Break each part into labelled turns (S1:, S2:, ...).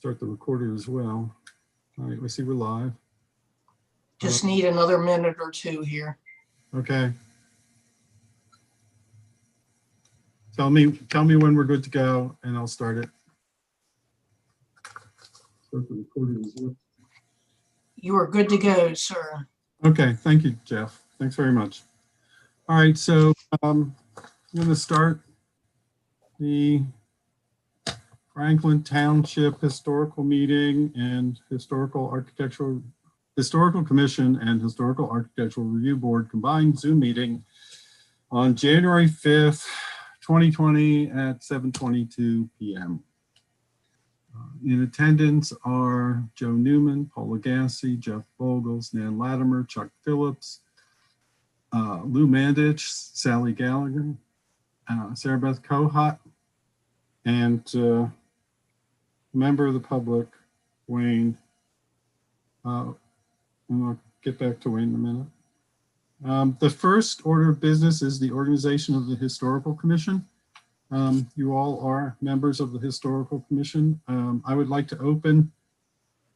S1: start the recorder as well. All right, we see we're live.
S2: Just need another minute or two here.
S1: Okay. Tell me when we're good to go, and I'll start it. Start the recorder as well.
S2: You are good to go, sir.
S1: Okay, thank you, Jeff. Thanks very much. All right, so I'm going to start the Franklin Township Historical Meeting and Historical Commission and Historical Architectural Review Board combined Zoom meeting on January 5th, 2020 at 7:22 p.m. In attendance are Joe Newman, Paul Lagasse, Jeff Vogels, Nan Latimer, Chuck Phillips, Lou Mandich, Sally Gallagher, Sarah Beth Kohat, and a member of the public, Wayne. I'll get back to Wayne in a minute. The first order of business is the organization of the Historical Commission. You all are members of the Historical Commission. I would like to open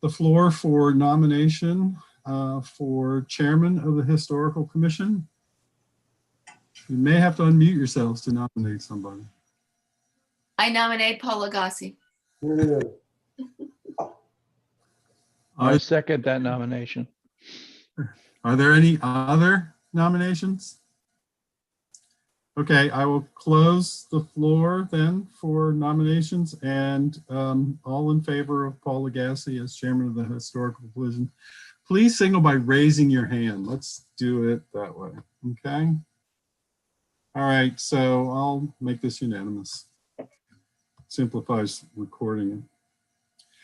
S1: the floor for nomination for chairman of the Historical Commission. You may have to unmute yourselves to nominate somebody.
S3: I nominate Paul Lagasse.
S4: I second that nomination.
S1: Are there any other nominations? Okay, I will close the floor then for nominations, and all in favor of Paul Lagasse as chairman of the Historical Commission, please signal by raising your hand. Let's do it that way, okay? All right, so I'll make this unanimous. Simplifies recording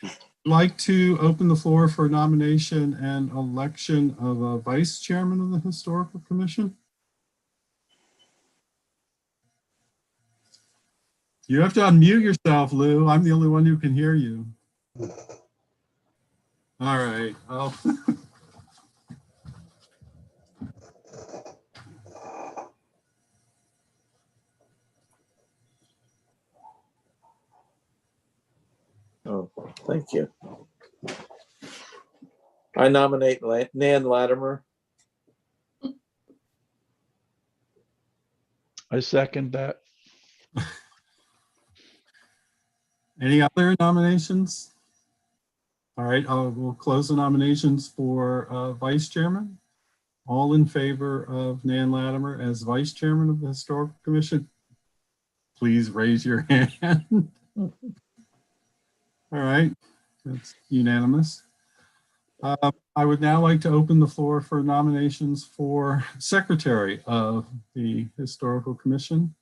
S1: it. I'd like to open the floor for nomination and election of a vice chairman of the Historical Commission. You have to unmute yourself, Lou. I'm the only one who can hear you. All right. Oh.
S5: Oh, thank you. I nominate Nan Latimer.
S4: I second that.
S1: Any other nominations? All right, we'll close the nominations for vice chairman. All in favor of Nan Latimer as vice chairman of the Historical Commission, please raise your hand. All right, that's unanimous. I would now like to open the floor for nominations for secretary of the Historical Commission.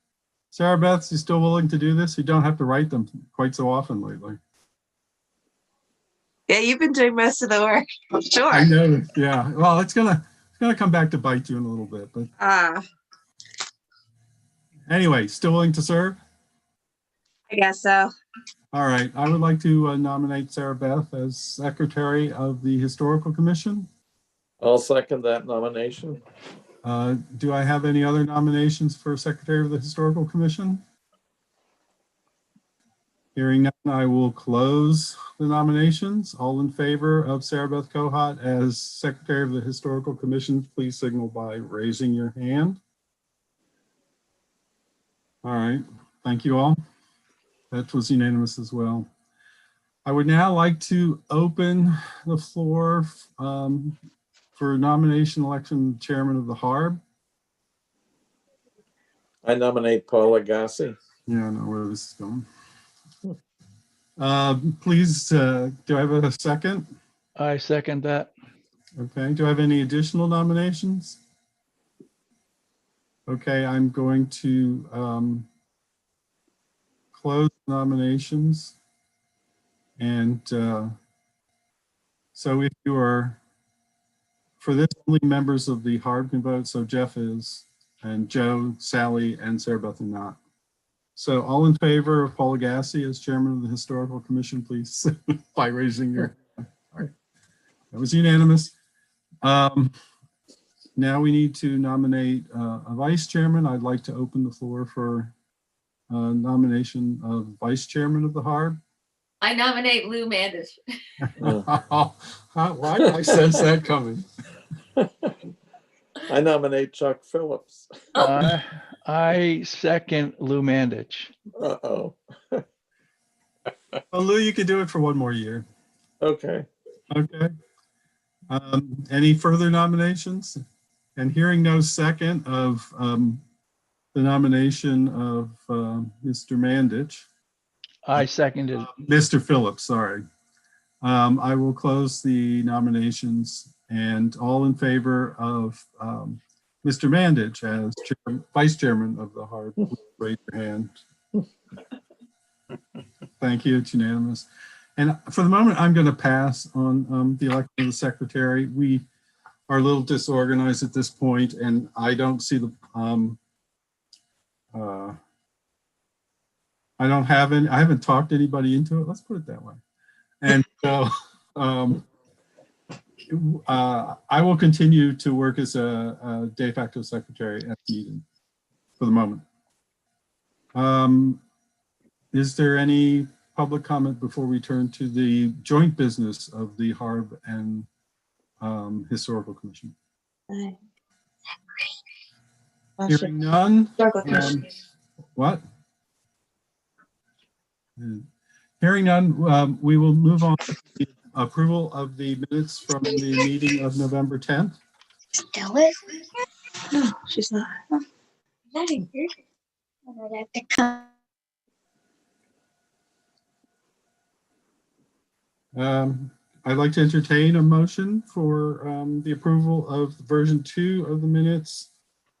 S1: Sarah Beth, you still willing to do this? You don't have to write them quite so often lately.
S6: Yeah, you've been doing most of the work. Sure.
S1: I know. Yeah. Well, it's gonna come back to bite you in a little bit, but anyway, still willing to serve?
S6: I guess so.
S1: All right. I would like to nominate Sarah Beth as secretary of the Historical Commission.
S5: I'll second that nomination.
S1: Do I have any other nominations for secretary of the Historical Commission? Hearing none, I will close the nominations. All in favor of Sarah Beth Kohat as secretary of the Historical Commission, please signal by raising your hand. All right, thank you all. That was unanimous as well. I would now like to open the floor for nomination election chairman of the HARB.
S5: I nominate Paul Lagasse.
S1: Yeah, I know where this is going. Please, do I have a second?
S4: I second that.
S1: Okay, do I have any additional nominations? Okay, I'm going to close nominations. And so if you are, for this, only members of the HARB can vote, so Jeff is, and Joe, Sally, and Sarah Beth are not. So all in favor of Paul Lagasse as chairman of the Historical Commission, please, by raising your hand. All right. That was unanimous. Now we need to nominate a vice chairman. I'd like to open the floor for nomination of vice chairman of the HARB.
S3: I nominate Lou Mandich.
S1: Why did I sense that coming?
S5: I nominate Chuck Phillips.
S4: I second Lou Mandich.
S5: Uh-oh.
S1: Well, Lou, you can do it for one more year.
S5: Okay.
S1: Okay. Any further nominations? And hearing no second of the nomination of Mr. Mandich,
S4: I seconded.
S1: Mr. Phillips, sorry. I will close the nominations, and all in favor of Mr. Mandich as Vice Chairman of the HARB, please raise your hand. Thank you, it's unanimous. And for the moment, I'm going to pass on the election of the secretary. We are a little disorganized at this point, and I don't see the, I don't have any, I haven't talked anybody into it. Let's put it that way. And so I will continue to work as a de facto secretary at the meeting for the moment. Is there any public comment before we turn to the joint business of the HARB and Historical Commission? Hearing none. What? Hearing none, we will move on to the approval of the minutes from the meeting of November 10th.
S7: Still it?
S6: No, she's not.
S7: Not in here. I'd have to come.
S1: I'd like to entertain a motion for the approval of version 2 of the minutes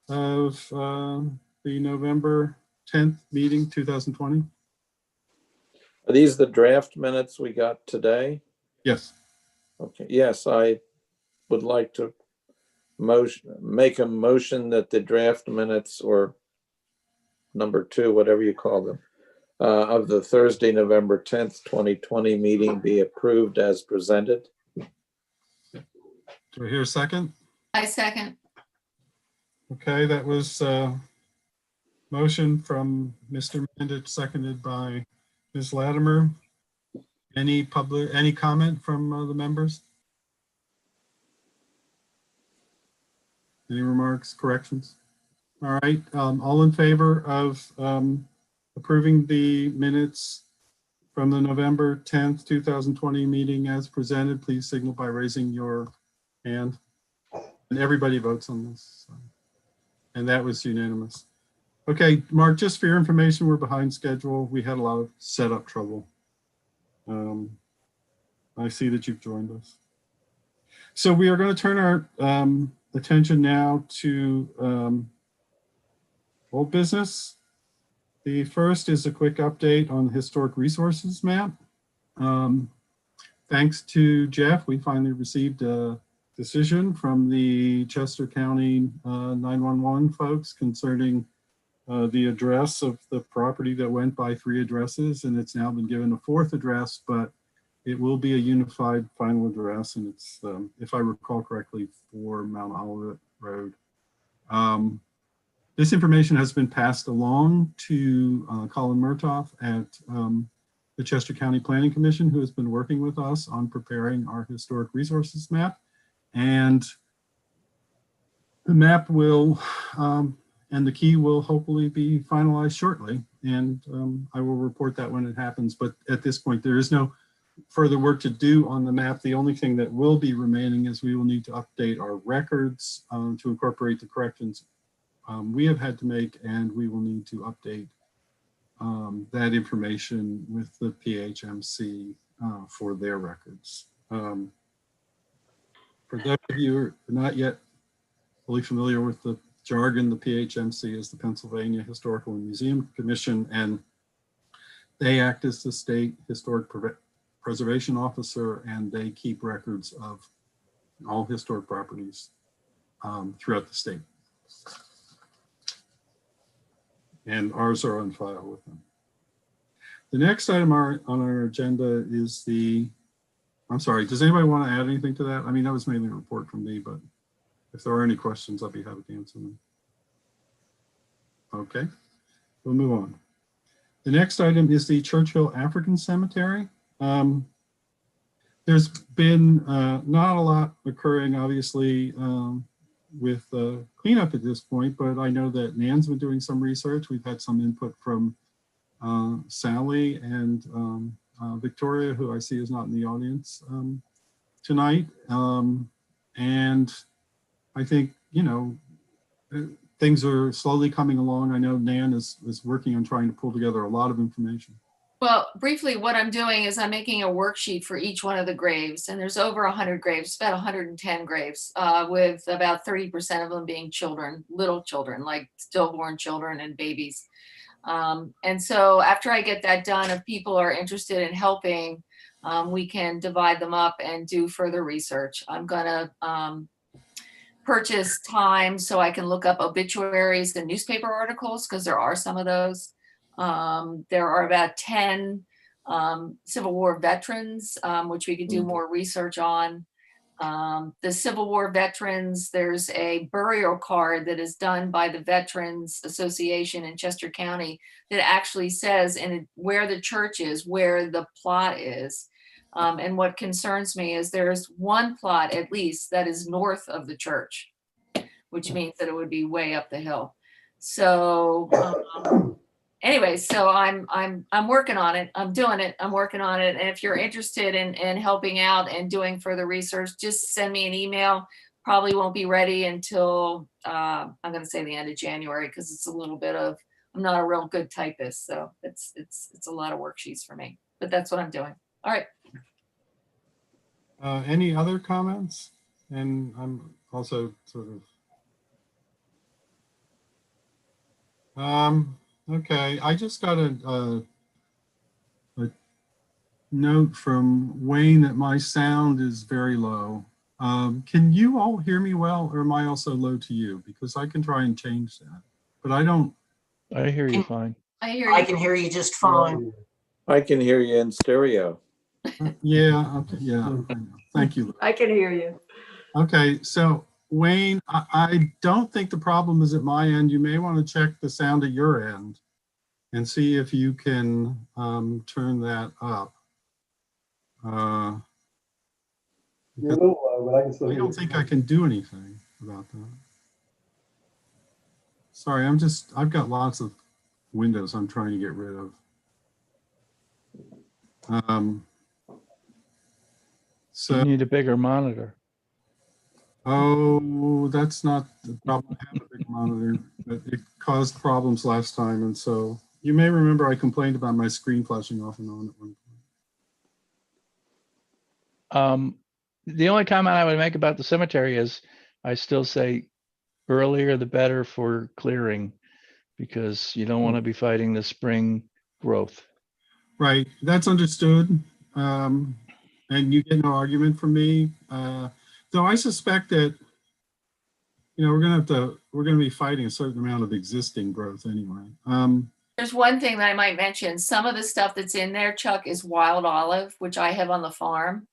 S1: of the November 10th meeting, 2020.
S5: Are these the draft minutes we got today?
S1: Yes.
S5: Okay, yes, I would like to make a motion that the draft minutes, or number 2, whatever you call them, of the Thursday, November 10th, 2020 meeting be approved as presented.
S1: Do I hear a second?
S3: I second.
S1: Okay, that was a motion from Mr. Mandich, seconded by Ms. Latimer. Any comment from the members? Any remarks, corrections? All right, all in favor of approving the minutes from the November 10th, 2020 meeting as presented, please signal by raising your hand. And everybody votes on this. So. And that was unanimous. Okay, Mark, just for your information, we're behind schedule. We had a lot of setup trouble. I see that you've joined us. So we are going to turn our attention now to old business. The first is a quick update on the historic resources map. Thanks to Jeff, we finally received a decision from the Chester County 911 folks concerning the address of the property that went by 3 addresses, and it's now been given a 4th address, but it will be a unified final address, and it's, if I recall correctly, 4 Mount Olivet Road. This information has been passed along to Colin Murtoff at the Chester County Planning Commission, who has been working with us on preparing our historic resources map. And the map will, and the key will hopefully be finalized shortly. And I will report that when it happens. But at this point, there is no further work to do on the map. The only thing that will be remaining is we will need to update our records to incorporate the corrections we have had to make, and we will need to update that information with the PHMC for their records. For those of you who are not yet fully familiar with the jargon, the PHMC is the Pennsylvania Historical and Museum Commission, and they act as the state historic preservation officer, and they keep records of all historic properties throughout the state. And ours are on file with them. The next item on our agenda is I'm sorry, does anybody want to add anything to that? I mean, that was mainly a report from me, but if there are any questions, I'll be happy to answer them. Okay, we'll move on. The next item is the Churchill African Cemetery. There's been not a lot occurring, obviously, with cleanup at this point, but I know that Nan's been doing some research. We've had some input from Sally and Victoria, who I see is not in the audience tonight. And I think, things are slowly coming along. I know Nan is working on trying to pull together a lot of information.
S3: Well, briefly, what I'm doing is I'm making a worksheet for each one of the graves, and there's over 100 graves, about 110 graves, with about 30% of them being children, little children, like stillborn children and babies. And so after I get that done, if people are interested in helping, we can divide them up and do further research. I'm gonna purchase time so I can look up obituaries and newspaper articles, because there are some of those. There are about 10 Civil War veterans, which we could do more research on. The Civil War veterans, there's a burial card that is done by the Veterans Association in Chester County that actually says where the church is, where the plot is. And what concerns me is there's one plot at least that is north of the church, which means that it would be way up the hill. So anyway, so I'm working on it. I'm doing it. I'm working on it. And if you're interested in helping out and doing further research, just send me an email. Probably won't be ready until I'm going to say the end of January, because it's a little bit of, I'm not a real good typist, so it's a lot of worksheets for me. But that's what I'm doing. All right.
S1: Any other comments? And I'm also sort of, okay, I just got a note from Wayne that my sound is very low. Can you all hear me well, or am I also low to you? Because I can try and change that, but I don't.
S4: I hear you fine.
S3: I hear
S2: I
S3: you.
S2: can hear you just fine.
S5: I can hear you in stereo.
S1: Yeah, okay, yeah. Thank you.
S6: I can hear you.
S1: Okay, so Wayne, I don't think the problem is at my end. You may want to check the sound at your end and see if you can turn that up.
S8: You're a little low, but I can still
S1: I
S8: hear
S1: don't
S8: you.
S1: think I can do anything about that. Sorry, I've got lots of windows I'm trying to get rid of.
S4: You
S1: So,
S4: need a bigger monitor.
S1: oh, that's not the problem. I have a big monitor, but it caused problems last time. And so you may remember I complained about my screen flashing off and on at one point.
S4: The only comment I would make about the cemetery is I still say earlier the better for clearing, because you don't want to be fighting the spring growth.
S1: Right, that's understood. And you get no argument from me. Though I suspect that, we're gonna be fighting a certain amount of existing growth anyway.
S3: There's one thing that I might mention. Some of the stuff that's in there, Chuck, is wild olive, which I have on the farm.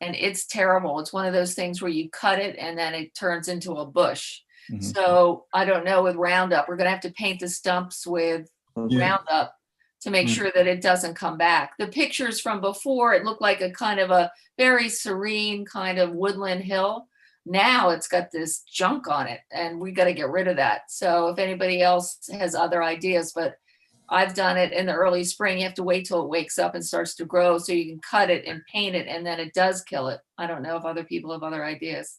S3: And it's terrible. It's one of those things where you cut it and then it turns into a bush.
S4: Mhm.
S3: So I don't know with Roundup, we're gonna have to paint the stumps with
S1: Yeah.
S3: Roundup to make sure that it doesn't come back. The pictures from before, it looked like a kind of a very serene kind of woodland hill. Now it's got this junk on it and we got to get rid of that. So if anybody else has other ideas, but I've done it in the early spring. You have to wait till it wakes up and starts to grow so you can cut it and paint it, and then it does kill it. I don't know if other people have other ideas.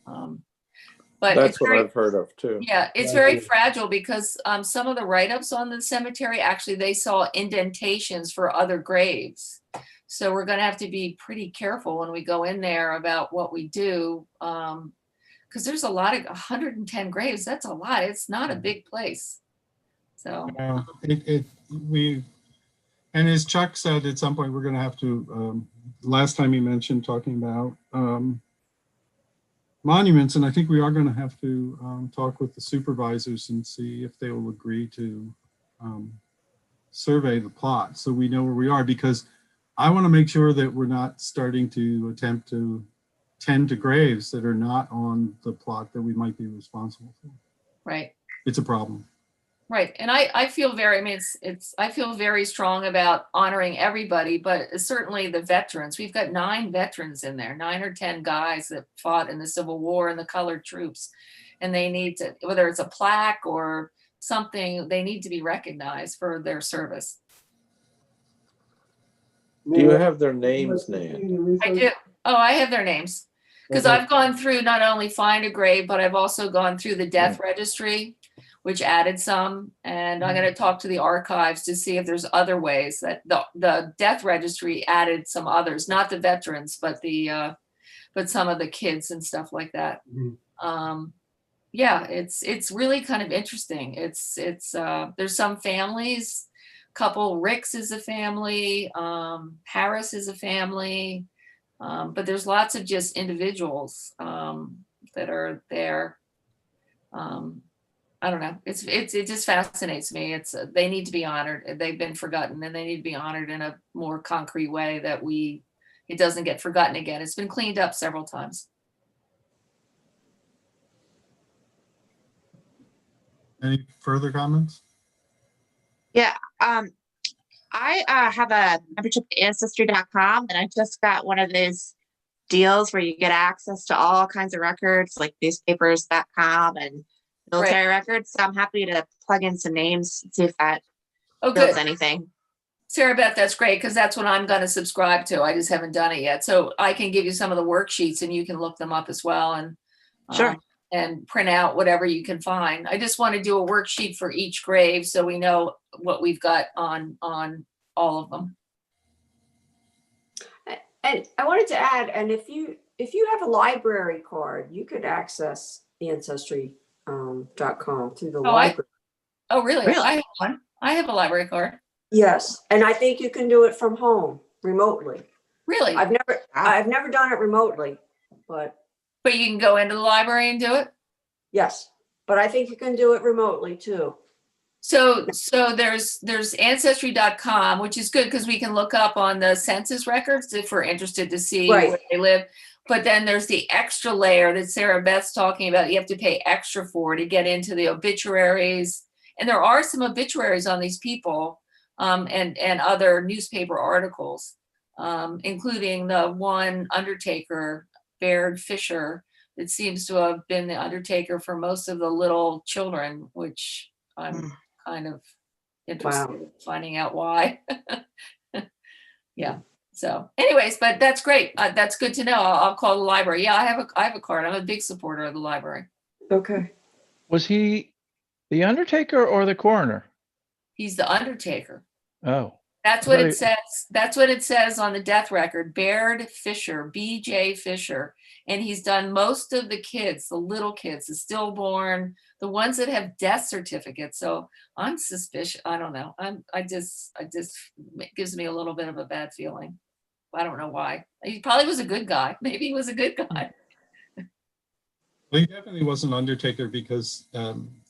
S3: But
S5: That's
S3: it's
S5: what
S3: very,
S5: I've heard of too.
S3: yeah, it's very fragile because some of the write-ups on the cemetery, actually, they saw indentations for other graves. So we're going to have to be pretty careful when we go in there about what we do. Because there's a lot of 110 graves. That's a lot. It's not a big place. So
S1: And as Chuck said, at some point, we're going to have to, last time he mentioned talking about monuments, and I think we are going to have to talk with the supervisors and see if they will agree to survey the plot so we know where we are, because I want to make sure that we're not starting to attempt to tend to graves that are not on the plot that we might be responsible for.
S3: right.
S1: It's a problem.
S3: Right. And I feel very, I mean, I feel very strong about honoring everybody, but certainly the veterans. We've got 9 veterans in there, 9 or 10 guys that fought in the Civil War and the colored troops. And they need to, whether it's a plaque or something, they need to be recognized for their service.
S5: Do you have their names, Nan?
S3: I do. Oh, I have their names. Because
S5: Okay.
S3: I've gone through not only Find a Grave, but I've also gone through the death registry, which added some. And I'm going to talk to the archives to see if there's other ways that the death registry added some others, not the veterans, but but some of the kids and stuff like that. Yeah, it's really kind of interesting. There's some families, couple Ricks is a family, Harris is a family. But there's lots of just individuals that are there. I don't know. It just fascinates me. They need to be honored. They've been forgotten, and they need to be honored in a more concrete way that it doesn't get forgotten again. It's been cleaned up several times.
S1: Any further comments?
S6: Yeah. I have a membership to ancestry.com, and I just got one of those deals where you get access to all kinds of records like newspapers.com and military records. So I'm happy to plug in some names and see if that builds anything.
S3: Sarah Beth, that's great, because that's what I'm going to subscribe to. I just haven't done it yet. So I can give you some of the worksheets and you can look them up as well. And
S6: Sure.
S3: And print out whatever you can find. I just want to do a worksheet for each grave so we know what we've got on all of them.
S9: And I wanted to add, and if you have a library card, you could access ancestry.com through the library.
S3: Really? I have one. I have a library card.
S9: Yes, and I think you can do it from home remotely.
S3: Really?
S9: I've never done it remotely, but
S3: you can go into the library and do it?
S9: yes, but I think you can do it remotely too.
S3: So there's ancestry.com, which is good because we can look up on the census records if we're interested to see where they live. But then there's the extra layer that Sarah Beth's talking about. You have to pay extra for to get into the obituaries. And there are some obituaries on these people and other newspaper articles, including the one undertaker, Baird Fisher, that seems to have been the undertaker for most of the little children, which I'm kind of interested in finding out why. Yeah. So anyways, but that's great. That's good to know. I'll call the library. Yeah, I have a card. I'm a big supporter of the library.
S9: Okay.
S4: Was he the undertaker or the coroner?
S3: He's the undertaker.
S4: Oh.
S3: That's what it says. That's what it says on the death record. Baird Fisher, B.J. Fisher. And he's done most of the kids, the little kids, the stillborn, the ones that have death certificates. So I'm suspicious. I don't know. I just it gives me a little bit of a bad feeling. I don't know why. He probably was a good guy. Maybe he was a good guy.
S1: Well, he definitely was an undertaker because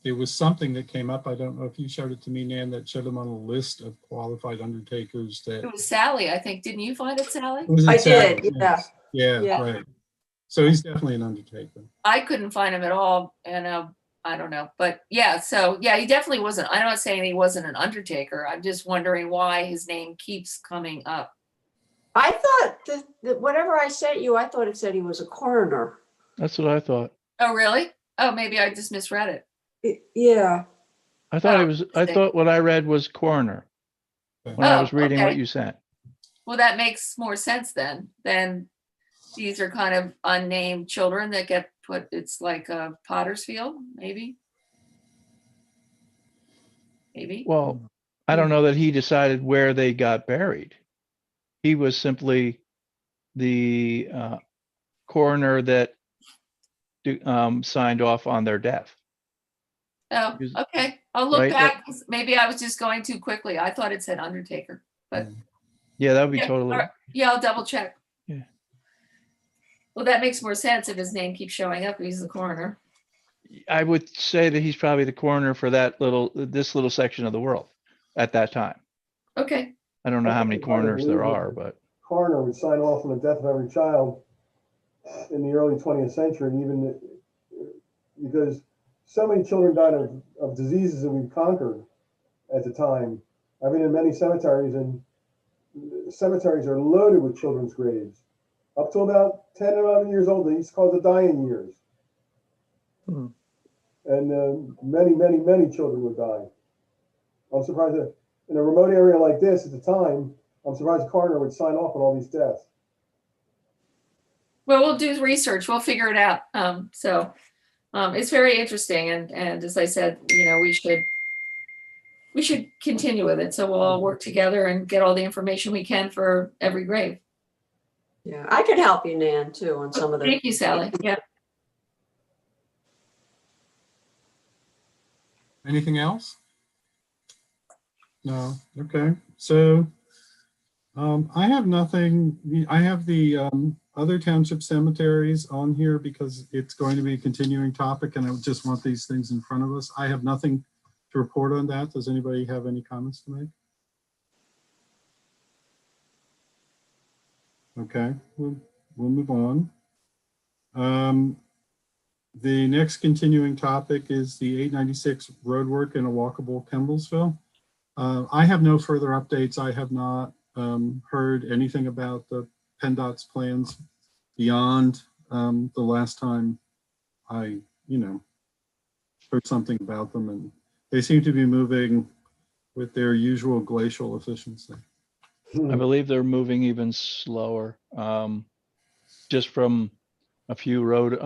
S1: there was something that came up. I don't know if you showed it to me, Nan, that showed him on a list of qualified undertakers. That
S3: it was Sally, I think. Didn't you find it, Sally?
S9: I did. Yeah.
S1: Yeah, right. So he's definitely an undertaker.
S3: I couldn't find him at all, and I don't know, but yeah. So yeah, he definitely wasn't. I'm not saying he wasn't an undertaker. I'm just wondering why his name keeps coming up.
S9: I thought that whatever I sent you, I thought it said he was a coroner.
S4: That's what I thought.
S3: Oh, really? Oh, maybe I just misread it.
S9: Yeah.
S4: I thought it was. I thought what I read was coroner when I was reading what you sent.
S3: Well, that makes more sense then. Then these are kind of unnamed children that get put. It's like a potter's field, maybe. Maybe.
S4: Well, I don't know that he decided where they got buried. He was simply the coroner that signed off on their death.
S3: Oh, okay. I'll look back. Maybe I was just going too quickly. I thought it said undertaker, but
S4: yeah, that would be totally.
S3: Right. Yeah, I'll double check.
S4: Yeah.
S3: Well, that makes more sense if his name keeps showing up. He's the coroner.
S4: I would say that he's probably the coroner for this little section of the world at that time.
S3: Okay.
S4: I don't know how many coroners there are, but
S8: coroner would sign off on the death of every child in the early 20th century, even because so many children died of diseases that we've conquered at the time. I've been in many cemeteries, and cemeteries are loaded with children's graves. Up to about 10 or 11 years old, they used to call it the dying years.
S5: Hmm.
S8: And many, many, many children would die. I'm surprised that in a remote area like this at the time, I'm surprised the coroner would sign off on all these deaths.
S3: Well, we'll do research. We'll figure it out. It's very interesting. And as I said, you know, we should continue with it. So we'll all work together and get all the information we can for every grave.
S9: Yeah, I could help you, Nan, too, on some of the.
S3: Thank you, Sally. Yeah.
S1: Anything else? No. Okay. So I have nothing. I have the other township cemeteries on here because it's going to be a continuing topic, and I just want these things in front of us. I have nothing to report on that. Does anybody have any comments to make? Okay, we'll move on. The next continuing topic is the 896 roadwork in a walkable Kemblesville. I have no further updates. I have not heard anything about the PennDOT's plans beyond the last time I, heard something about them, and they seem to be moving with their usual glacial efficiency.
S4: I believe they're moving even slower. Just from a few road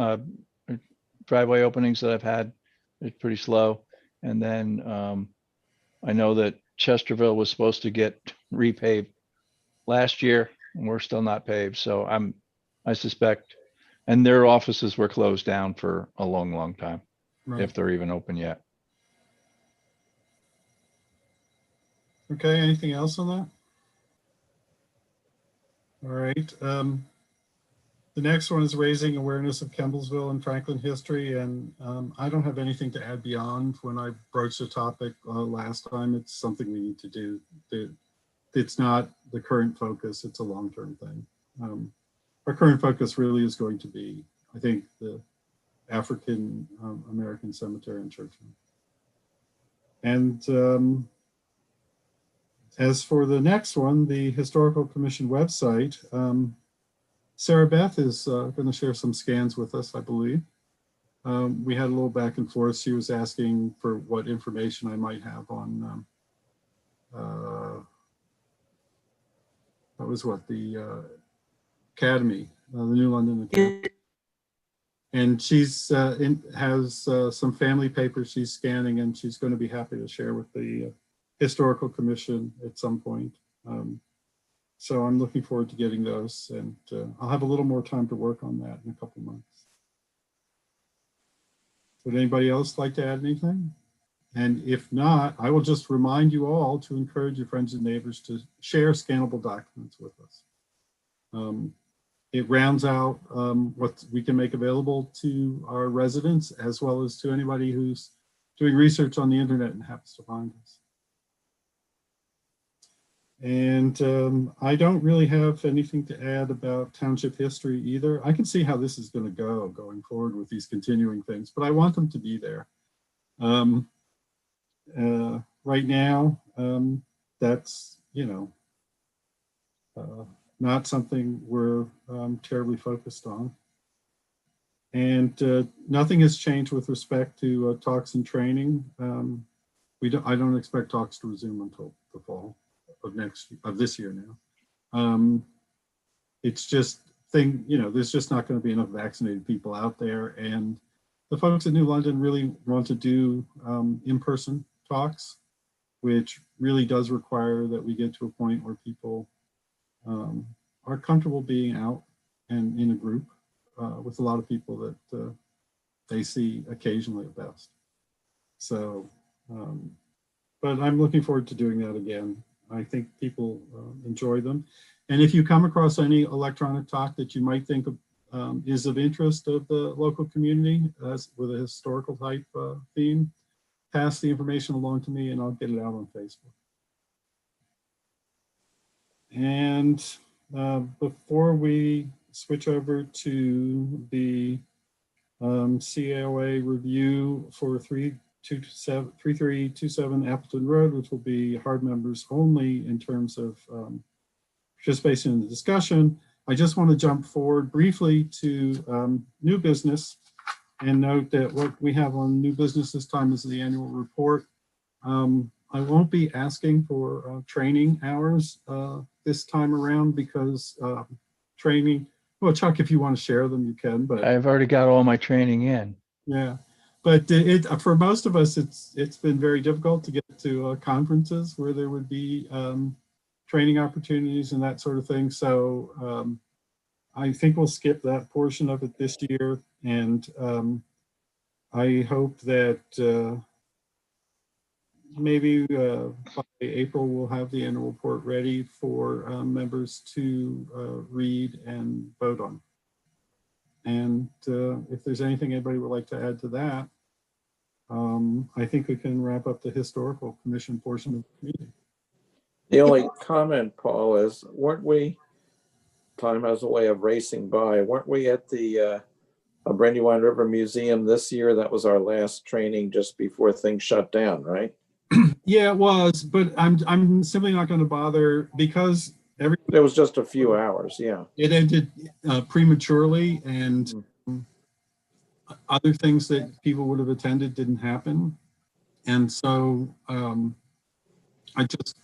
S4: driveway openings that I've had, it's pretty slow. And then I know that Chesterville was supposed to get repaved last year, and we're still not paved. So I suspect, and their offices were closed down for a long, long time,
S1: Right.
S4: if they're even open yet.
S1: Okay, anything else on that? All right. The next one is raising awareness of Kemblesville and Franklin history, and I don't have anything to add beyond when I broached the topic last time. It's something we need to do. It's not the current focus, it's a long-term thing. Our current focus really is going to be, I think, the African American Cemetery in Churchland. And as for the next one, the Historical Commission website, Sarah Beth is going to share some scans with us, I believe. We had a little back and forth. She was asking for what information I might have on, that was what, the Academy, the New London Academy. And she's has some family papers she's scanning, and she's going to be happy to share with the Historical Commission at some point. So I'm looking forward to getting those, and I'll have a little more time to work on that in a couple months. Would anybody else like to add anything? And if not, I will just remind you all to encourage your friends and neighbors to share scannable documents with us. It rounds out what we can make available to our residents, as well as to anybody who's doing research on the internet and happens to find us. And I don't really have anything to add about township history either. I can see how this is going to go going forward with these continuing things, but I want them to be there. Right now, that's, not something we're terribly focused on. And nothing has changed with respect to talks and training. I don't expect talks to resume until the fall of this year now. It's just there's just not going to be enough vaccinated people out there, and the folks in New London really want to do in-person talks, which really does require that we get to a point where people are comfortable being out and in a group with a lot of people that they see occasionally at best. So, but I'm looking forward to doing that again. I think people enjoy them. And if you come across any electronic talk that you might think of, is of interest of the local community with a historical type theme, pass the information along to me and I'll get it out on Facebook. And before we switch over to the CAOA review for 3327 Appleton Road, which will be HARB members only in terms of participation in the discussion. I just want to jump forward briefly to new business and note that what we have on new business this time is the annual report. I won't be asking for training hours this time around because training, well, Chuck, if you want to share them, you can, but
S4: I've already got all my training in.
S1: yeah, but for most of us, it's been very difficult to get to conferences where there would be training opportunities and that sort of thing. So I think we'll skip that portion of it this year, and I hope that maybe by April we'll have the annual report ready for members to read and vote on. And if there's anything anybody would like to add to that, I think we can wrap up the historical commission portion of the meeting.
S5: The only comment, Paul, is weren't we, time has a way of racing by, weren't we at the Brandywine River Museum this year? That was our last training just before things shut down, right?
S1: Yeah, it was, but I'm simply not going to bother because
S5: it was just a few hours. Yeah,
S1: it ended prematurely, and other things that people would have attended didn't happen, and so I just,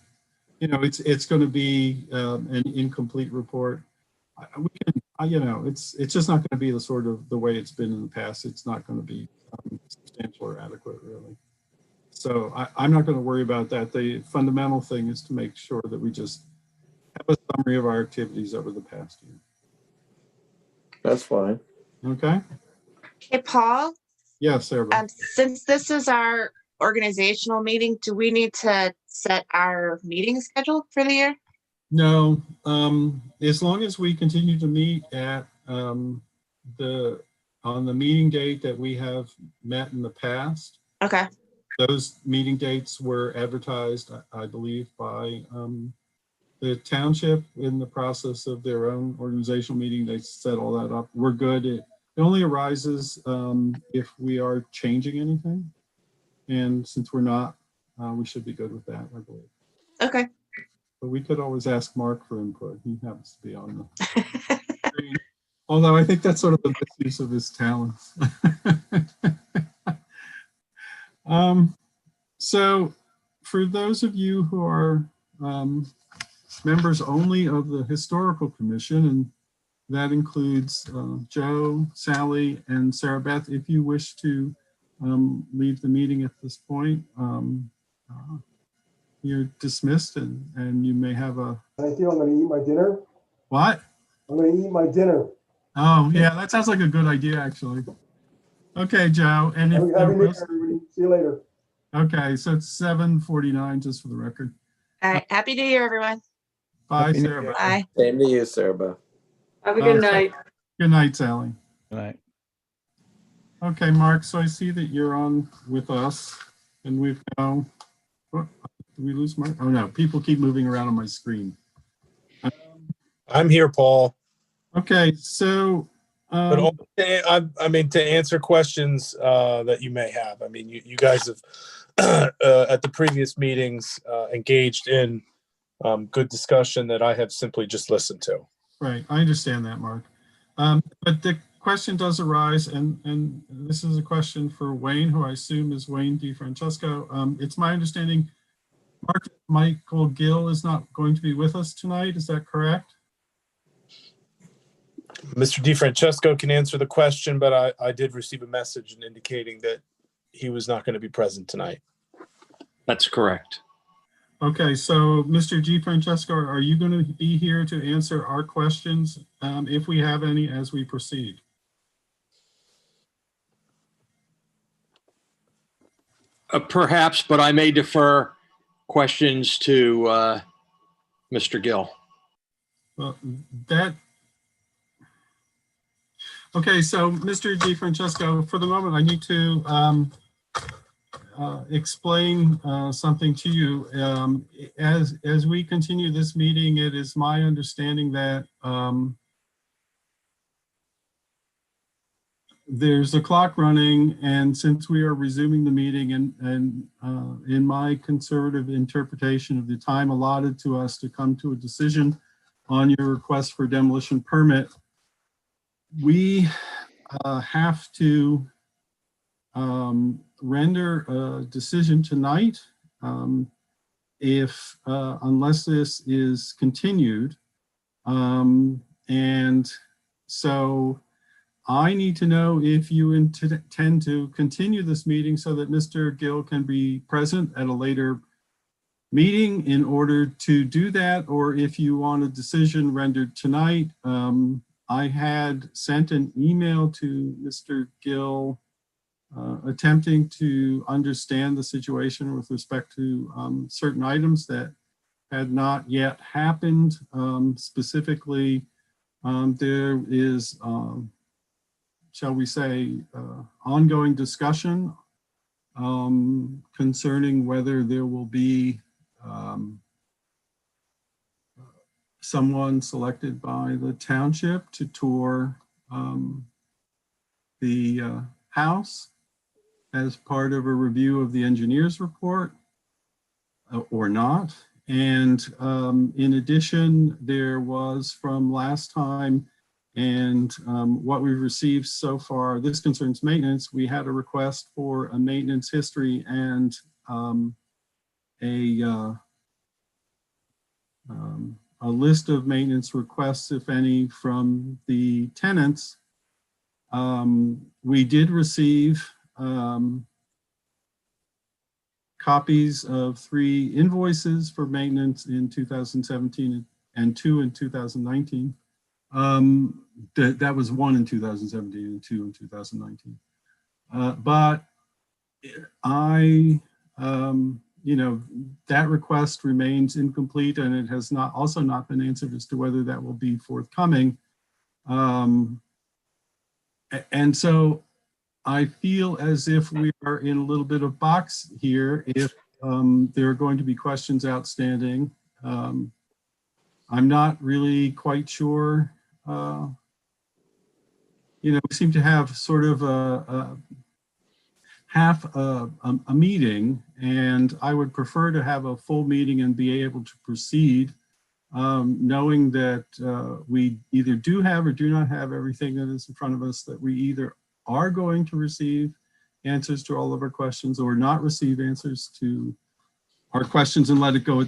S1: it's going to be an incomplete report. We can, it's just not going to be the sort of the way it's been in the past. It's not going to be substantial or adequate, really. So I'm not going to worry about that. The fundamental thing is to make sure that we just have a summary of our activities over the past year.
S5: That's fine.
S1: Okay.
S6: Hey, Paul.
S1: Yes, Sarah.
S6: Since this is our organizational meeting, do we need to set our meeting schedule for the year?
S1: No. As long as we continue to meet at on the meeting date that we have met in the past.
S6: Okay.
S1: Those meeting dates were advertised, I believe, by the township in the process of their own organizational meeting. They set all that up. We're good. It only arises if we are changing anything. And since we're not, we should be good with that, I believe.
S6: Okay.
S1: But we could always ask Mark for input. He happens to be on the screen. Although I think that's sort of the misuse of his talents. So for those of you who are members only of the Historical Commission, and that includes Joe, Sally, and Sarah Beth, if you wish to leave the meeting at this point, you're dismissed, and you may have a...
S8: Thank you. I'm going to eat my dinner.
S1: What?
S8: I'm going to eat my dinner.
S1: Oh, yeah, that sounds like a good idea, actually. Okay, Joe. And if
S8: see you later.
S1: Okay, so it's 7:49, just for the record.
S6: All right. Happy New Year, everyone.
S1: Bye, Sarah.
S6: Bye.
S5: Same to you, Sarah Beth.
S9: Have a good night.
S1: Good night, Sally.
S4: Good night.
S1: Okay, Mark, so I see that you're on with us, and we've now, did we lose Mark? Oh, no, people keep moving around on my screen.
S10: I'm here, Paul.
S1: Okay, so...
S10: But I mean, to answer questions that you may have. I mean, you guys have, at the previous meetings, engaged in good discussion that I have simply just listened to.
S1: Right, I understand that, Mark. But the question does arise, and this is a question for Wayne, who I assume is Wayne DiFrancesco. It's my understanding Michael Gill is not going to be with us tonight. Is that correct?
S10: Mr. DiFrancesco can answer the question, but I did receive a message indicating that he was not going to be present tonight.
S11: That's correct.
S1: Okay, so Mr. DiFrancesco, are you going to be here to answer our questions, if we have any, as we proceed?
S11: Perhaps, but I may defer questions to Mr. Gill.
S1: Well, okay, so Mr. DiFrancesco, for the moment, I need to explain something to you. As we continue this meeting, it is my understanding that there's a clock running, and since we are resuming the meeting, and in my conservative interpretation of the time allotted to us to come to a decision on your request for demolition permit, we have to render a decision tonight if unless this is continued. And so I need to know if you intend to continue this meeting so that Mr. Gill can be present at a later meeting in order to do that, or if you want a decision rendered tonight. I had sent an email to Mr. Gill attempting to understand the situation with respect to certain items that had not yet happened. Specifically, there is shall we say, ongoing discussion concerning whether there will be someone selected by the township to tour the house as part of a review of the engineer's report or not. And in addition, there was from last time, and what we've received so far, this concerns maintenance. We had a request for a maintenance history and a list of maintenance requests, if any, from the tenants. We did receive copies of 3 invoices for maintenance in 2017 and 2 in 2019. That was 1 in 2017 and 2 in 2019. But you know, that request remains incomplete, and it has also not been answered as to whether that will be forthcoming. And so I feel as if we are in a little bit of box here if there are going to be questions outstanding. I'm not really quite sure. You know, we seem to have sort of half a meeting, and I would prefer to have a full meeting and be able to proceed, knowing that we either do have or do not have everything that is in front of us, that we either are going to receive answers to all of our questions or not receive answers to our questions and let it go.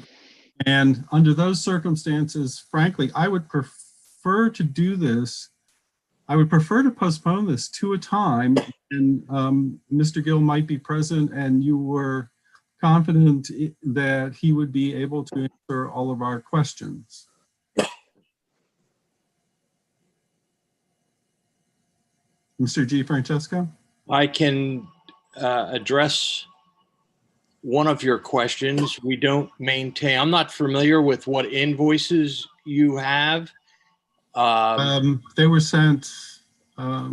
S1: And under those circumstances, frankly, I would prefer to do this. I would prefer to postpone this to a time, and Mr. Gill might be present and you were confident that he would be able to answer all of our questions. Mr. G. Francesco?
S11: I can address one of your questions. We don't maintain, I'm not familiar with what invoices you have.
S1: They were sent, I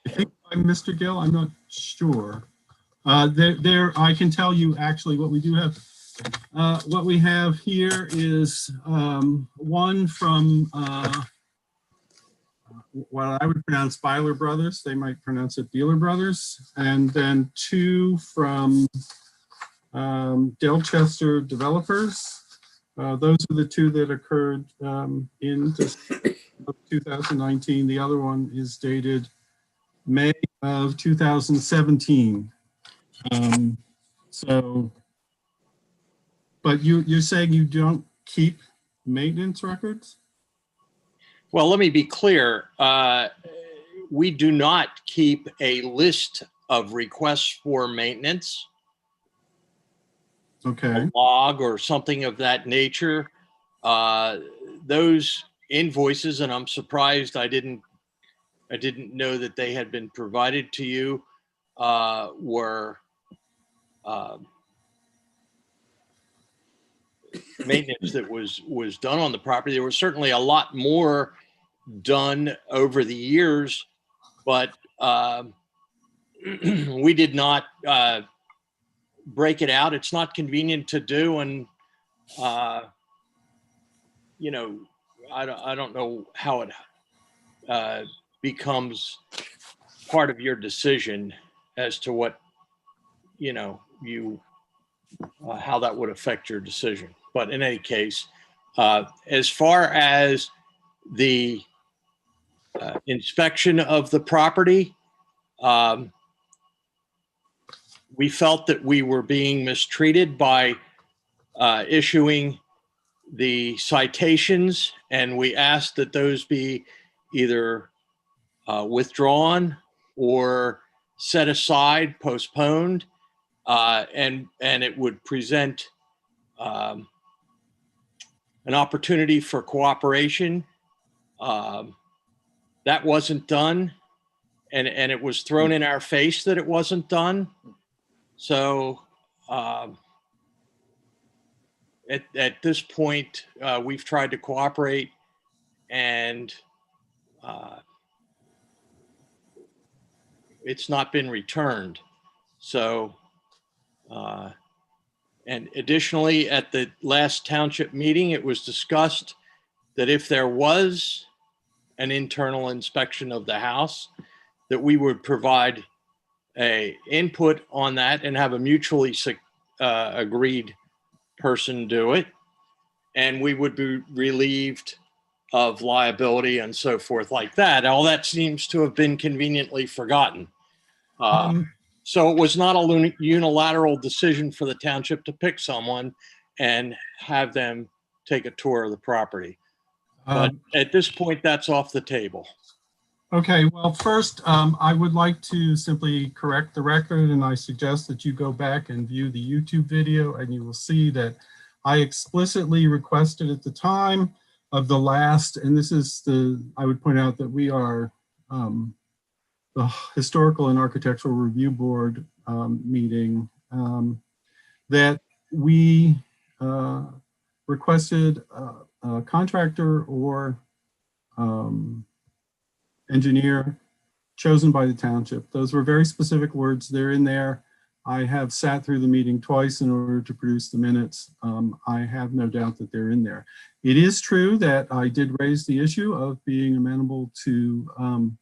S1: think by Mr. Gill, I'm not sure. I can tell you actually what we do have. What we have here is one from what I would pronounce Byler Brothers. They might pronounce it Beeler Brothers. And then 2 from Delchester Developers. Those are the 2 that occurred in 2019. The other one is dated May of 2017. So, but you're saying you don't keep maintenance records?
S11: Well, let me be clear. We do not keep a list of requests for maintenance.
S1: Okay.
S11: A log or something of that nature. Those invoices, and I'm surprised I didn't know that they had been provided to you, were maintenance that was done on the property. There was certainly a lot more done over the years, but we did not break it out. It's not convenient to do, and you know, I don't know how it becomes part of your decision as to what, you know, how that would affect your decision. But in any case, as far as the inspection of the property, we felt that we were being mistreated by issuing the citations, and we asked that those be either withdrawn or set aside, postponed, and it would present an opportunity for cooperation. That wasn't done, and it was thrown in our face that it wasn't done. So at this point, we've tried to cooperate, and it's not been returned. So, and additionally, at the last township meeting, it was discussed that if there was an internal inspection of the house, that we would provide a input on that and have a mutually agreed person do it. And we would be relieved of liability and so forth like that. All that seems to have been conveniently forgotten. So it was not a unilateral decision for the township to pick someone and have them take a tour of the property. But at this point, that's off the table.
S1: Okay, well, first, I would like to simply correct the record, and I suggest that you go back and view the YouTube video, and you will see that I explicitly requested at the time of the last, and this is I would point out that we are the Historical and Architectural Review Board meeting, that we requested a contractor or engineer chosen by the township. Those were very specific words. They're in there. I have sat through the meeting twice in order to produce the minutes. I have no doubt that they're in there. It is true that I did raise the issue of being amenable to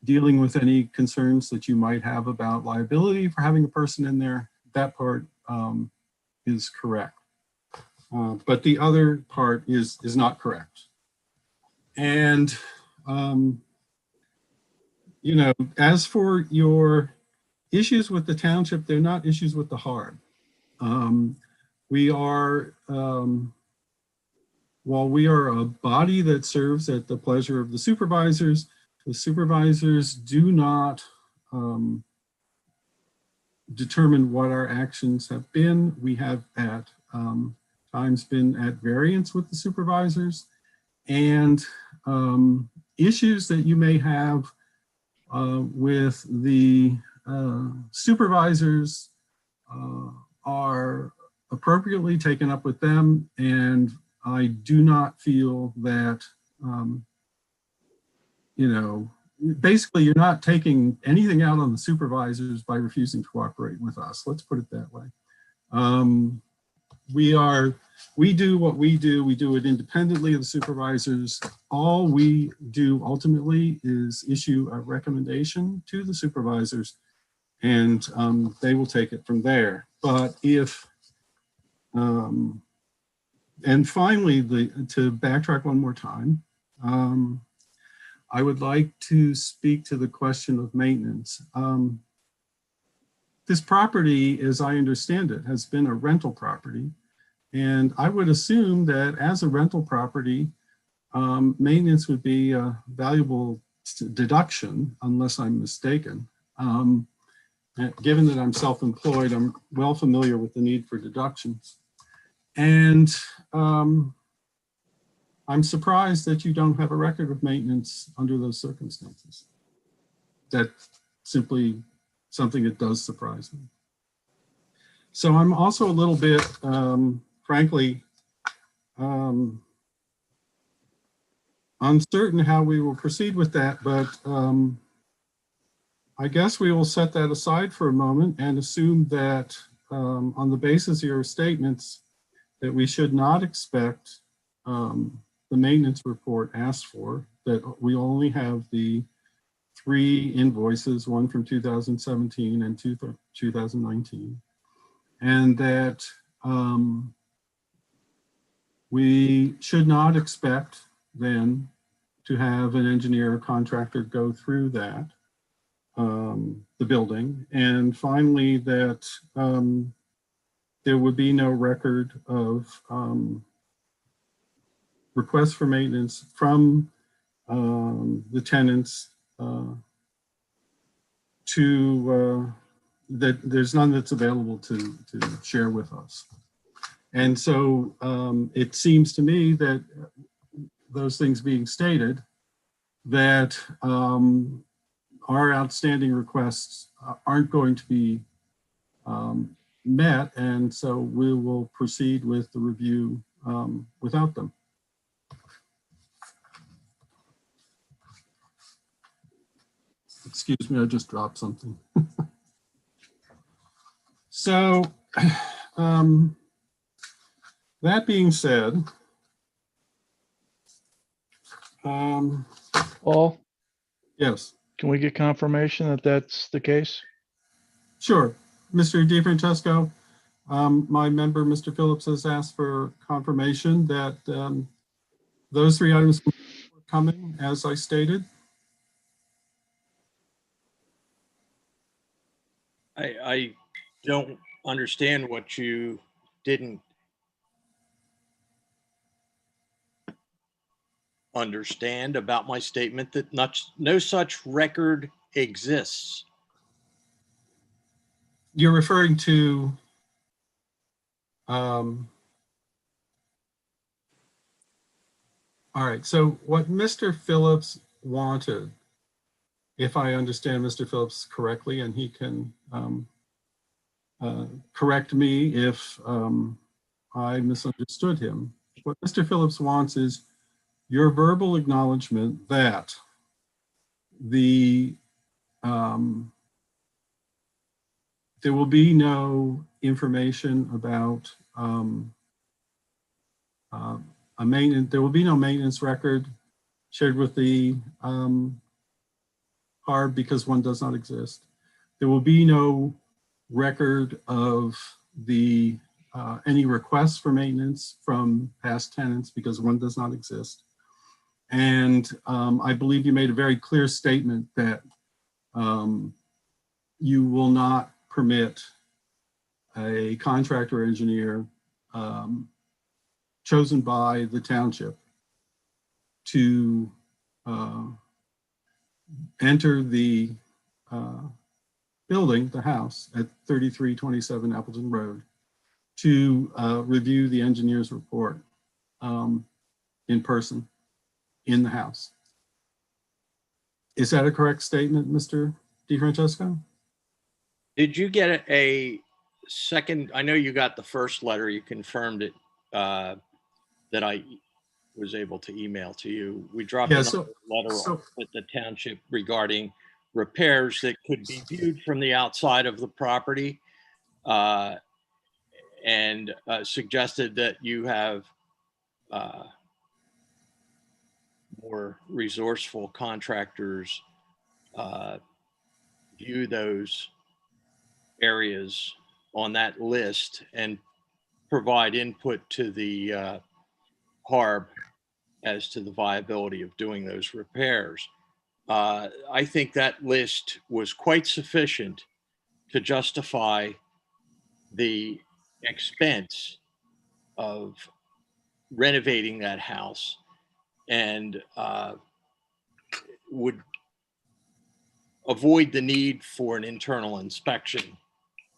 S1: dealing with any concerns that you might have about liability for having a person in there. That part is correct. But the other part is not correct. And you know, as for your issues with the township, they're not issues with the HARB. We are, while we are a body that serves at the pleasure of the supervisors do not determine what our actions have been. We have at times been at variance with the supervisors, and issues that you may have with the supervisors are appropriately taken up with them, and I do not feel that, you know, basically you're not taking anything out on the supervisors by refusing to cooperate with us. Let's put it that way. We do what we do it independently of the supervisors. All we do ultimately is issue a recommendation to the supervisors, and they will take it from there. But if, and finally, to backtrack one more time, I would like to speak to the question of maintenance. This property, as I understand it, has been a rental property. And I would assume that as a rental property, maintenance would be a valuable deduction, unless I'm mistaken. Given that I'm self-employed, I'm well familiar with the need for deductions. And I'm surprised that you don't have a record of maintenance under those circumstances. That's simply something that does surprise me. So I'm also a little bit, frankly, uncertain how we will proceed with that, but I guess we will set that aside for a moment and assume that on the basis of your statements that we should not expect the maintenance report asked for, that we only have the 3 invoices, one from 2017 and 2019, and that we should not expect then to have an engineer or contractor go through that, the building. And finally, that there would be no record of requests for maintenance from the tenants that there's none that's available to share with us. And so it seems to me that those things being stated, that our outstanding requests aren't going to be met, and so we will proceed with the review without them. Excuse me, I just dropped something. So that being said,
S4: Paul,
S1: yes,
S4: can we get confirmation that that's the case?
S1: sure. Mr. DiFrancesco, my member, Mr. Phillips, has asked for confirmation that those 3 items are coming, as I stated.
S11: I don't understand what you didn't understand about my statement that no such record exists.
S1: You're referring to all right, so what Mr. Phillips wanted, if I understand Mr. Phillips correctly, and he can correct me if I misunderstood him. What Mr. Phillips wants is your verbal acknowledgement that the there will be no information about a maintenance. There will be no maintenance record shared with the HARB because one does not exist. There will be no record of the any requests for maintenance from past tenants because one does not exist. And I believe you made a very clear statement that you will not permit a contractor or engineer chosen by the township to enter the building, the house at 3327 Appleton Road, to review the engineer's report in person in the house. Is that a correct statement, Mr. DiFrancesco?
S11: Did you get a second? I know you got the first letter. You confirmed it that I was able to email to you. We dropped another letter at the township regarding repairs that could be viewed from the outside of the property, and suggested that you have more resourceful contractors view those areas on that list and provide input to the HARB as to the viability of doing those repairs. I think that list was quite sufficient to justify the expense of renovating that house, and would avoid the need for an internal inspection.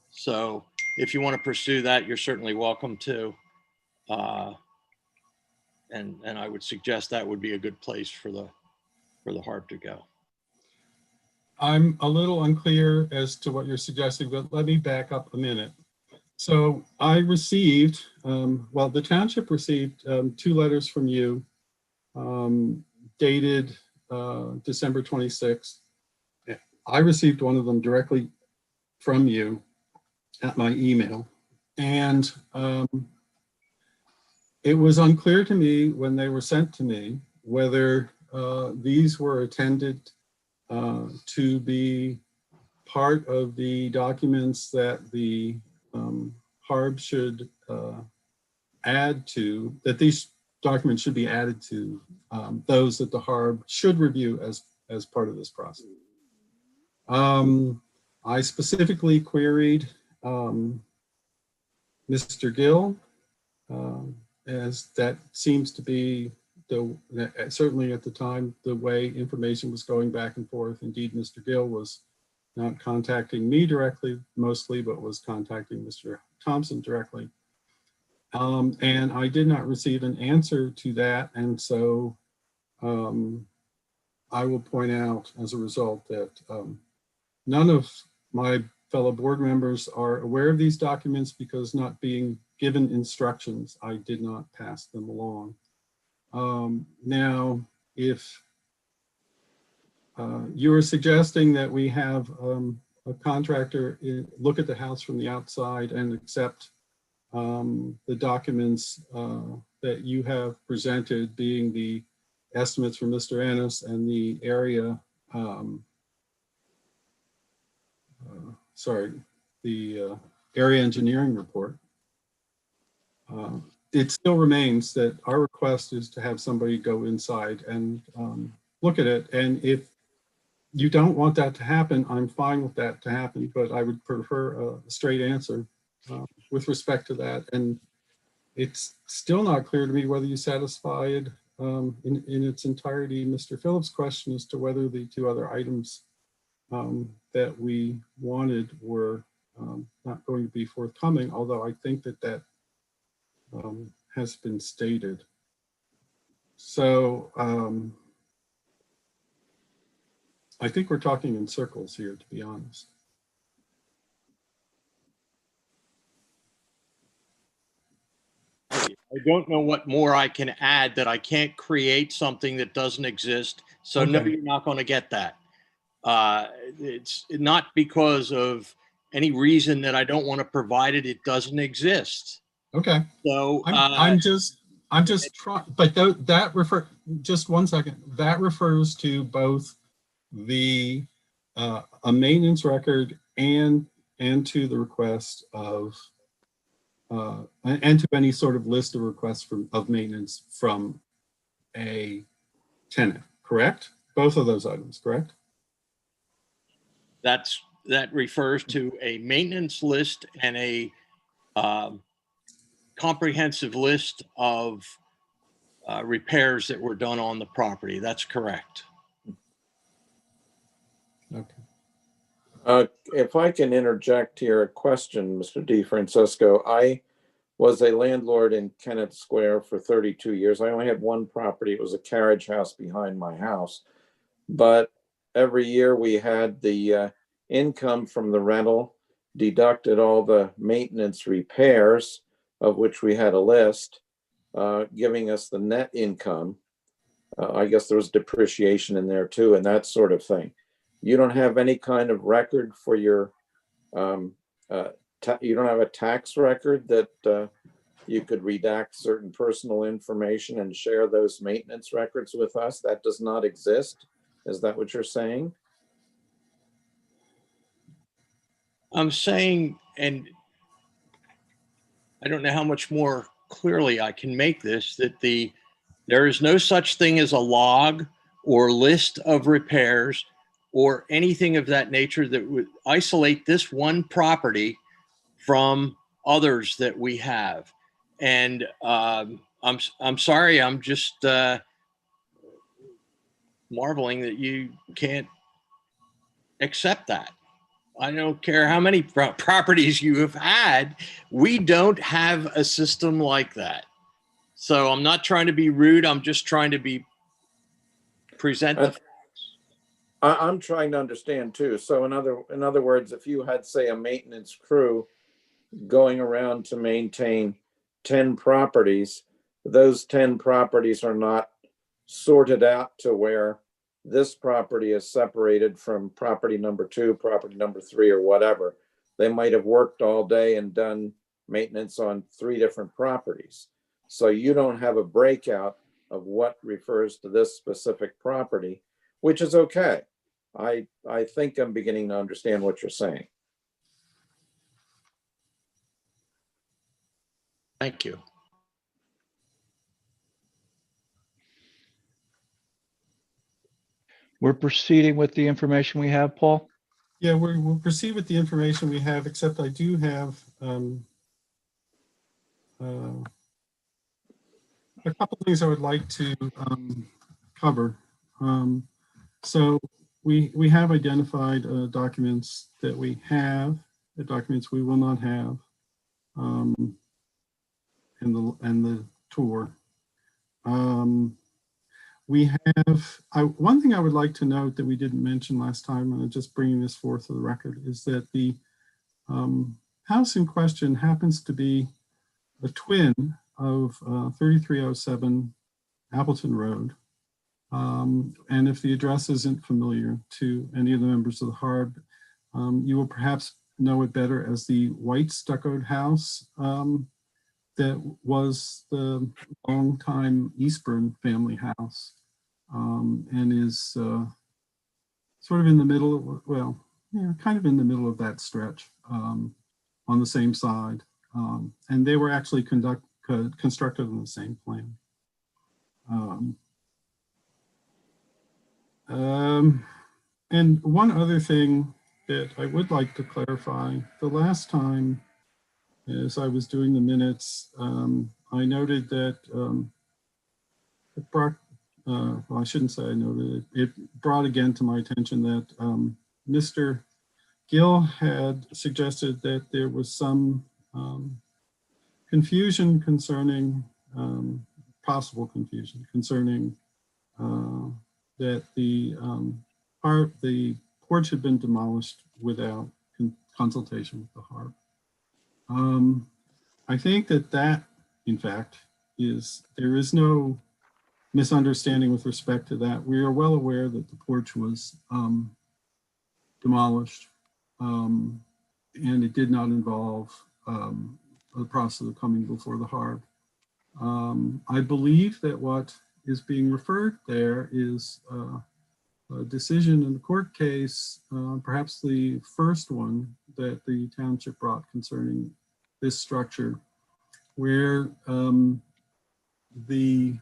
S11: So if you want to pursue that, you're certainly welcome to. And I would suggest that would be a good place for the HARB to go.
S1: I'm a little unclear as to what you're suggesting, but let me back up a minute. So I received, well, the township received 2 letters from you dated December 26th. I received one of them directly from you at my email. And it was unclear to me when they were sent to me whether these were attended to be part of the documents that the HARB should add to, that these documents should be added to those that the HARB should review as part of this process. I specifically queried Mr. Gill, as that seems to be certainly at the time, the way information was going back and forth. Indeed, Mr. Gill was not contacting me directly mostly, but was contacting Mr. Thompson directly. And I did not receive an answer to that. And so I will point out as a result that none of my fellow board members are aware of these documents because not being given instructions, I did not pass them along. Now, if you are suggesting that we have a contractor look at the house from the outside and accept the documents that you have presented, being the estimates from Mr. Ennis and the area, the area engineering report, it still remains that our request is to have somebody go inside and look at it. And if you don't want that to happen, I'm fine with that to happen, but I would prefer a straight answer with respect to that. And it's still not clear to me whether you satisfied in its entirety Mr. Phillips' question as to whether the two other items that we wanted were not going to be forthcoming, although I think that has been stated. So I think we're talking in circles here, to be honest.
S11: I don't know what more I can add, that I can't create something that doesn't exist. So no,
S1: Okay.
S11: you're not going to get that. It's not because of any reason that I don't want to provide it. It doesn't exist.
S1: Okay.
S11: So
S1: I'm just trying, but just 1 second. That refers to both the a maintenance record and to the request of and to any sort of list of requests of maintenance from a tenant, correct? Both of those items, correct?
S11: that refers to a maintenance list and a comprehensive list of repairs that were done on the property. That's correct.
S1: Okay.
S5: If I can interject here a question, Mr. DeFrancisco, I was a landlord in Kennett Square for 32 years. I only had one property. It was a carriage house behind my house. But every year we had the income from the rental, deducted all the maintenance repairs, of which we had a list, giving us the net income. I guess there was depreciation in there too, and that sort of thing. You don't have any kind of record for your, you don't have a tax record that you could redact certain personal information and share those maintenance records with us? That does not exist. Is that what you're saying?
S11: I'm saying, and I don't know how much more clearly I can make this, that there is no such thing as a log or list of repairs or anything of that nature that would isolate this one property from others that we have. And I'm sorry, I'm just marveling that you can't accept that. I don't care how many properties you have had. We don't have a system like that. So I'm not trying to be rude. I'm just trying to be present.
S5: I'm trying to understand too. So in other words, if you had, say, a maintenance crew going around to maintain 10 properties, those 10 properties are not sorted out to where this property is separated from property number 2, property number 3, or whatever. They might have worked all day and done maintenance on 3 different properties. So you don't have a breakout of what refers to this specific property, which is okay. I think I'm beginning to understand what you're saying.
S11: Thank you.
S4: We're proceeding with the information we have, Paul?
S1: Yeah, we'll proceed with the information we have, except I do have a couple things I would like to cover. So we have identified documents that we have, the documents we will not have, and the tour. We have, one thing I would like to note that we didn't mention last time, and I'm just bringing this forth to the record, is that the house in question happens to be a twin of 3307 Appleton Road. And if the address isn't familiar to any of the members of the HARB, you will perhaps know it better as the white stuccoed house that was the longtime Eastburn family house, and is sort of in the middle of, well, yeah, kind of in the middle of that stretch on the same side. And they were actually constructed on the same plan. And one other thing that I would like to clarify, the last time as I was doing the minutes, I noted that it brought, well, I shouldn't say I noted it, it brought again to my attention that Mr. Gill had suggested that there was some confusion concerning, possible confusion concerning that the porch had been demolished without consultation with the HARB. I think that in fact there is no misunderstanding with respect to that. We are well aware that the porch was demolished, and it did not involve the process of coming before the HARB. I believe that what is being referred there is a decision in the court case, perhaps the first one that the township brought concerning this structure, where the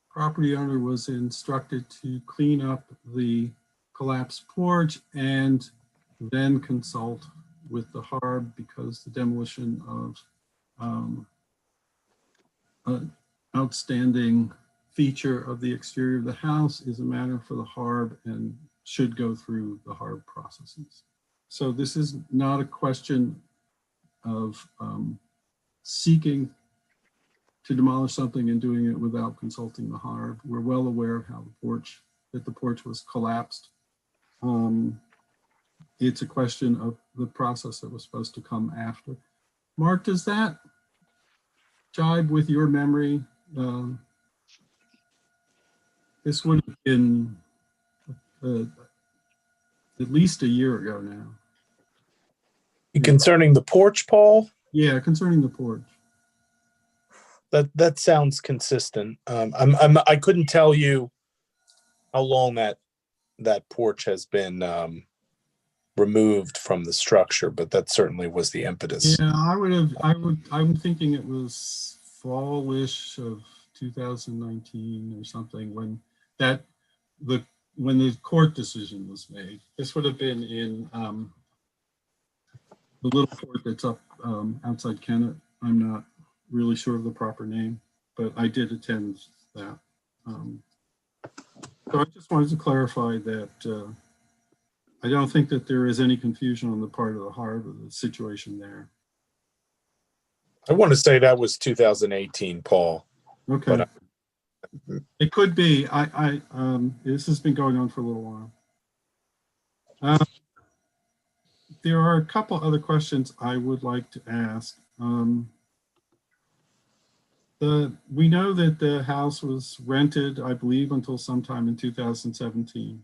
S1: property owner was instructed to clean up the collapsed porch and then consult with the HARB, because the demolition of an outstanding feature of the exterior of the house is a matter for the HARB and should go through the HARB processes. So this is not a question of seeking to demolish something and doing it without consulting the HARB. We're well aware of how the porch was collapsed. It's a question of the process that was supposed to come after. Mark, does that jibe with your memory? This would have been at least a year ago now.
S10: Concerning the porch, Paul?
S1: Yeah, concerning the porch.
S10: That sounds consistent. I couldn't tell you how long that porch has been removed from the structure, but that certainly was the impetus.
S1: Yeah, I'm thinking it was fallish of 2019 or something when the court decision was made. This would have been in the little court that's up outside Kennett. I'm not really sure of the proper name, but I did attend that. So I just wanted to clarify that I don't think that there is any confusion on the part of the HARB of the situation there.
S10: I want to say that was 2018, Paul.
S1: Okay.
S10: But
S1: it could be. This has been going on for a little while. There are a couple other questions I would like to ask. We know that the house was rented, I believe, until sometime in 2017.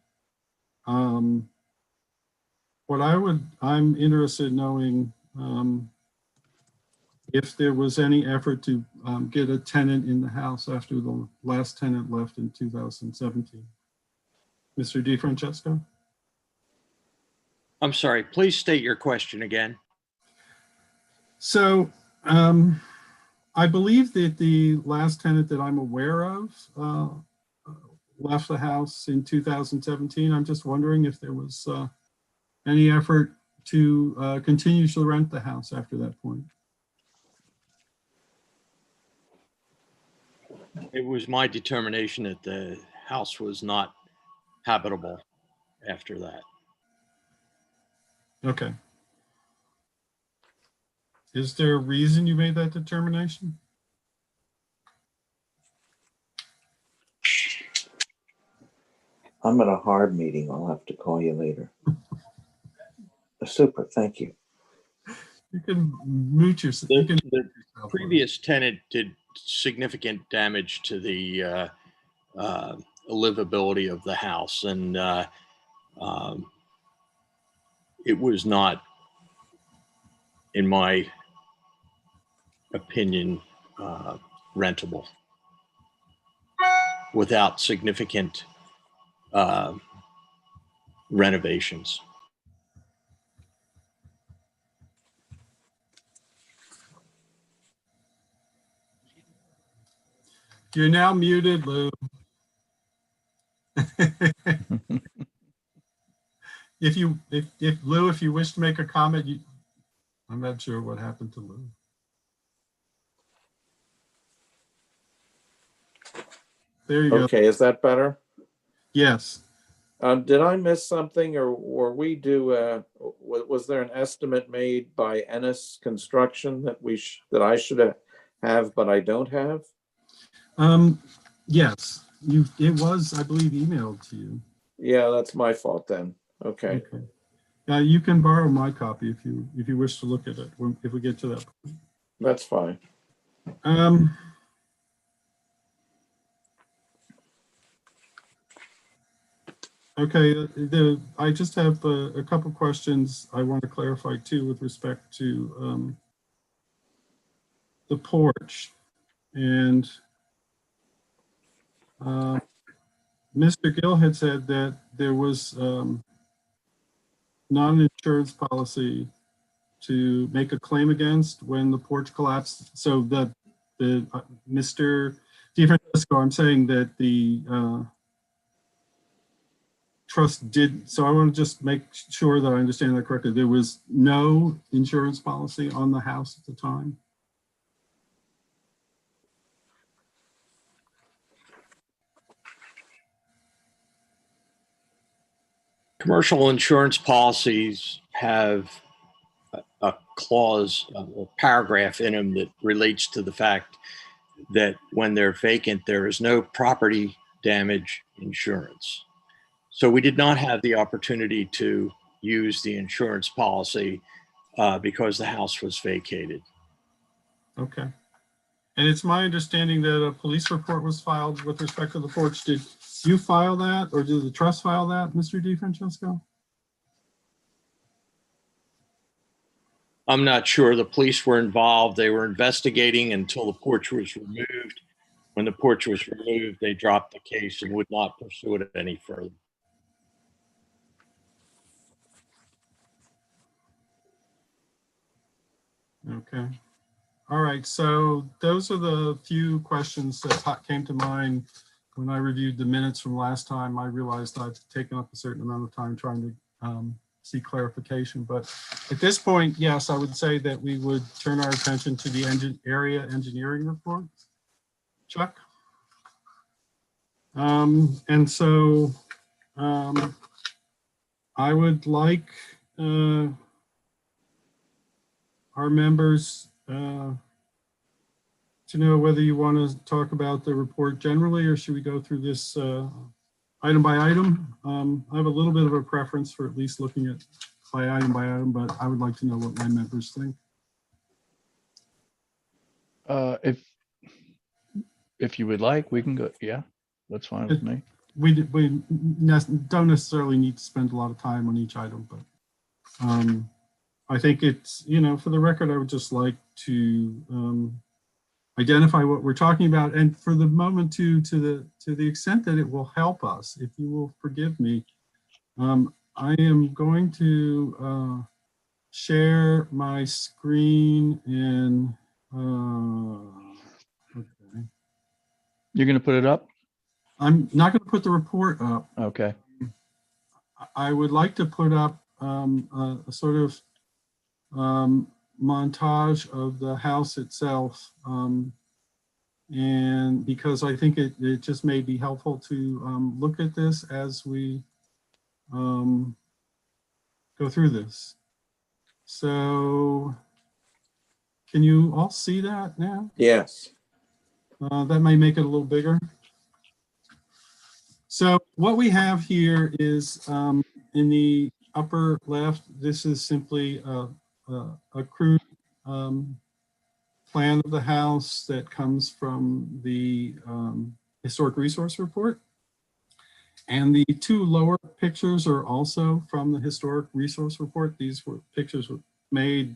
S1: I'm interested in knowing if there was any effort to get a tenant in the house after the last tenant left in 2017. Mr. DeFrancesco?
S11: I'm sorry, please state your question again.
S1: So I believe that the last tenant that I'm aware of left the house in 2017. I'm just wondering if there was any effort to continue to rent the house after that point.
S11: It was my determination that the house was not habitable after that.
S1: Okay. Is there a reason you made that determination?
S5: I'm at a HARB meeting. I'll have to call you later. Super, thank you.
S1: You can mute yourself. You can
S11: The previous tenant did significant damage to the livability of the house, and it was not, in my opinion, rentable without significant renovations.
S1: You're now muted, Lou. If Lou, if you wish to make a comment, I'm not sure what happened to Lou. There you go.
S5: Okay, is that better?
S1: Yes.
S5: Did I miss something, or we do? Was there an estimate made by Ennis Construction that I should have, but I don't have?
S1: Yes, it was, I believe, emailed to you.
S5: Yeah, that's my fault then. Okay.
S1: You can borrow my copy if you wish to look at it if we get to that point.
S5: That's fine.
S1: Okay, I just have a couple questions I want to clarify too with respect to the porch. And Mr. Gill had said that there was not an insurance policy to make a claim against when the porch collapsed. So that Mr. DeFrancesco, I'm saying that the trust did. So I want to just make sure that I understand that correctly. There was no insurance policy on the house at the time.
S11: Commercial insurance policies have a clause, a paragraph in them that relates to the fact that when they're vacant, there is no property damage insurance. So we did not have the opportunity to use the insurance policy because the house was vacated.
S1: Okay. And it's my understanding that a police report was filed with respect to the porch. Did you file that, or did the trust file that, Mr. DeFrancesco?
S11: I'm not sure. The police were involved. They were investigating until the porch was removed. When the porch was removed, they dropped the case and would not pursue it any further.
S1: Okay. All right. So those are the few questions that came to mind when I reviewed the minutes from last time. I realized I've taken up a certain amount of time trying to seek clarification. But at this point, yes, I would say that we would turn our attention to the area engineering report. Chuck? And so I would like our members to know whether you want to talk about the report generally, or should we go through this item by item? I have a little bit of a preference for at least looking at by item, but I would like to know what my members think.
S4: If you would like, we can go. Yeah, that's fine with me.
S1: We don't necessarily need to spend a lot of time on each item, but I think it's, for the record, I would just like to identify what we're talking about, and for the moment to the extent that it will help us, if you will forgive me, I am going to share my screen in. Okay.
S4: You're gonna put it up?
S1: I'm not going to put the report up.
S4: Okay.
S1: I would like to put up a sort of montage of the house itself. And because I think it just may be helpful to look at this as we go through this. So can you all see that now?
S5: Yes.
S1: That may make it a little bigger. So what we have here is in the upper left, this is simply a crude plan of the house that comes from the historic resource report. And the two lower pictures are also from the historic resource report. These pictures were made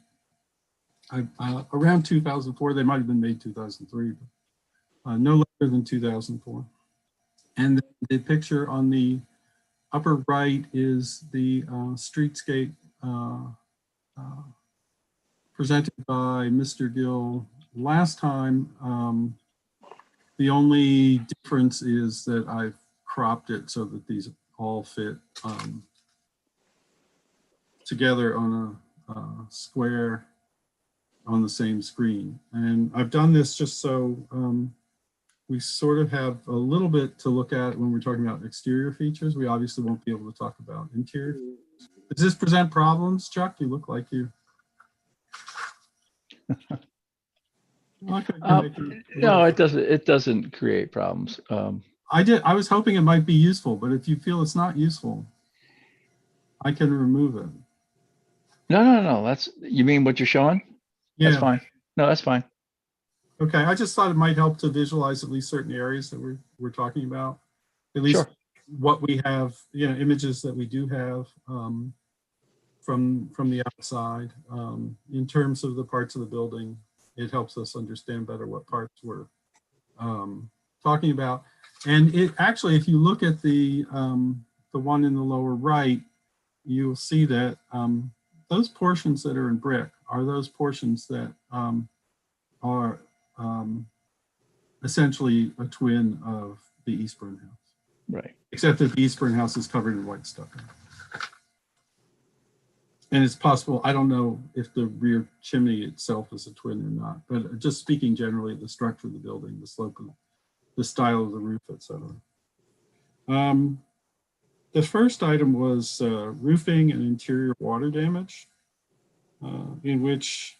S1: around 2004. They might have been made 2003, but no later than 2004. And the picture on the upper right is the streetscape presented by Mr. Gill last time. The only difference is that I've cropped it so that these all fit together on a square on the same screen. And I've done this just so we sort of have a little bit to look at when we're talking about exterior features. We obviously won't be able to talk about interior. Does this present problems, Chuck? You look like you.
S4: No, it doesn't. It doesn't create problems.
S1: I was hoping it might be useful, but if you feel it's not useful, I can remove it.
S4: No. That's, you mean what you're showing?
S1: Yeah.
S4: That's fine. No, that's fine.
S1: Okay, I just thought it might help to visualize at least certain areas that we're talking about. At least
S4: Sure.
S1: what we have, images that we do have from the outside. In terms of the parts of the building, it helps us understand better what parts we're talking about. And it actually, if you look at the one in the lower right, you'll see that those portions that are in brick are those portions that are essentially a twin of the Eastburn house.
S4: Right.
S1: Except that the Eastburn house is covered in white stucco. And it's possible, I don't know if the rear chimney itself is a twin or not, but just speaking generally, the structure of the building, the slope of the style of the roof, etc. The first item was roofing and interior water damage, in which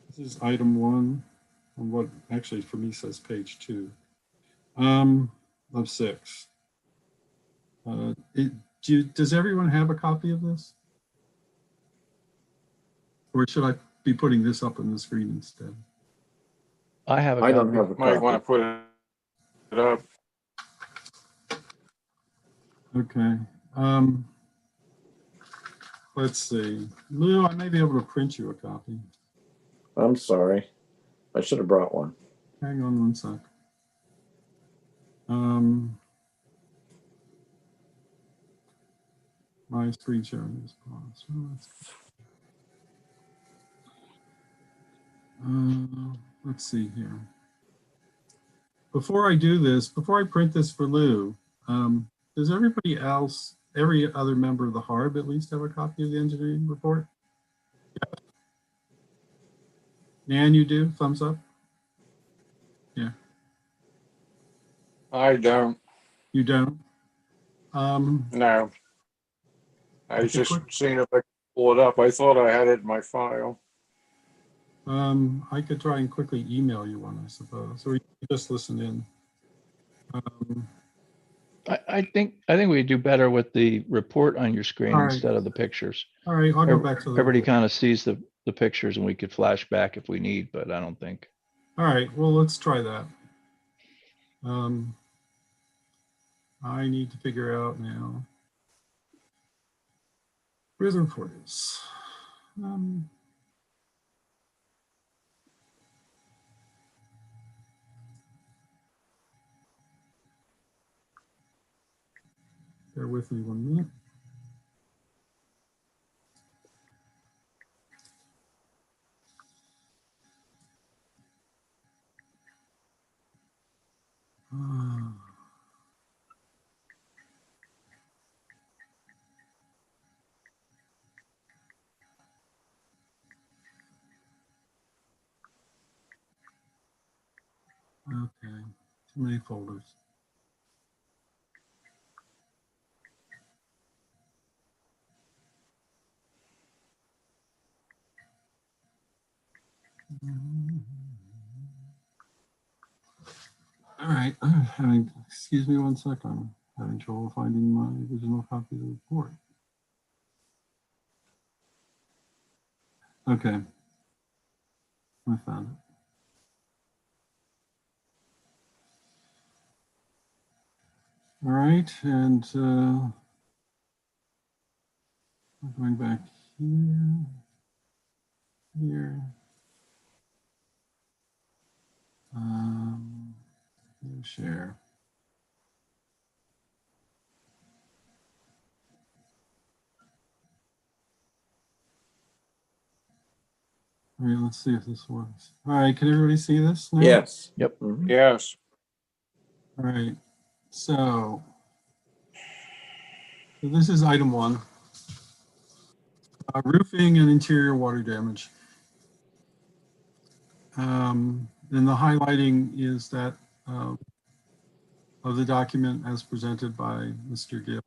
S1: this is item 1 on what actually for me says page 2 of 6. Does everyone have a copy of this? Or should I be putting this up on the screen instead?
S4: I have a
S5: I don't
S4: copy.
S5: have a
S12: Might want to
S5: copy.
S12: put it up.
S1: Okay. Let's see. Lou, I may be able to print you a copy.
S5: I'm sorry. I should have brought one.
S1: Hang on one sec. My screen sharing is paused. Let's see here. Before I do this, before I print this for Lou, does everybody else, every other member of the HARB at least have a copy of the engineering report? Nan, you do? Thumbs up? Yeah.
S12: I don't.
S1: You don't?
S12: No. I was
S1: Okay,
S12: just
S1: quick.
S12: seeing if I could pull it up. I thought I had it in my file.
S1: I could try and quickly email you one, I suppose, or you can just listen in.
S4: I think we do better with the report on your screen
S1: All right.
S4: instead of the pictures.
S1: All right, I'll go back to the
S4: Everybody
S1: report.
S4: kind of sees the pictures and we could flash back if we need, but I don't think.
S1: All right, well, let's try that. I need to figure out now where the report is. Bear with me 1 minute. Okay, too many folders. All right, excuse me 1 second. I'm having trouble finding my original copy of the report. Okay, I found it. All right, and we're going back here. Share. All right, let's see if this works. All right, can everybody see this now?
S5: Yes.
S4: Yep.
S5: Mhm.
S12: Yes.
S1: All right, so this is item 1. Roofing and interior water damage. And the highlighting is that of the document as presented by Mr. Gill.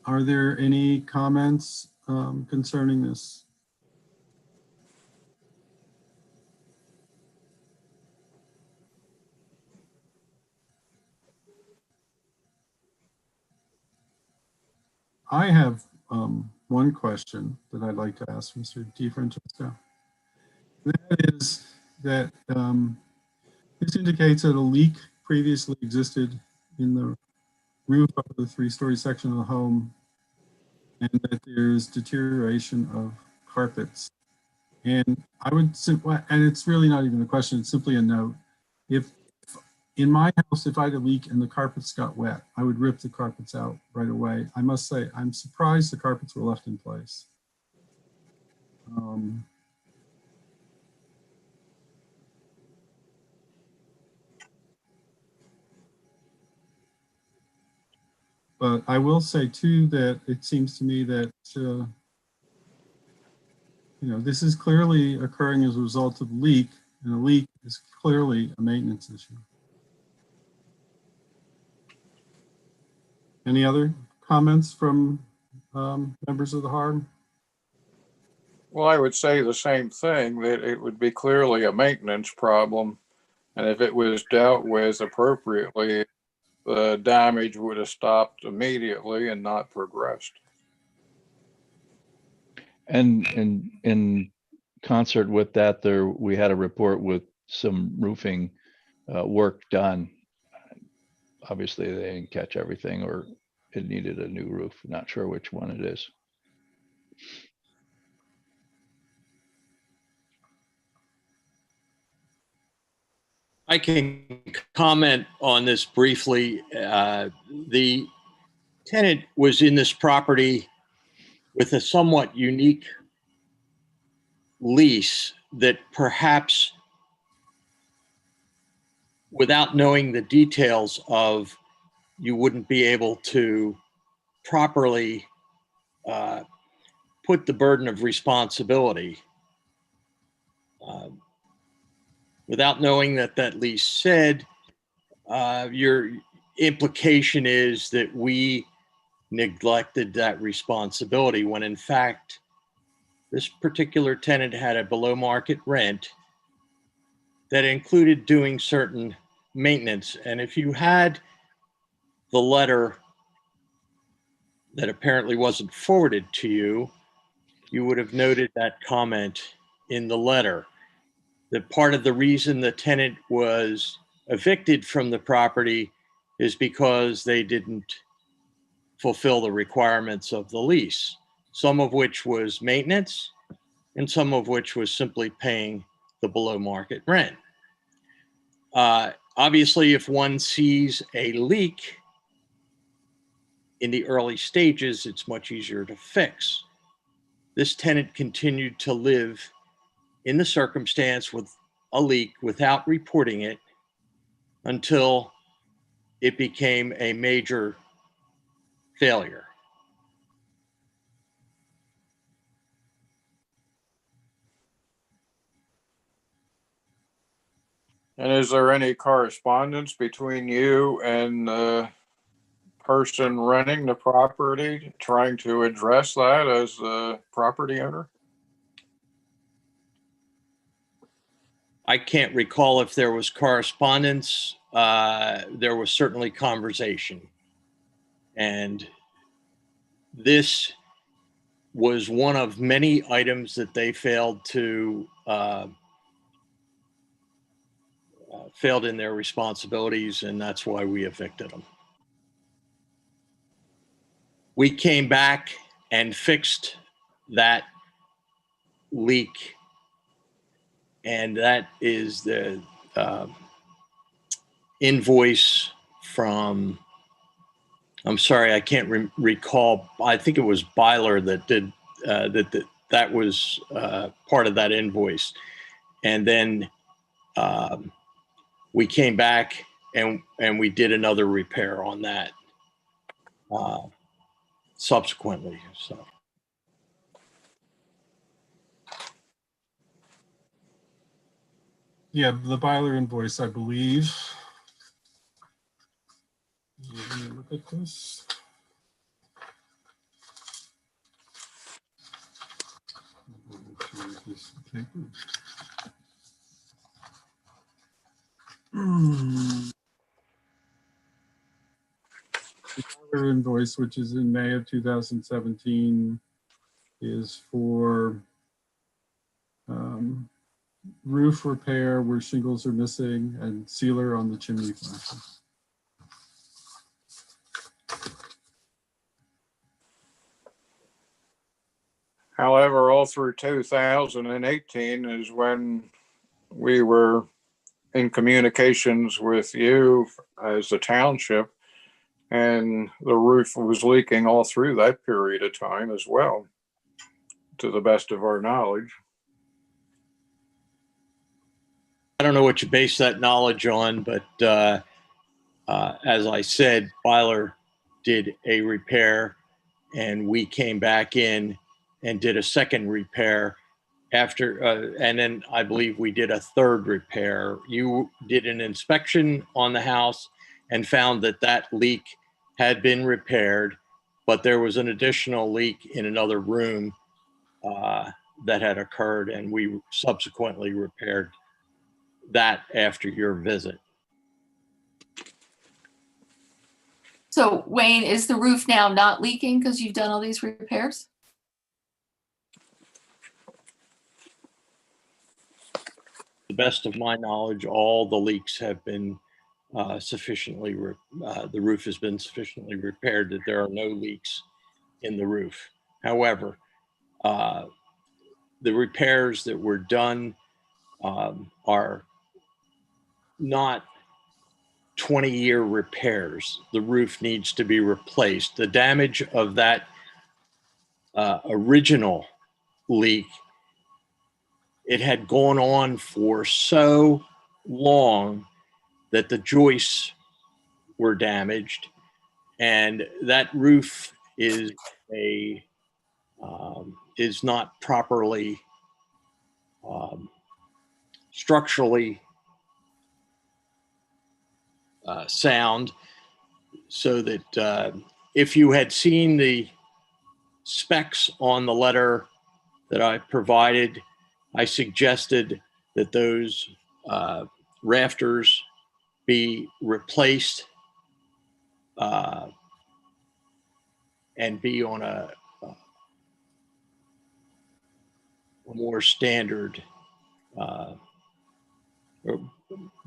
S1: Are there any comments concerning this? I have one question that I'd like to ask Mr. DiFrancesco. That is that this indicates that a leak previously existed in the roof of the 3-story section of the home, and that there's deterioration of carpets. And I would simply, and it's really not even a question, it's simply a note. If in my house, if I had a leak and the carpets got wet, I would rip the carpets out right away. I must say, I'm surprised the carpets were left in place. But I will say too that it seems to me that this is clearly occurring as a result of leak, and a leak is clearly a maintenance issue. Any other comments from members of the HARB?
S12: Well, I would say the same thing, that it would be clearly a maintenance problem. And if it was dealt with appropriately, the damage would have stopped immediately and not progressed.
S4: And in concert with that, we had a report with some roofing work done. Obviously, they didn't catch everything, or it needed a new roof. Not sure which one it is.
S11: I can comment on this briefly. The tenant was in this property with a somewhat unique lease that perhaps, without knowing the details of, you wouldn't be able to properly put the burden of responsibility. Without knowing that lease said, your implication is that we neglected that responsibility, when in fact, this particular tenant had a below market rent that included doing certain maintenance. And if you had the letter that apparently wasn't forwarded to you, you would have noted that comment in the letter. That part of the reason the tenant was evicted from the property is because they didn't fulfill the requirements of the lease, some of which was maintenance and some of which was simply paying the below market rent. Obviously, if one sees a leak in the early stages, it's much easier to fix. This tenant continued to live in the circumstance with a leak without reporting it until it became a major failure.
S12: And is there any correspondence between you and the person renting the property, trying to address that as the property owner?
S11: I can't recall if there was correspondence. There was certainly conversation. And this was one of many items that they failed in their responsibilities, and that's why we evicted them. We came back and fixed that leak, and that is the invoice from, I'm sorry, I can't recall. I think it was Byler that did that was part of that invoice. And then we came back and we did another repair on that subsequently. So.
S1: Yeah, the Byler invoice, I believe. Let me look at this. The Byler invoice, which is in May of 2017, is for roof repair where shingles are missing and sealer on the chimney flashing.
S12: However, all through 2018 is when we were in communications with you as the township, and the roof was leaking all through that period of time as well, to the best of our knowledge.
S11: I don't know what you base that knowledge on, but as I said, Byler did a repair, and we came back in and did a second repair after, and then I believe we did a third repair. You did an inspection on the house and found that that leak had been repaired, but there was an additional leak in another room that had occurred, and we subsequently repaired that after your visit.
S3: So Wayne, is the roof now not leaking because you've done all these repairs?
S11: To the best of my knowledge, all the leaks have been sufficiently, the roof has been sufficiently repaired that there are no leaks in the roof. However, the repairs that were done are not 20-year repairs. The roof needs to be replaced. The damage of that original leak, it had gone on for so long that the joists were damaged, and that roof is not properly structurally sound, so that if you had seen the specs on the letter that I provided, I suggested that those rafters be replaced and be on a more standard, or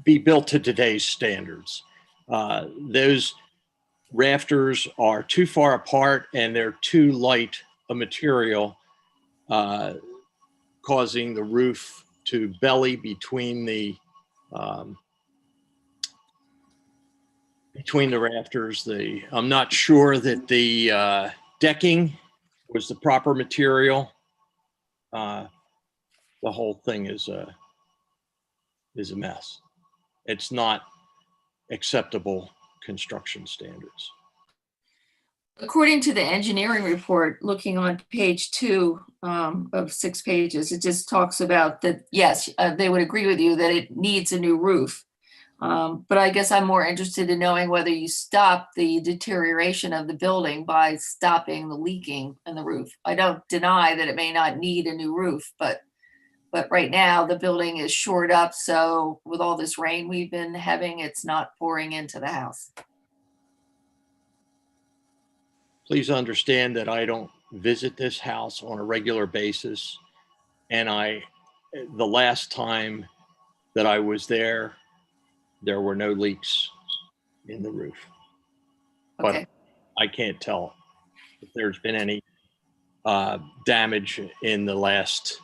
S11: be built to today's standards. Those rafters are too far apart and they're too light a material, causing the roof to belly between the between the rafters. I'm not sure that the decking was the proper material. The whole thing is a mess. It's not acceptable construction standards.
S3: According to the engineering report, looking on page 2 of 6 pages, it just talks about that, yes, they would agree with you that it needs a new roof. But I guess I'm more interested in knowing whether you stop the deterioration of the building by stopping the leaking in the roof. I don't deny that it may not need a new roof, but right now the building is shored up. So with all this rain we've been having, it's not pouring into the house.
S11: Please understand that I don't visit this house on a regular basis. And the last time that I was there were no leaks in the roof.
S3: Okay.
S11: But I can't tell if there's been any damage in the last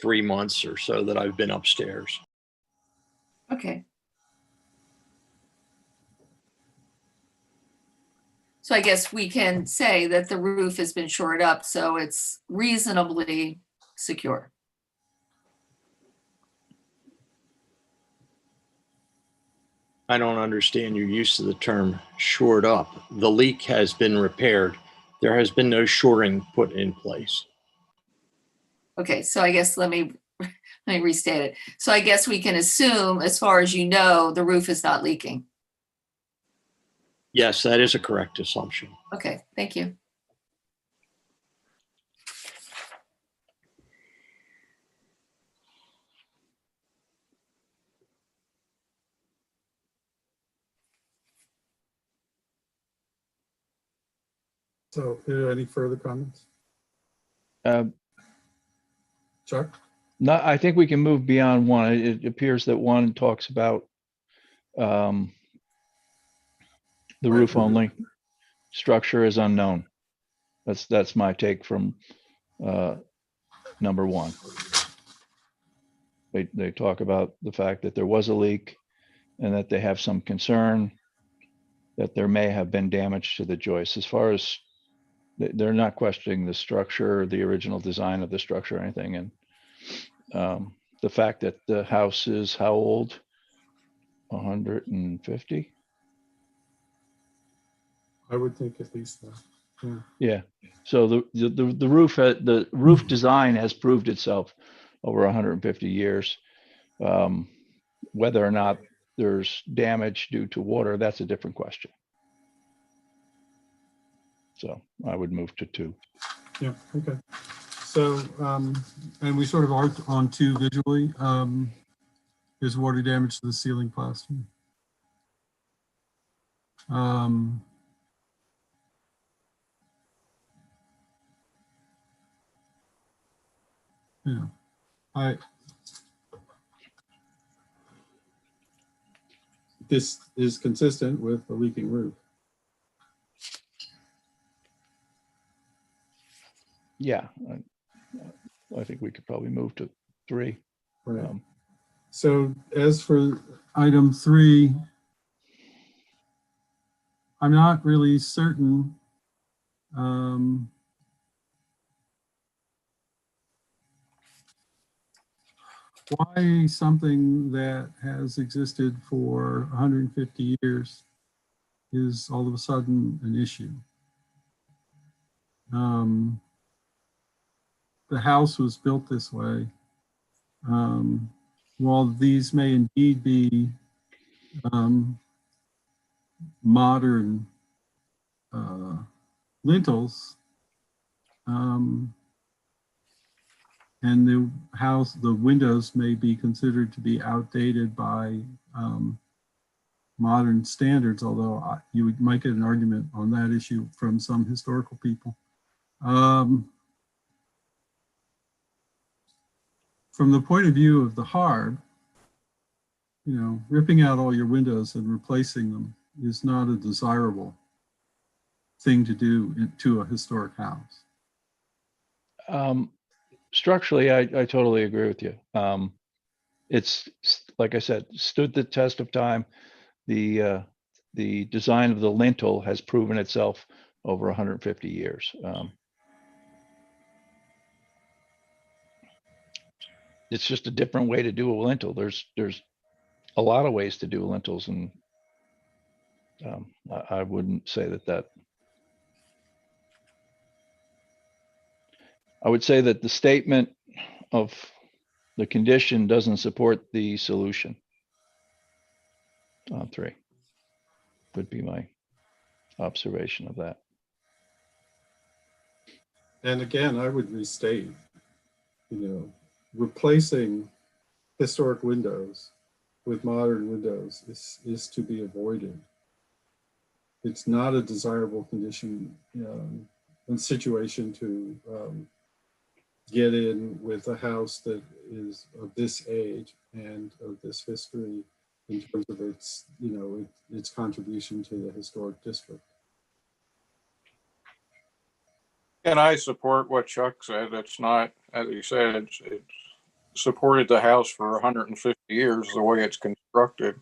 S11: 3 months or so that I've been upstairs.
S3: Okay. So I guess we can say that the roof has been shored up, so it's reasonably secure.
S11: I don't understand your use of the term shored up. The leak has been repaired. There has been no shoring put in place.
S3: Okay, so I guess let me restate it. So I guess we can assume, as far as you know, the roof is not leaking.
S11: Yes, that is a correct assumption.
S3: Okay, thank you.
S1: So, any further comments? Chuck?
S4: No, I think we can move beyond 1. It appears that 1 talks about the roof only. Structure is unknown. That's my take from number 1. They talk about the fact that there was a leak and that they have some concern that there may have been damage to the joists. As far as they're not questioning the structure, the original design of the structure or anything. And the fact that the house is how old? 150?
S1: I would think at least that. Yeah.
S4: Yeah. So the roof design has proved itself over 150 years. Whether or not there's damage due to water, that's a different question. So I would move to 2.
S1: Yeah, okay. So, and we sort of are on 2 visually. There's water damage to the ceiling plastering. Yeah, this is consistent with a leaking roof.
S4: Yeah, I think we could probably move to 3.
S1: Right. So as for item 3, I'm not really certain why something that has existed for 150 years is all of a sudden an issue. The house was built this way. While these may indeed be modern lintels, and the windows may be considered to be outdated by modern standards, although you might get an argument on that issue from some historical people. From the point of view of the HARB, ripping out all your windows and replacing them is not a desirable thing to do to a historic house.
S4: Structurally, I totally agree with you. It's, like I said, stood the test of time. the design of the lintel has proven itself over 150 years. It's just a different way to do a lintel. There's a lot of ways to do lintels, and I wouldn't say that. I would say that the statement of the condition doesn't support the solution. On 3 would be my observation of that.
S1: And again, I would restate, replacing historic windows with modern windows is to be avoided. It's not a desirable condition and situation to get in with a house that is of this age and of this history in terms of its, its contribution to the historic district.
S12: And I support what Chuck said. It's not, as he said, it's supported the house for 150 years the way it's constructed.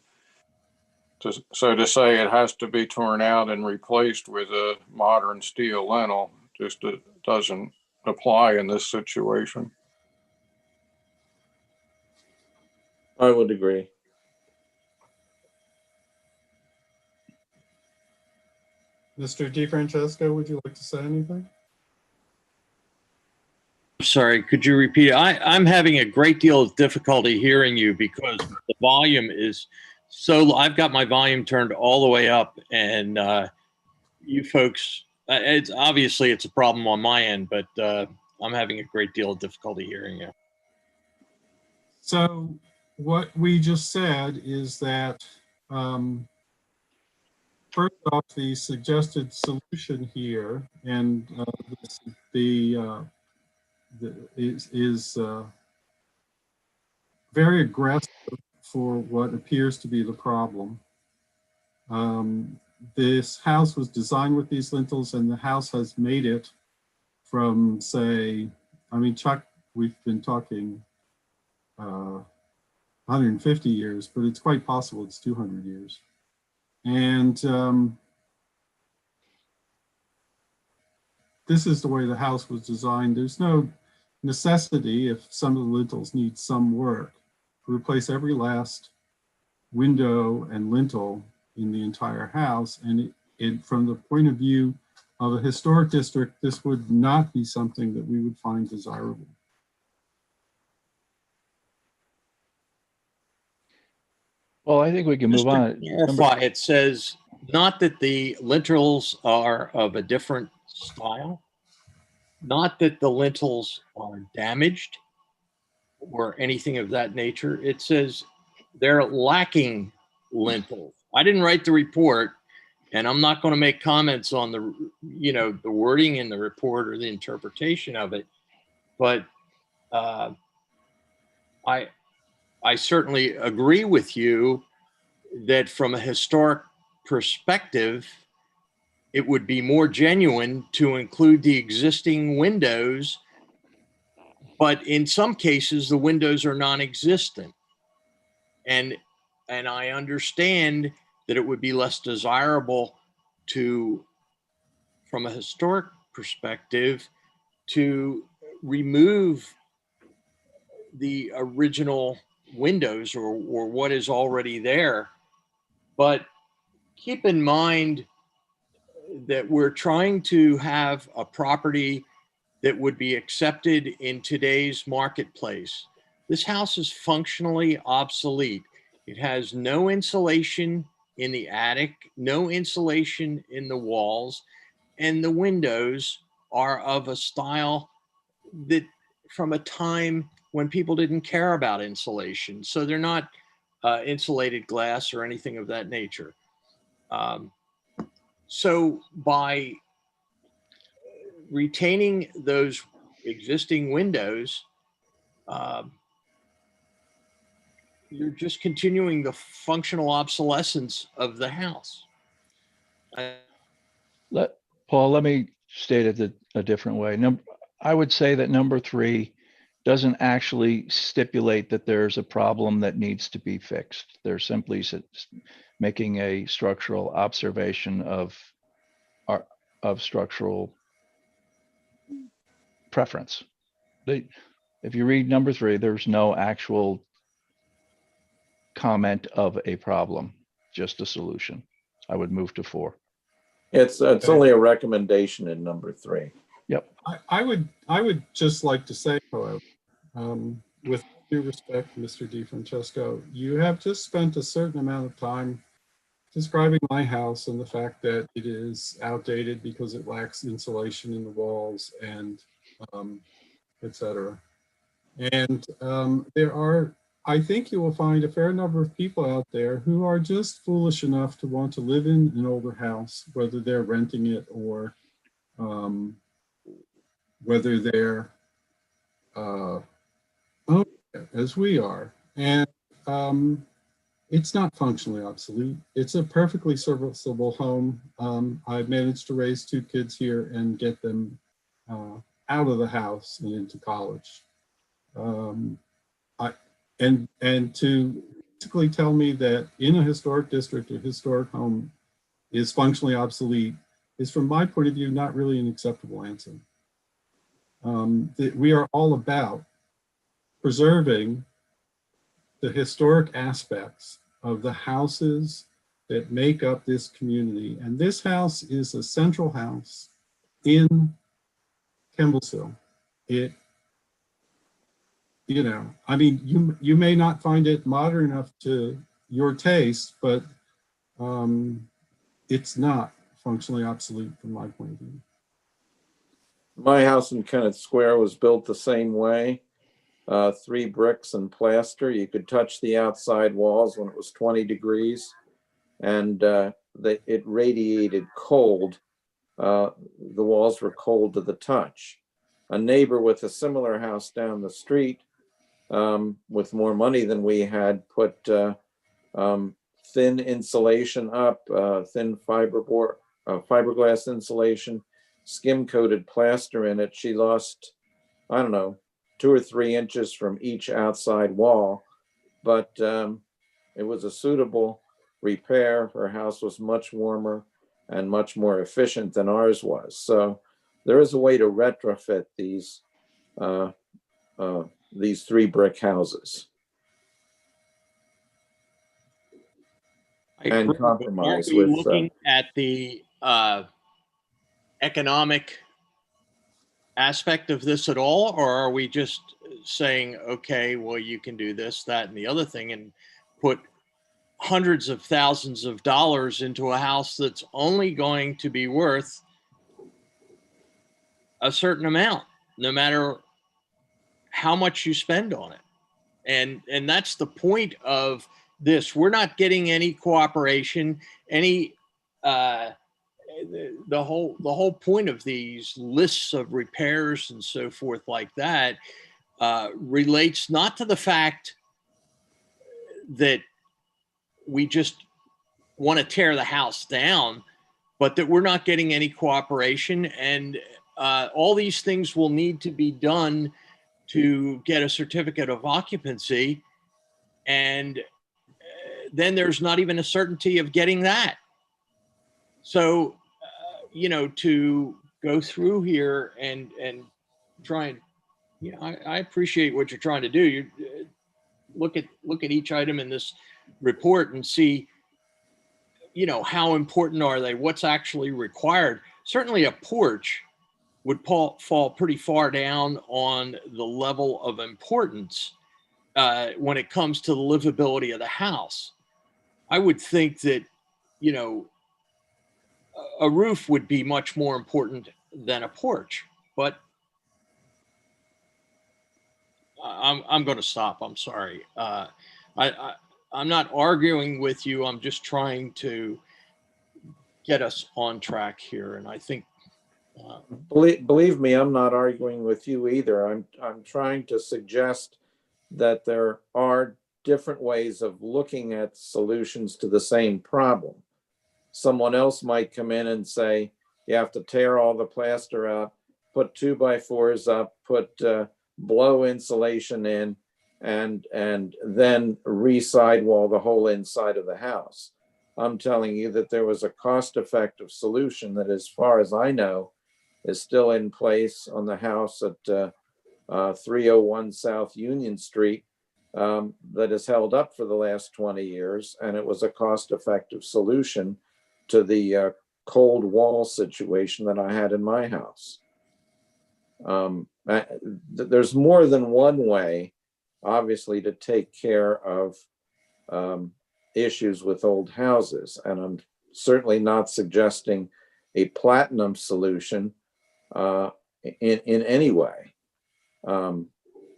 S12: So to say it has to be torn out and replaced with a modern steel lintel just doesn't apply in this situation.
S5: I would agree.
S1: Mr. DeFrancesco, would you like to say anything?
S11: Sorry, could you repeat? I'm having a great deal of difficulty hearing you because the volume is so, I've got my volume turned all the way up, and you folks, it's obviously it's a problem on my end, but I'm having a great deal of difficulty hearing you.
S1: So what we just said is that first off, the suggested solution here and is very aggressive for what appears to be the problem. This house was designed with these lintels, and the house has made it from, say, Chuck, we've been talking 150 years, but it's quite possible it's 200 years. And this is the way the house was designed. There's no necessity, if some of the lintels need some work, to replace every last window and lintel in the entire house. And from the point of view of a historic district, this would not be something that we would find desirable.
S4: Well, I think we can move on.
S11: Clarify, it says not that the lintels are of a different style, not that the lintels are damaged or anything of that nature. It says they're lacking lintels. I didn't write the report, and I'm not going to make comments on the, the wording in the report or the interpretation of it. But I certainly agree with you that from a historic perspective, it would be more genuine to include the existing windows, but in some cases, the windows are non-existent. And I understand that it would be less desirable to, from a historic perspective, to remove the original windows or what is already there. But keep in mind that we're trying to have a property that would be accepted in today's marketplace. This house is functionally obsolete. It has no insulation in the attic, no insulation in the walls, and the windows are of a style that from a time when people didn't care about insulation. So they're not insulated glass or anything of that nature. So by retaining those existing windows, you're just continuing the functional obsolescence of the house.
S4: Paul, let me state it a different way. I would say that number 3 doesn't actually stipulate that there's a problem that needs to be fixed. They're simply making a structural observation of structural preference. If you read number 3, there's no actual comment of a problem, just a solution. I would move to 4.
S5: It's only a recommendation in number 3.
S4: Yep.
S1: I would just like to say, however, with due respect, Mr. DiFrancesco, you have just spent a certain amount of time describing my house and the fact that it is outdated because it lacks insulation in the walls and etc. And there are, I think you will find a fair number of people out there who are just foolish enough to want to live in an older house, whether they're renting it or whether they're as we are. And it's not functionally obsolete. It's a perfectly serviceable home. I've managed to raise 2 kids here and get them out of the house and into college. And to basically tell me that in a historic district, a historic home is functionally obsolete is, from my point of view, not really an acceptable answer. That we are all about preserving the historic aspects of the houses that make up this community. And this house is a central house in Kemblesville. It, you know, I mean, you may not find it modern enough to your taste, but it's not functionally obsolete from my point of view.
S5: My house in Kennett Square was built the same way. 3 bricks and plaster. You could touch the outside walls when it was 20 degrees, and it radiated cold. The walls were cold to the touch. A neighbor with a similar house down the street, with more money than we had, put thin insulation up, thin fiberglass insulation, skim-coated plaster in it. She lost, I don't know, 2 or 3 inches from each outside wall, but it was a suitable repair. Her house was much warmer and much more efficient than ours was. So there is a way to retrofit these 3 brick houses. And compromise
S11: Are we
S5: with
S11: looking at the economic aspect of this at all, or are we just saying, okay, well, you can do this, that, and the other thing, and put hundreds of thousands of dollars into a house that's only going to be worth a certain amount, no matter how much you spend on it? And that's the point of this. We're not getting any cooperation, any the whole point of these lists of repairs and so forth like that relates not to the fact that we just want to tear the house down, but that we're not getting any cooperation. And all these things will need to be done to get a certificate of occupancy. And then there's not even a certainty of getting that. So, you know, to go through here and try and, you know, I appreciate what you're trying to do. You look at each item in this report and see, you know, how important are they? What's actually required? Certainly a porch would fall pretty far down on the level of importance when it comes to the livability of the house. I would think that, you know, a roof would be much more important than a porch, but I'm going to stop. I'm sorry. I'm not arguing with you. I'm just trying to get us on track here. And I think,
S5: believe me, I'm not arguing with you either. I'm trying to suggest that there are different ways of looking at solutions to the same problem. Someone else might come in and say, you have to tear all the plaster out, put 2x4s up, put blow insulation in, and then re-sidewall the whole inside of the house. I'm telling you that there was a cost-effective solution that, as far as I know, is still in place on the house at 301 South Union Street, that has held up for the last 20 years. And it was a cost-effective solution to the cold wall situation that I had in my house. There's more than one way, obviously, to take care of issues with old houses. And I'm certainly not suggesting a platinum solution in any way.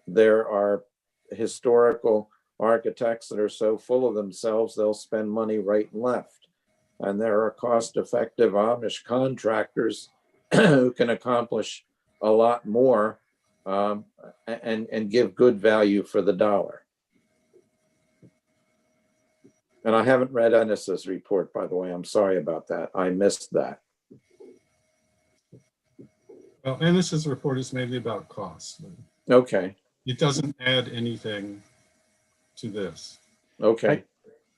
S5: There are historical architects that are so full of themselves, they'll spend money right and left. And there are cost-effective Amish contractors who can accomplish a lot more and give good value for the dollar. And I haven't read Ennis's report, by the way. I'm sorry about that. I missed that.
S1: Well, Ennis's report is mainly about costs.
S5: Okay.
S1: It doesn't add anything to this.
S5: Okay.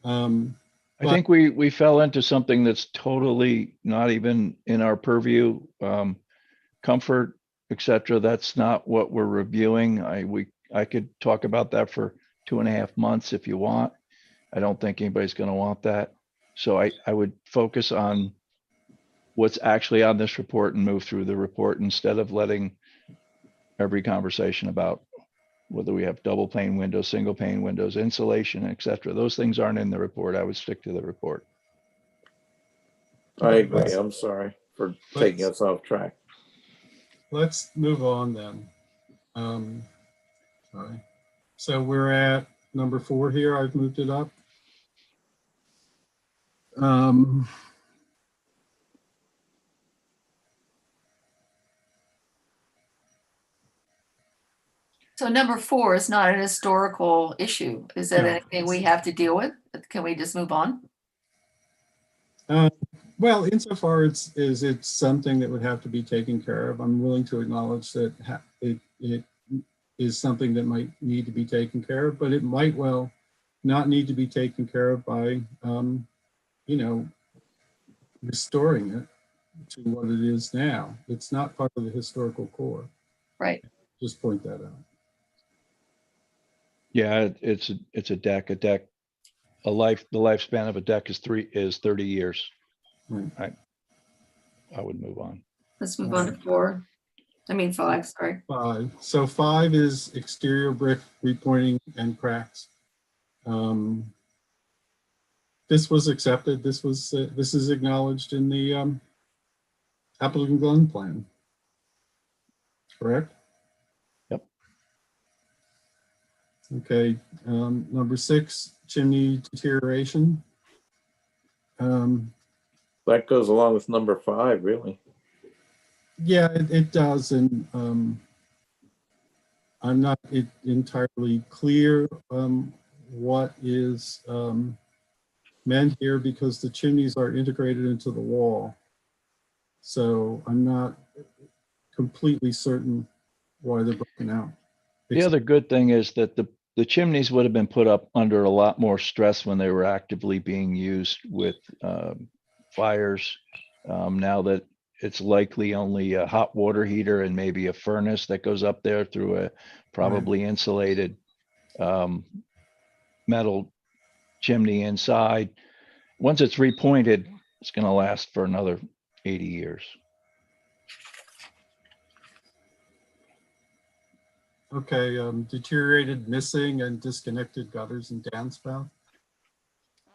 S4: I think we fell into something that's totally not even in our purview. Comfort, etc. That's not what we're reviewing. I could talk about that for 2.5 months if you want. I don't think anybody's going to want that. So I would focus on what's actually on this report and move through the report instead of letting every conversation about whether we have double pane windows, single pane windows, insulation, etc. Those things aren't in the report. I would stick to the report.
S5: I agree. I'm sorry for taking us off track.
S1: Let's move on then. Sorry. So we're at number 4 here. I've moved it up.
S3: So number 4 is not an historical issue. Is that
S1: No.
S3: anything we have to deal with? Can we just move on?
S1: Well, insofar as it's something that would have to be taken care of, I'm willing to acknowledge that it is something that might need to be taken care of, but it might well not need to be taken care of by, restoring it to what it is now. It's not part of the historical core.
S3: Right.
S1: Just point that out.
S4: Yeah, it's a deck. The lifespan of a deck is 30 years.
S1: Right.
S4: I would move on.
S3: Let's move on to 5, sorry.
S1: 5. So 5 is exterior brick repointing and cracks. This was accepted. This is acknowledged in the Appleton Glen plan. Correct?
S4: Yep.
S1: Okay. Number 6, chimney deterioration.
S5: That goes along with number 5, really.
S1: Yeah, it does. And I'm not entirely clear what is meant here because the chimneys are integrated into the wall. So I'm not completely certain why they're broken out.
S4: The other good thing is that the chimneys would have been put up under a lot more stress when they were actively being used with fires. Now that it's likely only a hot water heater and maybe a furnace that goes up there through a probably insulated metal chimney inside. Once it's repointed, it's going to last for another 80 years.
S1: Okay, deteriorated, missing, and disconnected gutters and downspout.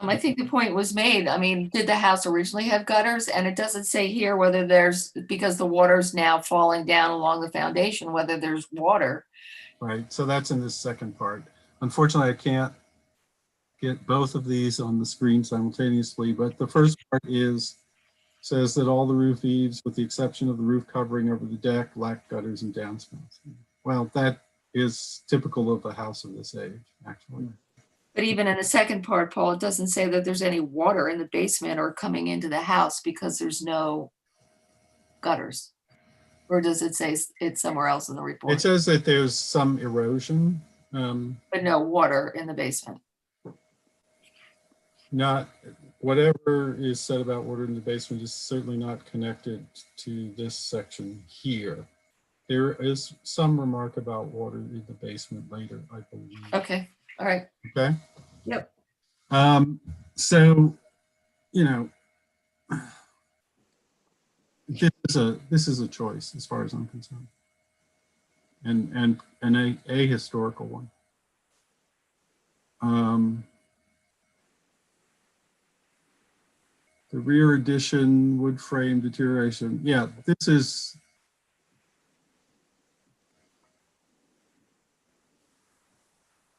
S3: I think the point was made. I mean, did the house originally have gutters? And it doesn't say here whether there's, because the water's now falling down along the foundation, whether there's water.
S1: Right, so that's in this second part. Unfortunately, I can't get both of these on the screen simultaneously, but the first part says that all the roof eaves, with the exception of the roof covering over the deck, lack gutters and downspouts. Well, that is typical of a house of this age, actually.
S3: But even in the second part, Paul, it doesn't say that there's any water in the basement or coming into the house because there's no gutters. Or does it say it's somewhere else in the
S1: It
S3: report?
S1: says that there's some erosion,
S3: But no water in the basement.
S1: not, whatever is said about water in the basement is certainly not connected to this section here. There is some remark about water in the basement later, I believe.
S3: Okay, all right.
S1: Okay.
S3: Yep.
S1: So, you know, this is a choice as far as I'm concerned, and a historical one. The rear addition, wood frame deterioration. Yeah, this is.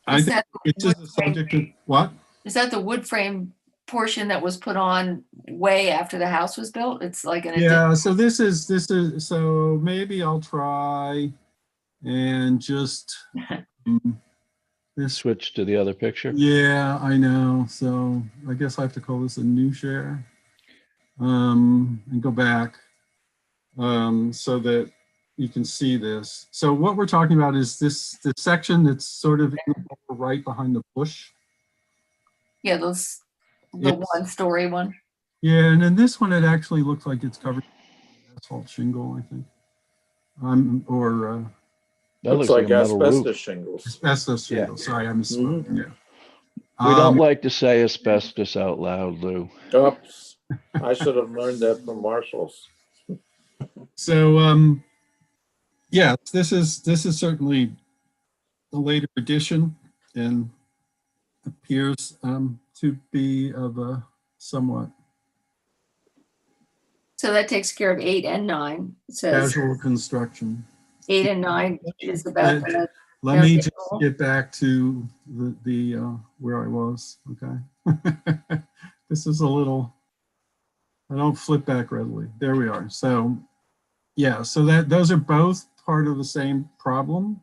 S1: I think it's just a subject of what?
S3: Is that the wood frame portion that was put on way after the house was built? It's like an
S1: Yeah, so this is, so maybe I'll try and just this.
S4: Switch to the other picture.
S1: Yeah, I know. So I guess I have to call this a new share and go back so that you can see this. So what we're talking about is the section that's sort of in the right behind the bush.
S3: Yeah, the
S1: It's-
S3: 1-story one.
S1: Yeah, and then this one, it actually looks like it's covered with asphalt shingle, I think. Or
S4: That
S5: Looks
S4: looks like
S5: like
S4: a metal
S5: asbestos
S4: roof.
S5: shingles.
S1: asbestos shingle. Sorry, I misspoke. Yeah.
S4: We don't like to say asbestos out loud, Lou.
S5: Oops, I should have learned that from Marshall's.
S1: So yeah, this is certainly a later edition and appears to be of a somewhat
S3: So that takes care of 8 and 9. It says
S1: casual construction.
S3: 8 and 9 is about the
S1: Let me just
S3: foundation.
S1: get back to the where I was. Okay. This is a little, I don't flip back readily. There we are. So yeah, so those are both part of the same problem.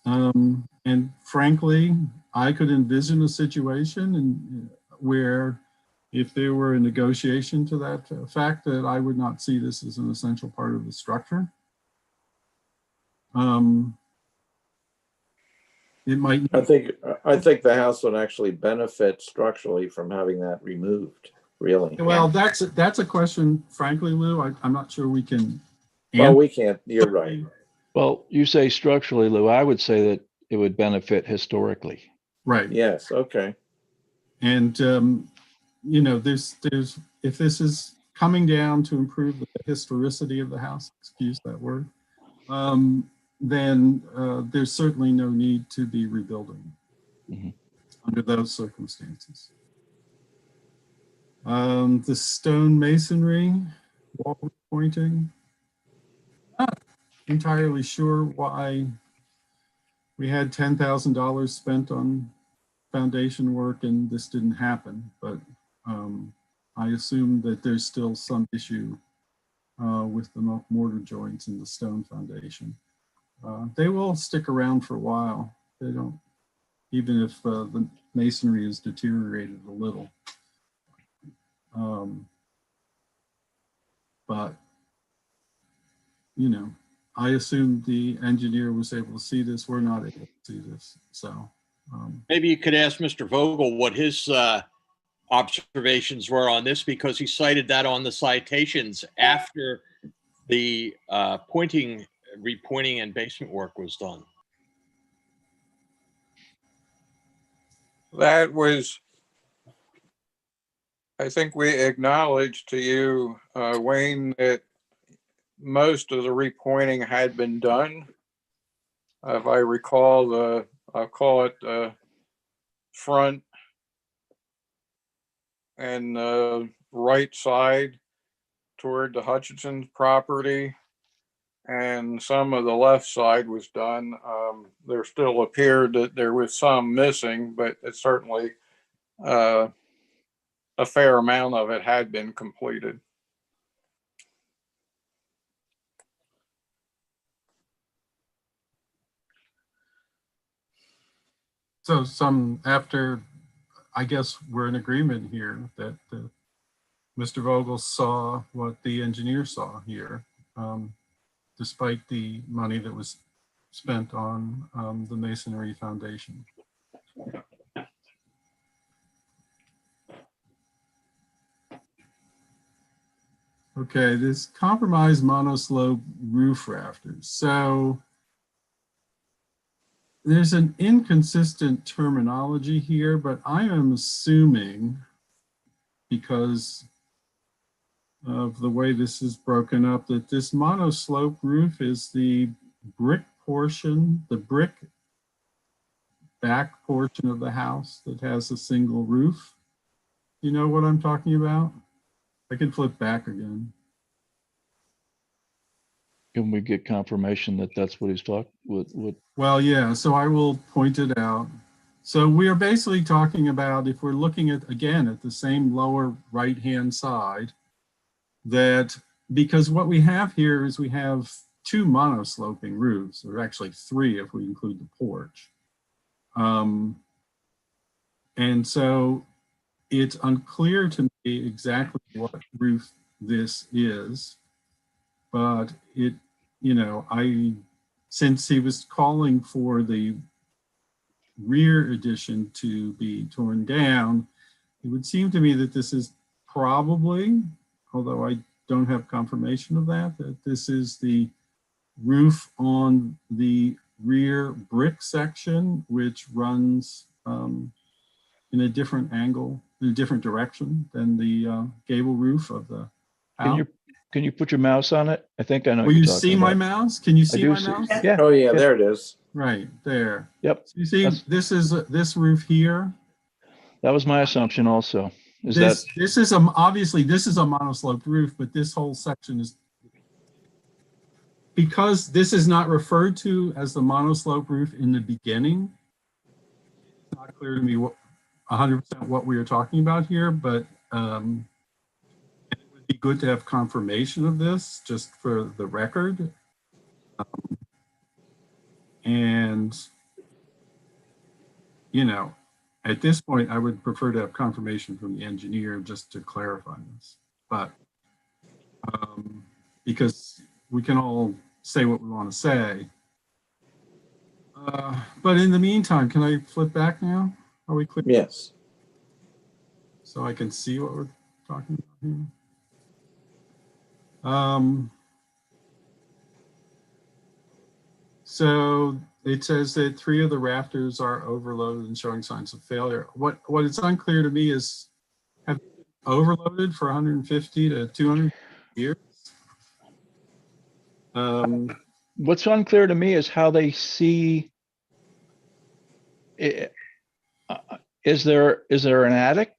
S1: And frankly, I could envision a situation where if there were a negotiation to that fact, that I would not see this as an essential part of the structure. It might.
S5: I think the house would actually benefit structurally from having that removed, really.
S1: Well, that's a question, frankly, Lou, I'm not sure we can.
S5: Well, we can't, you're right.
S4: Well, you say structurally, Lou. I would say that it would benefit historically.
S1: Right.
S5: Yes, okay.
S1: And, you know, there's, if this is coming down to improve the historicity of the house, excuse that word, then there's certainly no need to be rebuilding under those circumstances. The stone masonry, wall pointing, not entirely sure why we had $10,000 spent on foundation work and this didn't happen, but I assume that there's still some issue with the mortar joints in the stone foundation. They will stick around for a while. They don't, even if the masonry is deteriorated a little. But, you know, I assume the engineer was able to see this. We're not able to see this. So
S11: maybe you could ask Mr. Vogel what his observations were on this, because he cited that on the citations after the repointing and basement work was done.
S12: That was, I think we acknowledged to you, Wayne, that most of the repointing had been done. If I recall, I'll call it the front and right side toward the Hutchinson's property, and some of the left side was done. There still appeared that there was some missing, but it certainly a fair amount of it had been completed.
S1: so after, I guess we're in agreement here that Mr. Vogel saw what the engineer saw here. despite the money that was spent on the masonry foundation. Okay, this compromised monoslope roof rafters. So there's an inconsistent terminology here, but I am assuming, because of the way this is broken up, that this monoslope roof is the brick portion, the brick back portion of the house that has a single roof. You know what I'm talking about? I can flip back again.
S4: Can we get confirmation that that's what he's talking with?
S1: Well, yeah, so I will point it out. So we are basically talking about, if we're looking at, again, at the same lower right-hand side, that because what we have here is we have two monosloping roofs, or actually three if we include the porch. And so it's unclear to me exactly what roof this is, but it, you know, since he was calling for the rear addition to be torn down, it would seem to me that this is probably, although I don't have confirmation of that this is the roof on the rear brick section, which runs in a different angle, in a different direction than the gable roof of the house.
S4: Can you put your mouse on it? I think I know.
S1: Will you see my mouse? Can you see my mouse?
S4: Yeah.
S5: Oh, yeah, there it is.
S1: Right there.
S4: Yep.
S1: So you see, this is this roof here.
S4: That was my assumption also.
S1: This is obviously this is a monosloped roof, but this whole section is, because this is not referred to as the monoslope roof in the beginning. It's not clear to me what 100% what we are talking about here, but it would be good to have confirmation of this just for the record. And, you know, at this point, I would prefer to have confirmation from the engineer just to clarify this. But because we can all say what we want to say. But in the meantime, can I flip back now? Are we clear?
S5: Yes.
S1: So I can see what we're talking about here. So it says that 3 of the rafters are overloaded and showing signs of failure. What is unclear to me is, have they been overloaded for 150 to 200 years?
S4: What's unclear to me is how they see it. Is there an attic?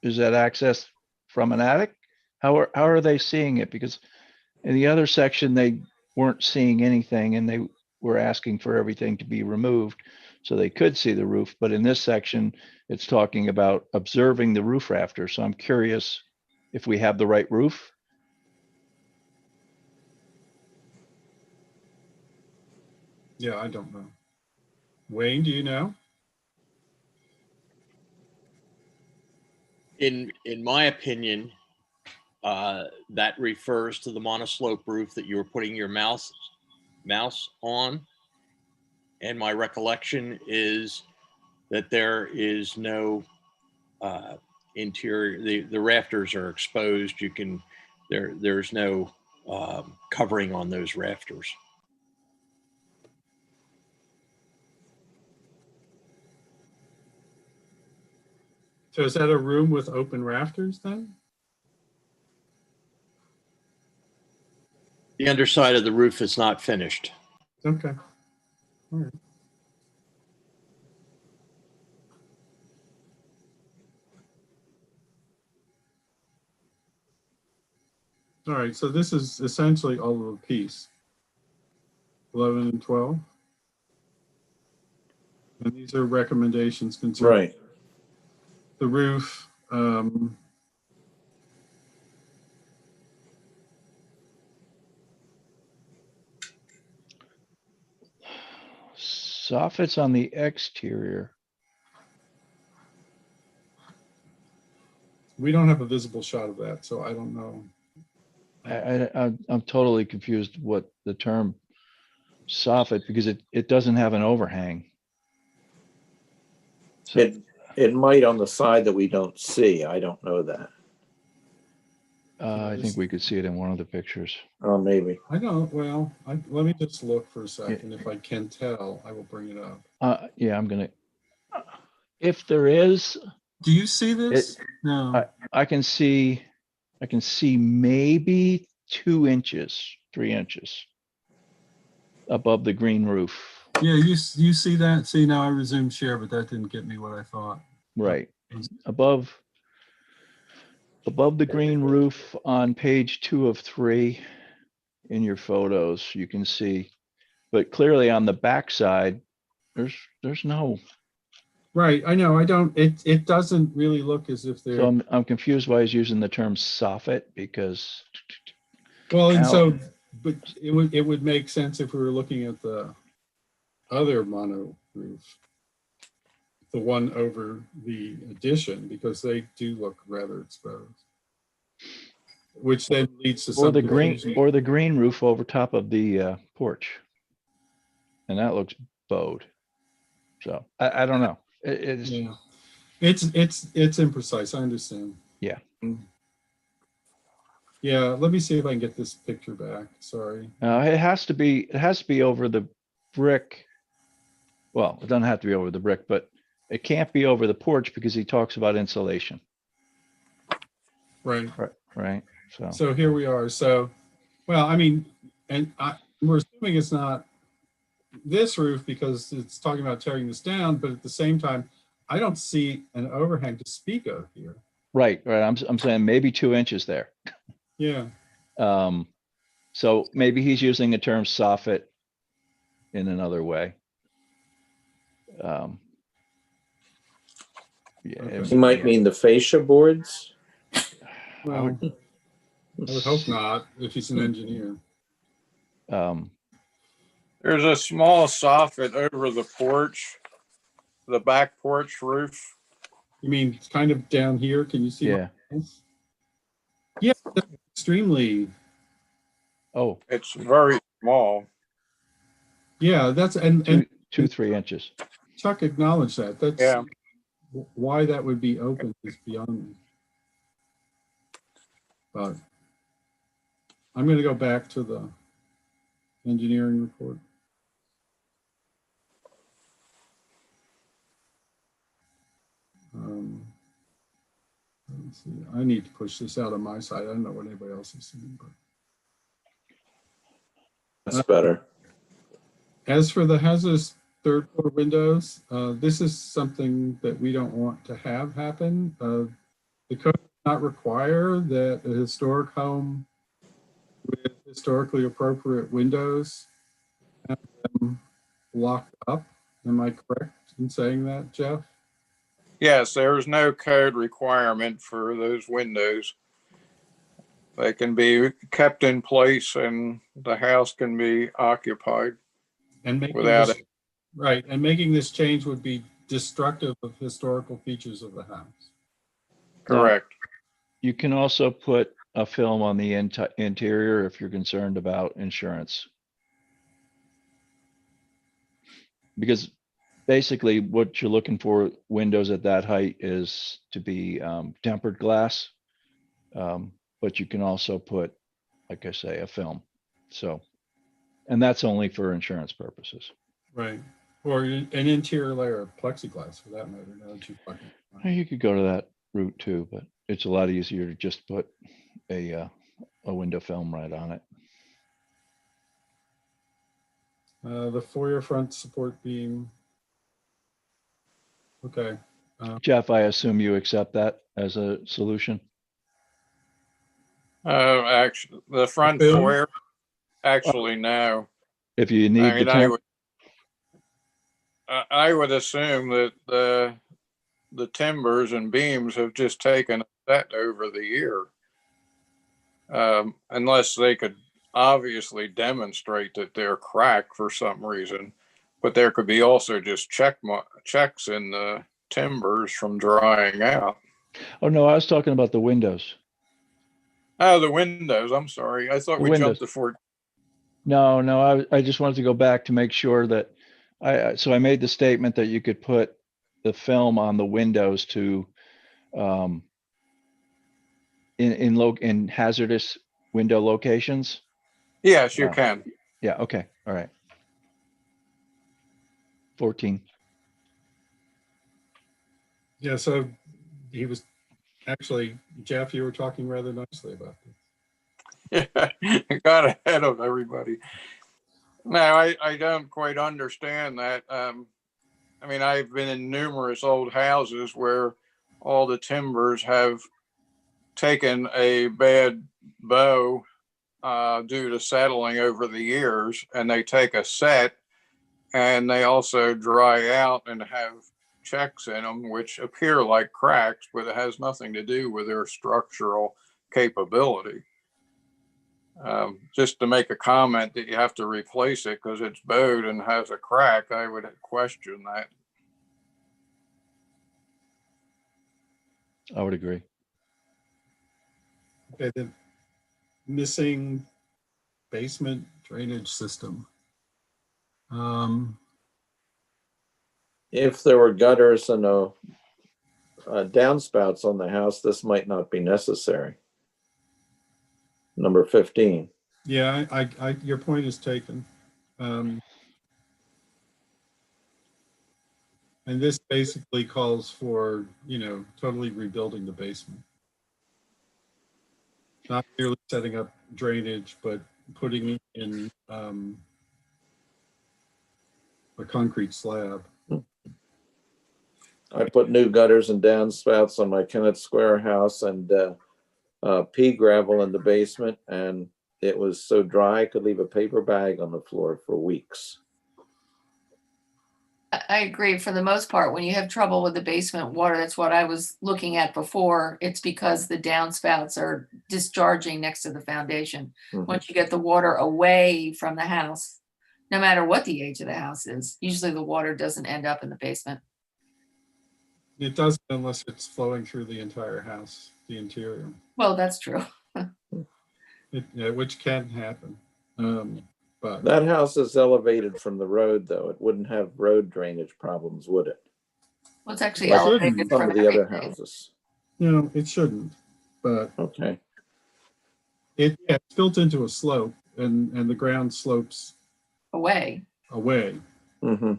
S4: Is that access from an attic? How are they seeing it? Because in the other section, they weren't seeing anything and they were asking for everything to be removed so they could see the roof. But in this section, it's talking about observing the roof rafter. So I'm curious if we have the right roof.
S1: Yeah, I don't know. Wayne, do you know?
S11: In my opinion, that refers to the monoslope roof that you were putting your mouse on. And my recollection is that there is no interior, the rafters are exposed. There's no covering on those rafters.
S1: So is that a room with open rafters then?
S11: The underside of the roof is not finished.
S1: Okay. All right. All right, so this is essentially all of a piece. 11 and 12. And these are recommendations concerning the roof.
S4: Soffits on the exterior.
S1: We don't have a visible shot of that, so I don't know.
S4: I'm totally confused what the term soffit, because it doesn't have an overhang. So,
S5: It might on the side that we don't see. I don't know that.
S4: I think we could see it in one of the pictures.
S5: Oh, maybe.
S1: I don't, well, let me just look for a second. If I can tell, I will bring it up.
S4: Yeah, I'm gonna, if there is,
S1: Do you see this? No.
S4: I can see maybe 2 inches, 3 inches above the green roof.
S1: Yeah, you see that? See, now I resumed share, but that didn't get me what I thought.
S4: Right. Above the green roof on page 2 of 3 in your photos, you can see, but clearly on the back side, there's no.
S1: Right, I know, it doesn't really look as if they're.
S4: So I'm confused why he's using the term soffit, because.
S1: Well, and so, but it would make sense if we were looking at the other mono roof, the one over the addition, because they do look rather exposed, which then leads to
S4: Or
S1: some
S4: the green,
S1: confusion.
S4: or the green roof over top of the porch, and that looks bowed. So I don't know. It's
S1: Yeah, it's imprecise. I understand.
S4: Yeah.
S1: Yeah, let me see if I can get this picture back. Sorry.
S4: it has to be over the brick. Well, it doesn't have to be over the brick, but it can't be over the porch because he talks about insulation.
S1: Right.
S4: Right.
S1: So here we are. So, well, I mean, and we're assuming it's not this roof because it's talking about tearing this down, but at the same time, I don't see an overhang to speak of here.
S4: Right. I'm saying maybe 2 inches there.
S1: Yeah.
S4: So maybe he's using the term soffit in another way. Yeah.
S1: Okay.
S5: He might mean the fascia boards.
S1: Well, I would hope not if he's an engineer.
S12: There's a small soffit over the porch, the back porch roof.
S1: You mean kind of down here? Can you see?
S4: Yeah.
S1: Yeah, extremely.
S12: Oh, it's very small.
S1: Yeah, that's and
S4: 2-3 inches.
S1: Chuck acknowledged that. That's why that would be open is beyond me. But I'm going to go back to the engineering report. Let me see. I need to push this out on my side. I don't know what anybody else is seeing, but
S5: That's better.
S1: as for the hazardous third floor windows, this is something that we don't want to have happen. The code does not require that a historic home with historically appropriate windows have them locked up. Am I correct in saying that, Jeff?
S12: Yes, there's no code requirement for those windows. They can be kept in place and the house can be occupied
S1: And making
S12: without
S1: this,
S12: it.
S1: right, and making this change would be destructive of historical features of the house.
S12: Correct.
S4: You can also put a film on the interior if you're concerned about insurance. Because basically what you're looking for windows at that height is to be tempered glass. But you can also put, like I say, a film. So, and that's only for insurance purposes.
S1: Right. Or an interior layer of plexiglass for that matter. Now that you're talking about it.
S4: You could go to that route too, but it's a lot easier to just put a window film right on it.
S1: The foyer front support beam. Okay.
S4: Jeff, I assume you accept that as a solution?
S12: Actually, the front
S1: Film?
S12: foyer, actually, no.
S4: If you need
S12: I mean, I would assume that the timbers and beams have just taken a set over the year. Unless they could obviously demonstrate that they're cracked for some reason, but there could be also just checks in the timbers from drying out.
S4: Oh, no, I was talking about the windows.
S12: Oh, the windows. I'm sorry. I thought
S4: The
S12: we
S4: windows.
S12: jumped to 14.
S4: No, I just wanted to go back to make sure that so I made the statement that you could put the film on the windows to in hazardous window locations.
S12: Yes, you can.
S4: Yeah, okay, all right. 14.
S1: Yeah, so he was actually, Jeff, you were talking rather nicely about this.
S12: Got ahead of everybody. No, I don't quite understand that. I mean, I've been in numerous old houses where all the timbers have taken a bad bow due to settling over the years, and they take a set and they also dry out and have checks in them, which appear like cracks, but it has nothing to do with their structural capability. Just to make a comment that you have to replace it because it's bowed and has a crack, I would question that.
S4: I would agree.
S1: Okay, the missing basement drainage system.
S5: If there were gutters and downspouts on the house, this might not be necessary. Number 15.
S1: Yeah, I your point is taken. And this basically calls for, totally rebuilding the basement. Not merely setting up drainage, but putting in a concrete slab.
S5: I put new gutters and downspouts on my Kennett Square house and pea gravel in the basement, and it was so dry I could leave a paper bag on the floor for weeks.
S3: I agree. For the most part, when you have trouble with the basement water, that's what I was looking at before. It's because the downspouts are discharging next to the foundation.
S5: Mhm.
S3: Once you get the water away from the house, no matter what the age of the house is, usually the water doesn't end up in the basement.
S1: It doesn't unless it's flowing through the entire house, the interior.
S3: Well, that's true.
S1: Which can happen. But
S5: That house is elevated from the road, though. It wouldn't have road drainage problems, would it?
S3: Well, it's actually
S1: Well,
S3: elevated
S5: Some
S3: from
S5: of the other
S3: everything.
S5: houses.
S1: no, it shouldn't. But
S5: Okay.
S1: it's built into a slope, and the ground slopes
S3: Away.
S1: away.
S5: Mm-hmm.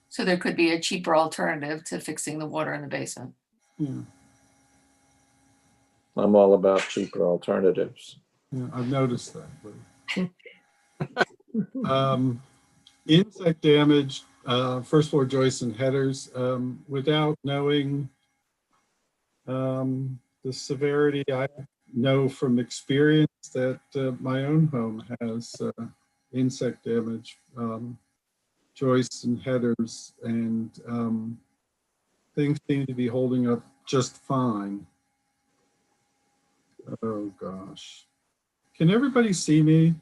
S3: So there could be a cheaper alternative to fixing the water in the basement.
S1: Yeah,
S5: I'm all about cheaper alternatives.
S1: yeah, I've noticed that. Insect damage, first floor joists and headers, without knowing the severity, I know from experience that my own home has insect damage, joists and headers, and things seem to be holding up just fine. Oh gosh. Can everybody see me?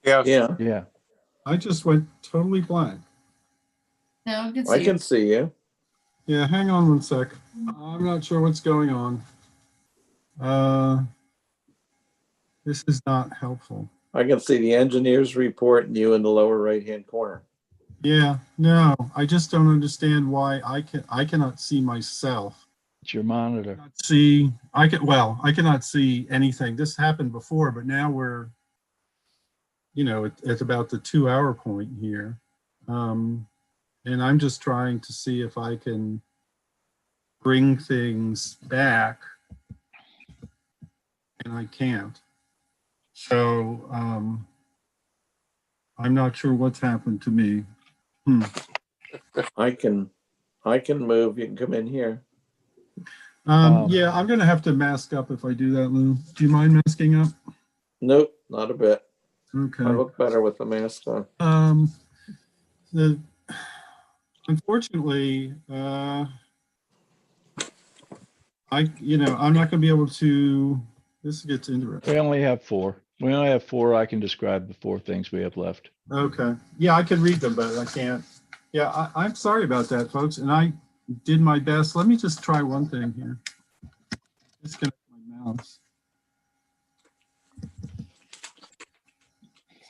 S12: Yes.
S5: Yeah,
S4: Yeah.
S1: I just went totally blank.
S3: No, you can
S5: I
S3: see
S5: can
S3: it.
S5: see you.
S1: Yeah, hang on one sec. I'm not sure what's going on. This is not helpful.
S5: I can see the engineer's report and you in the lower right-hand corner.
S1: Yeah, no, I just don't understand why I cannot see myself.
S4: It's your monitor.
S1: I cannot see anything. This happened before, but now we're, at about the 2-hour point here. And I'm just trying to see if I can bring things back, and I can't. So I'm not sure what's happened to me.
S5: I can move. You can come in here.
S1: Yeah, I'm gonna have to mask up if I do that, Lou. Do you mind masking up?
S5: Nope, not a bit.
S1: Okay.
S5: I look better with the mask on.
S1: Unfortunately, I'm not gonna be able to. This gets interesting.
S4: We only have 4. We only have 4. I can describe the 4 things we have left.
S1: Okay. Yeah, I can read them, but I can't. Yeah, I'm sorry about that, folks. And I did my best. Let me just try one thing here. disconnect my mouse.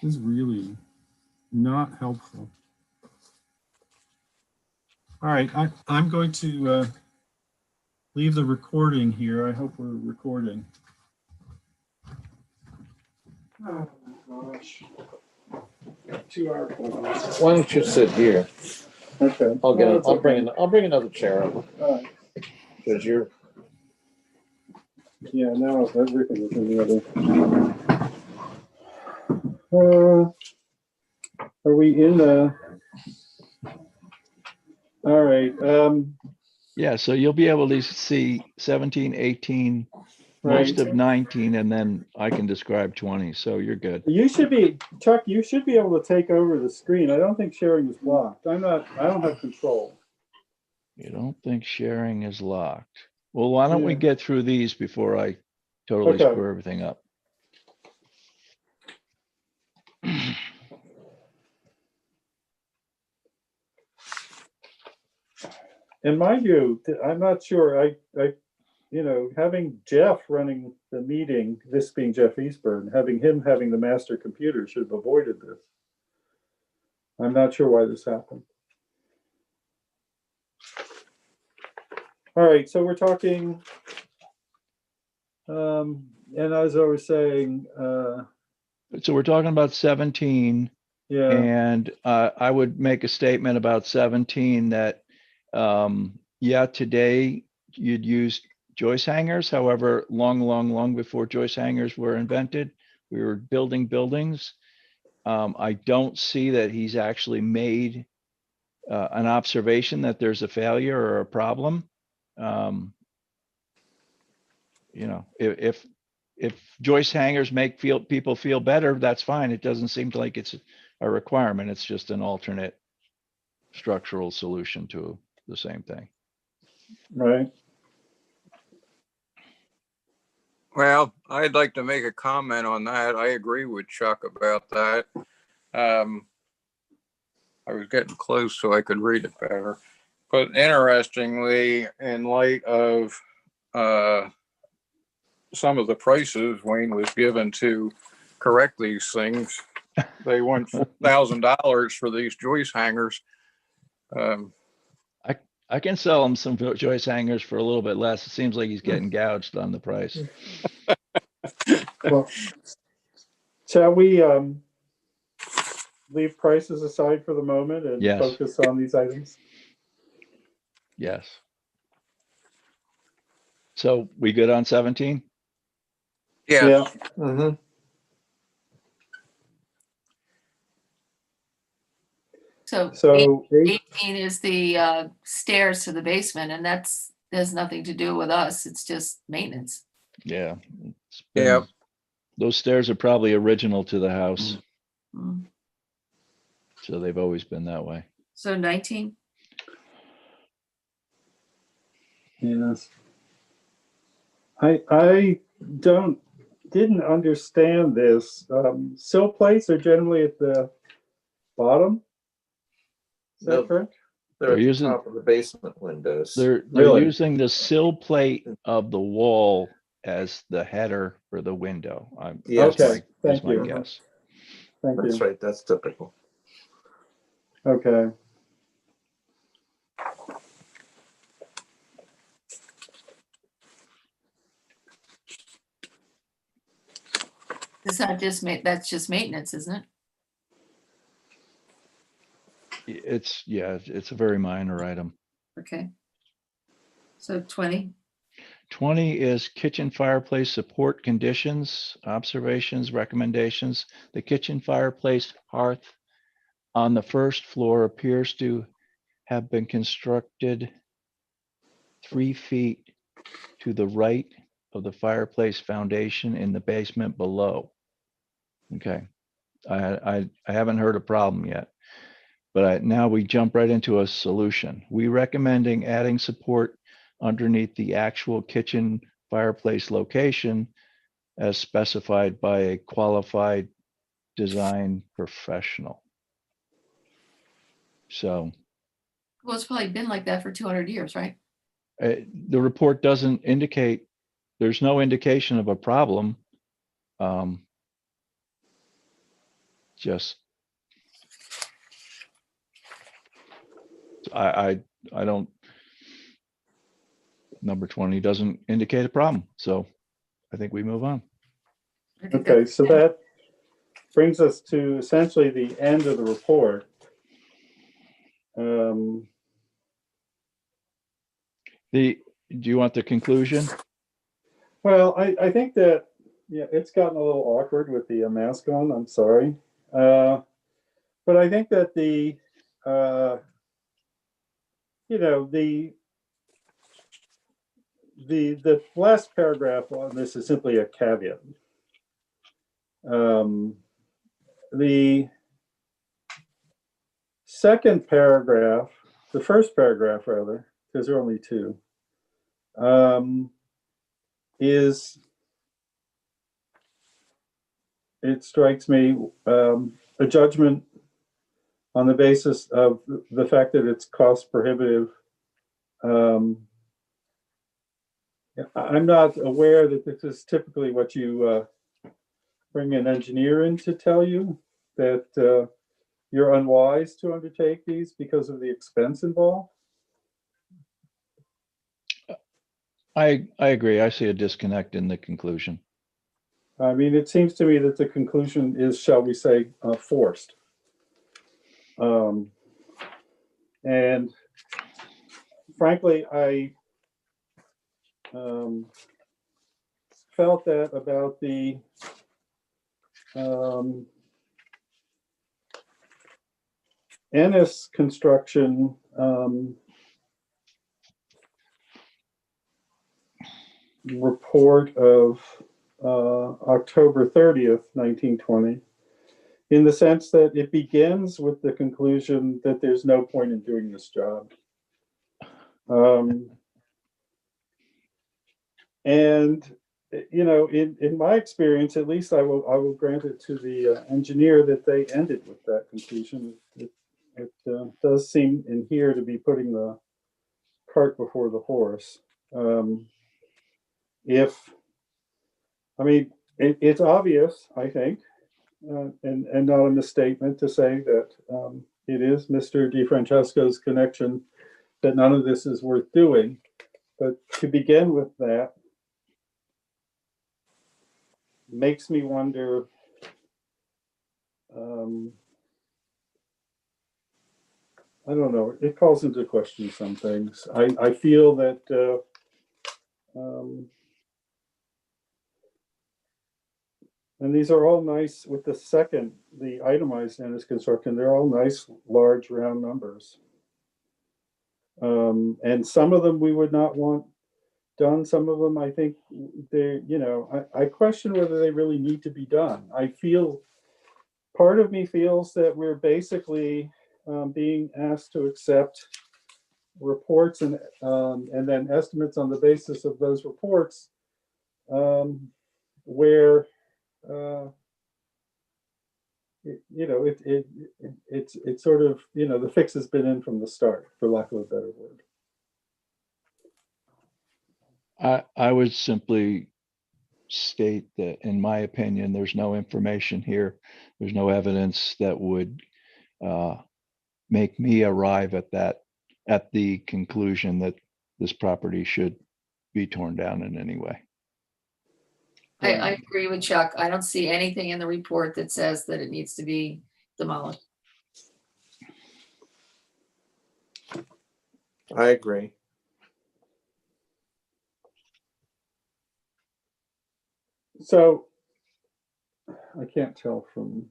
S1: This is really not helpful. All right, I'm going to leave the recording here. I hope we're recording.
S8: Oh my gosh. 2 hour plus.
S5: Why don't you sit here?
S8: Okay.
S5: I'll
S8: No, it's okay.
S5: I'll bring another chair up
S8: All right.
S5: because you're.
S8: Yeah, now everything is in the other. Are we in the? All right.
S4: Yeah, so you'll be able to see 17, 18, most
S8: Right.
S4: of 19, and then I can describe 20. So you're good.
S8: You should be, Chuck. You should be able to take over the screen. I don't think sharing is blocked. I don't have control.
S4: You don't think sharing is locked? Well, why don't we
S8: Yeah.
S4: get through these before I totally
S8: Okay.
S4: screw everything up?
S8: In my view, I'm not sure. Having Jeff running the meeting, this being Jeff Eastburn, having the master computer should have avoided this. I'm not sure why this happened. All right, so we're talking, and as I was saying,
S4: So we're talking about 17,
S8: yeah,
S4: and I would make a statement about 17 that, yeah, today you'd use joist hangers. However, long before joist hangers were invented, we were building buildings. I don't see that he's actually made an observation that there's a failure or a problem. If joist hangers make people feel better, that's fine. It doesn't seem like it's a requirement. It's just an alternate structural solution to the same thing.
S8: right.
S12: Well, I'd like to make a comment on that. I agree with Chuck about that. I was getting close so I could read it better. But interestingly, in light of some of the prices Wayne was given to correct these things, they want $4,000 for these joist hangers.
S4: I can sell him some joist hangers for a little bit less. It seems like he's getting gouged on the price.
S8: Well, shall we leave prices aside for the moment and
S4: Yes.
S8: focus on these items?
S4: Yes. So we good on 17?
S12: Yeah.
S8: Yeah.
S5: Mm-hmm.
S3: So
S8: So
S3: 18 is the stairs to the basement, and there's nothing to do with us. It's just maintenance.
S4: Yeah.
S12: Yeah.
S4: Those stairs are probably original to the house.
S3: Mm.
S4: So they've always been that way.
S3: So 19?
S8: yes. I didn't understand this. Sill plates are generally at the bottom. Is that
S5: No.
S8: correct?
S5: They're
S4: They're
S5: at the
S4: using-
S5: top of the basement windows.
S4: They're
S8: Really?
S4: using the sill plate of the wall as the header for the window.
S5: Yes.
S8: Okay, thank
S4: Is my
S8: you.
S4: guess.
S8: Thank
S5: That's
S8: you.
S5: right. That's typical.
S8: Okay.
S3: It's not just that's just maintenance, isn't it?
S4: It's a very minor item.
S3: Okay. So 20?
S4: 20 is kitchen fireplace support conditions, observations, recommendations. The kitchen fireplace hearth on the first floor appears to have been constructed 3 feet to the right of the fireplace foundation in the basement below. Okay. I haven't heard a problem yet, but now we jump right into a solution. We recommending adding support underneath the actual kitchen fireplace location as specified by a qualified design professional. So
S3: Well, it's probably been like that for 200 years, right?
S4: the report doesn't indicate there's no indication of a problem. Just, I don't, number 20 doesn't indicate a problem. So I think we move on.
S3: I think
S1: Okay,
S3: that's
S1: so
S3: good.
S1: that brings us to essentially the end of the report.
S4: Do you want the conclusion?
S1: Well, I think that, yeah, it's gotten a little awkward with the mask on, I'm sorry. But I think that the last paragraph on this is simply a caveat. The second paragraph, the first paragraph rather, because there are only two, it strikes me, a judgment on the basis of the fact that it's cost prohibitive. I'm not aware that this is typically what you bring an engineer in to tell you, that you're unwise to undertake these because of the expense involved.
S4: I agree. I see a disconnect in the conclusion.
S1: I mean, it seems to me that the conclusion is, shall we say, forced. And frankly, I felt that about the Ennis construction report of October 30th, 1920, in the sense that it begins with the conclusion that there's no point in doing this job. And you know, in my experience, at least, I will grant it to the engineer that they ended with that conclusion. It does seem in here to be putting the cart before the horse. It's obvious, I think, and not a misstatement to say that it is Mr. DeFrancesco's connection that none of this is worth doing. But to begin with, that makes me wonder, I don't know, it calls into question some things. I feel that and these are all nice with the second, the itemized Ennis construction, they're all nice, large, round numbers. And some of them we would not want done. Some of them, I think they, you know, I question whether they really need to be done. I feel, part of me feels that we're basically being asked to accept reports and then estimates on the basis of those reports, where it's sort of, you know, the fix has been in from the start, for lack of a better word.
S4: I would simply state that, in my opinion, there's no information here. There's no evidence that would make me arrive at the conclusion that this property should be torn down in any way.
S3: I agree with Chuck. I don't see anything in the report that says that it needs to be demolished.
S5: I agree.
S1: So I can't tell from,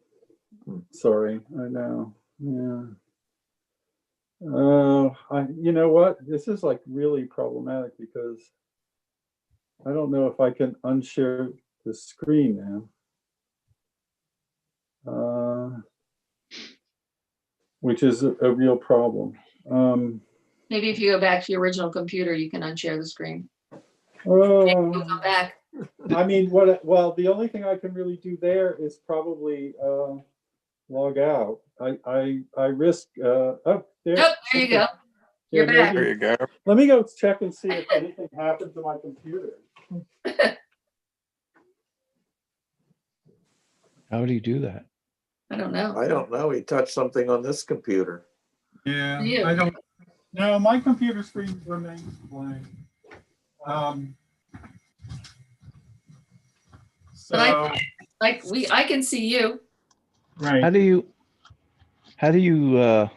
S1: sorry, I know. Yeah. You know what? This is like really problematic because I don't know if I can unshare the screen now, which is a real problem.
S3: Maybe if you go back to your original computer, you can unshare the screen.
S1: Go
S3: back.
S1: I mean, well, the only thing I can really do there is probably log out. I risk. Oh, there
S3: you go. You're back.
S12: There you go.
S1: Let me go check and see if anything happened to my computer.
S4: How do you do that?
S3: I don't know.
S5: I don't know. He touched something on this computer.
S1: Yeah,
S3: You.
S1: I don't, no, my computer screen remains blank.
S3: But I can see you.
S4: How
S1: Right,
S4: do you, how do you, how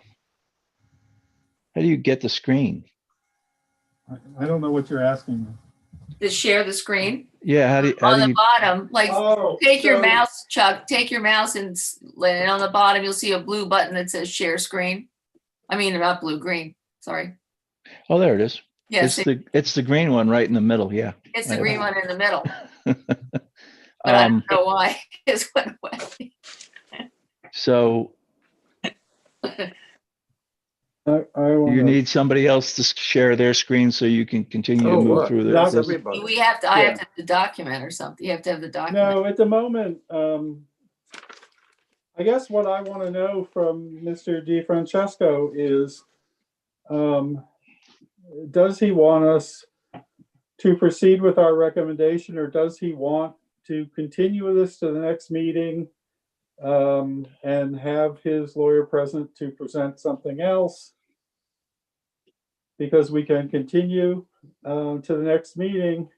S4: do you get the screen?
S1: I don't know what you're asking me.
S3: To share the screen
S4: Yeah, how
S3: on
S4: do
S3: the
S4: you,
S3: bottom, like
S1: Oh,
S3: take your
S1: so-
S3: mouse, Chuck, take your mouse and on the bottom, you'll see a blue button that says share screen. I mean, not blue, green, sorry.
S4: oh, there it is.
S3: Yes,
S4: It's the green one right in the middle. Yeah.
S3: it's
S4: I
S3: the green
S4: have
S3: one in the middle,
S4: it.
S3: but I don't know why it went away.
S4: So
S1: I
S4: you
S1: wanna,
S4: need somebody else to share their screen so you can continue to
S5: Oh,
S4: move
S5: look,
S4: through
S5: there's
S4: this.
S5: everybody.
S3: I have to have the document or something. You have to have the document.
S1: no, at the moment, I guess what I want to know from Mr. DeFrancesco is, does he want us to proceed with our recommendation, or does he want to continue this to the next meeting and have his lawyer present to present something else? Because we can continue to the next meeting,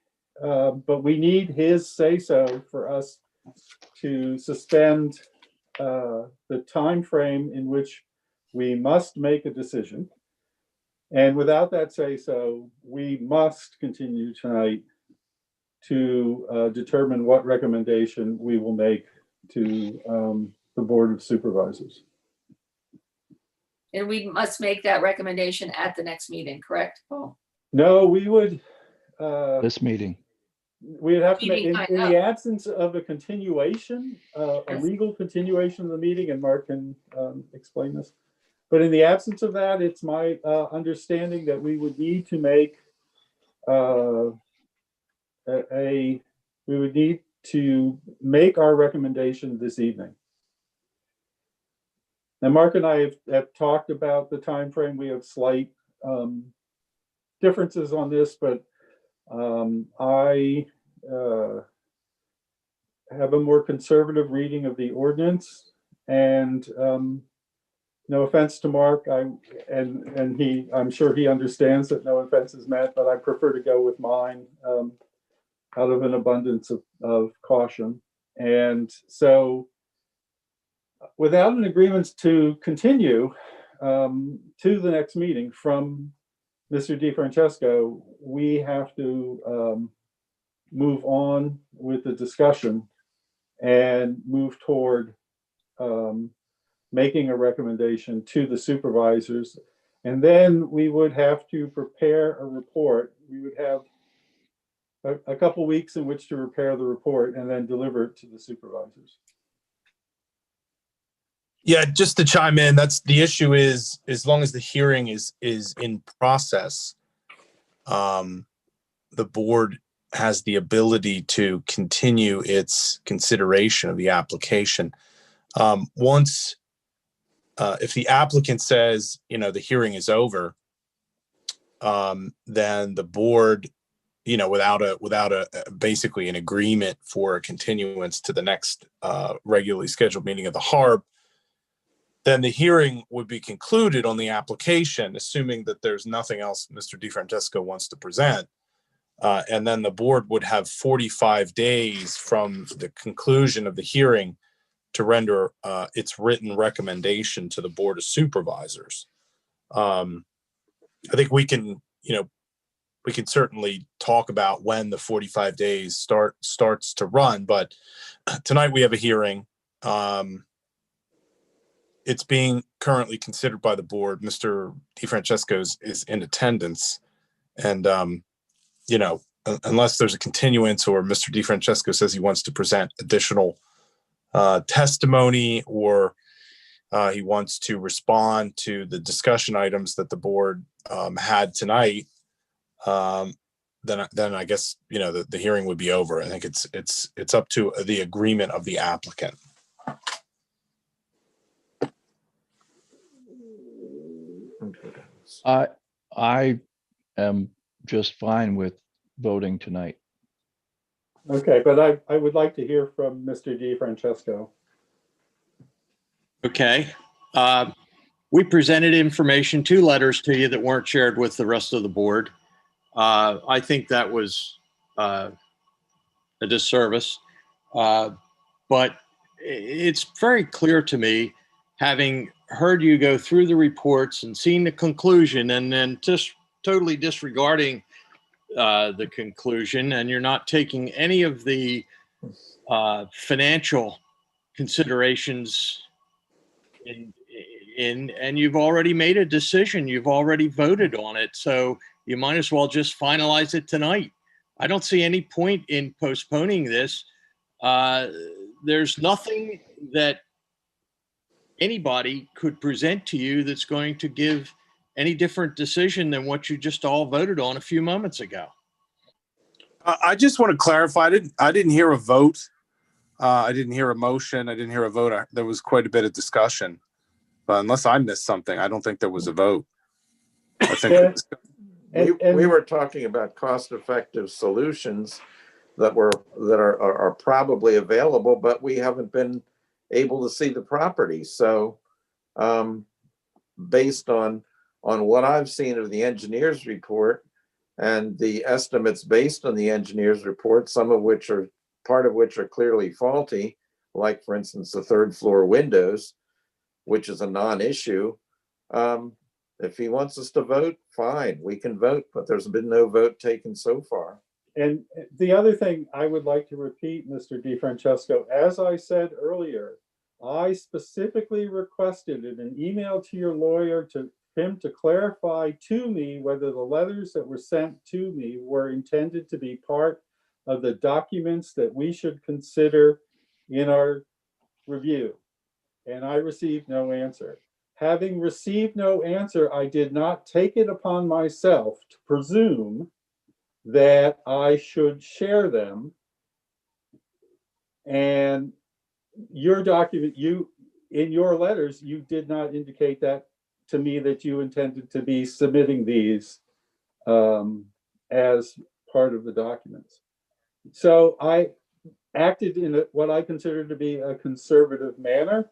S1: but we need his say-so for us to suspend the time frame in which we must make a decision. And without that say-so, we must continue tonight to determine what recommendation we will make to the Board of Supervisors.
S3: And we must make that recommendation at the next meeting, correct? Oh,
S1: No, we would,
S4: This meeting.
S1: we'd have to make,
S3: Meeting,
S1: in
S3: I
S1: the absence of a continuation, a
S3: Yes.
S1: legal continuation of the meeting, and Mark can explain this. But in the absence of that, it's my understanding that we would need to make we would need to make our recommendation this evening. Now, Mark and I have talked about the time frame. We have slight differences on this, but I have a more conservative reading of the ordinance, and no offense to Mark, and I'm sure he understands that no offense is meant, but I prefer to go with mine out of an abundance of caution. And so without an agreement to continue to the next meeting from Mr. DeFrancesco, we have to move on with the discussion and move toward making a recommendation to the supervisors. And then we would have to prepare a report. We would have a couple weeks in which to prepare the report and then deliver it to the supervisors.
S10: Yeah, just to chime in, that's the issue is as long as the hearing is in process, the board has the ability to continue its consideration of the application. Once, if the applicant says, the hearing is over, then the board, without a basically an agreement for a continuance to the next regularly scheduled meeting of the HARB, then the hearing would be concluded on the application, assuming that there's nothing else Mr. DeFrancesco wants to present. And then the board would have 45 days from the conclusion of the hearing to render its written recommendation to the Board of Supervisors. I think we can certainly talk about when the 45 days starts to run, but tonight we have a hearing. It's being currently considered by the board. Mr. DeFrancesco is in attendance, and unless there's a continuance or Mr. DeFrancesco says he wants to present additional testimony, or he wants to respond to the discussion items that the board had tonight, then I guess the hearing would be over. I think it's up to the agreement of the applicant.
S4: I am just fine with voting tonight.
S1: Okay, but I would like to hear from Mr. DeFrancesco.
S11: Okay. We presented information, 2 letters to you that weren't shared with the rest of the board. I think that was a disservice. But it's very clear to me, having heard you go through the reports and seen the conclusion and then just totally disregarding the conclusion, and you're not taking any of the financial considerations in, and you've already made a decision. You've already voted on it. So you might as well just finalize it tonight. I don't see any point in postponing this. There's nothing that anybody could present to you that's going to give any different decision than what you just all voted on a few moments ago.
S10: I just want to clarify. I didn't hear a vote. I didn't hear a motion. I didn't hear a vote. There was quite a bit of discussion. But unless I missed something, I don't think there was a vote. I think
S5: we were talking about cost-effective solutions that are probably available, but we haven't been able to see the property. So based on what I've seen of the engineer's report and the estimates based on the engineer's report, part of which are clearly faulty, like for instance, the 3rd floor windows, which is a non-issue. If he wants us to vote, fine, we can vote, but there's been no vote taken so far.
S1: And the other thing I would like to repeat, Mr. DeFrancesco, as I said earlier, I specifically requested in an email to your lawyer to him to clarify to me whether the letters that were sent to me were intended to be part of the documents that we should consider in our review. And I received no answer. Having received no answer, I did not take it upon myself to presume that I should share them. And your document, in your letters, you did not indicate that to me, that you intended to be submitting these as part of the documents. So I acted in what I consider to be a conservative manner.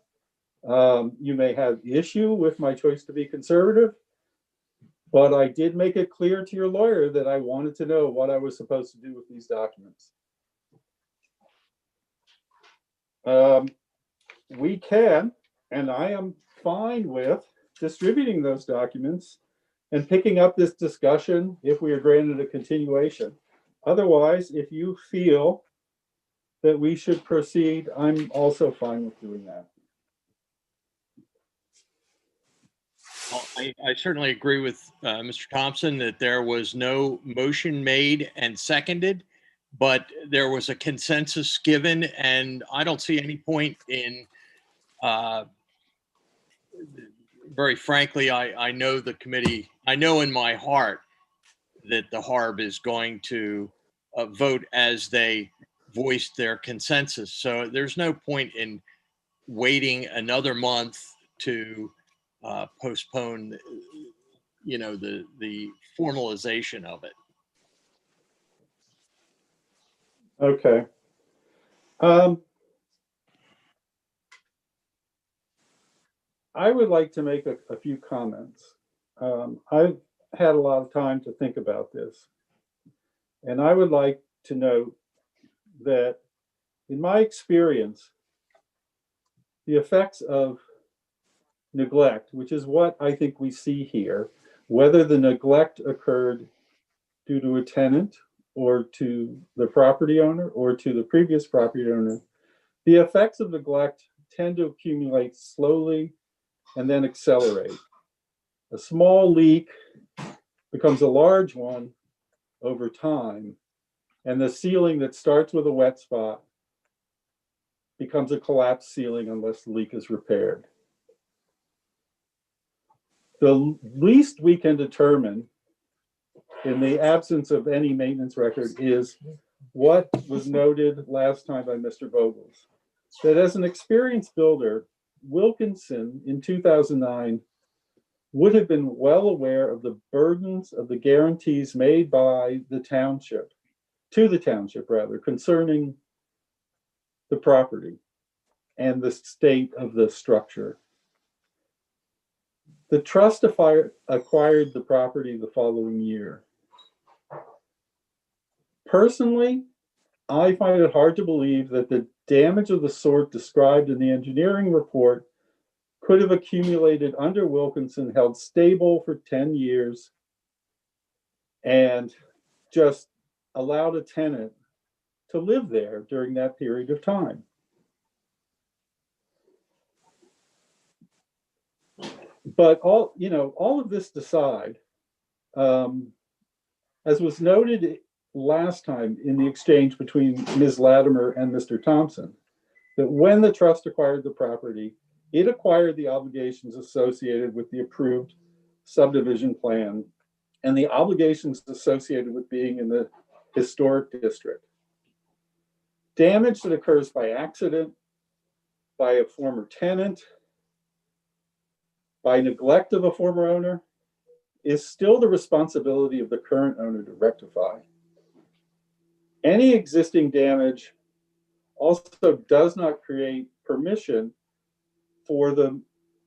S1: You may have issue with my choice to be conservative, but I did make it clear to your lawyer that I wanted to know what I was supposed to do with these documents. We can, and I am fine with distributing those documents and picking up this discussion if we are granted a continuation. Otherwise, if you feel that we should proceed, I'm also fine with doing that.
S11: Well, I certainly agree with Mr. Thompson that there was no motion made and seconded, but there was a consensus given, and I don't see any point in, very frankly, I know the committee, I know in my heart that the HARB is going to vote as they voiced their consensus. So there's no point in waiting another month to postpone, the formalization of it.
S1: Okay. I would like to make a few comments. I've had a lot of time to think about this, and I would like to note that in my experience, the effects of neglect, which is what I think we see here, whether the neglect occurred due to a tenant or to the property owner or to the previous property owner, the effects of neglect tend to accumulate slowly and then accelerate. A small leak becomes a large one over time, and the ceiling that starts with a wet spot becomes a collapsed ceiling unless the leak is repaired. The least we can determine in the absence of any maintenance record is what was noted last time by Mr. Vogels, that as an experienced builder, Wilkinson in 2009 would have been well aware of the burdens of the guarantees made by the township to the township rather, concerning the property and the state of the structure. The trust acquired the property the following year. Personally, I find it hard to believe that the damage of the sort described in the engineering report could have accumulated under Wilkinson, held stable for 10 years, and just allowed a tenant to live there during that period of time. But all of this aside, as was noted last time in the exchange between Ms. Latimer and Mr. Thompson, that when the trust acquired the property, it acquired the obligations associated with the approved subdivision plan and the obligations associated with being in the historic district. Damage that occurs by accident, by a former tenant, by neglect of a former owner, is still the responsibility of the current owner to rectify. Any existing damage also does not create permission for the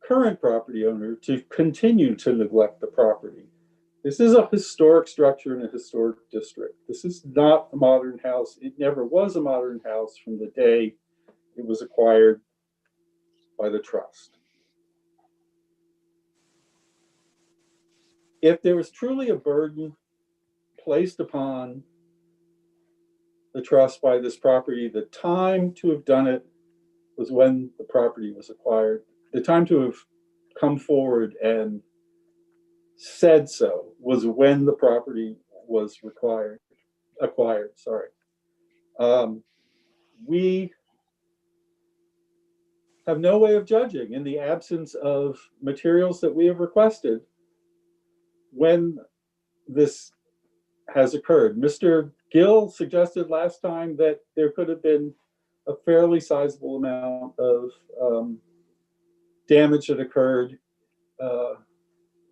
S1: current property owner to continue to neglect the property. This is a historic structure in a historic district. This is not a modern house. It never was a modern house from the day it was acquired by the trust. If there was truly a burden placed upon the trust by this property, the time to have done it was when the property was acquired. The time to have come forward and said so was when the property was acquired. We have no way of judging, in the absence of materials that we have requested, when this has occurred. Mr. Gill suggested last time that there could have been a fairly sizable amount of damage that occurred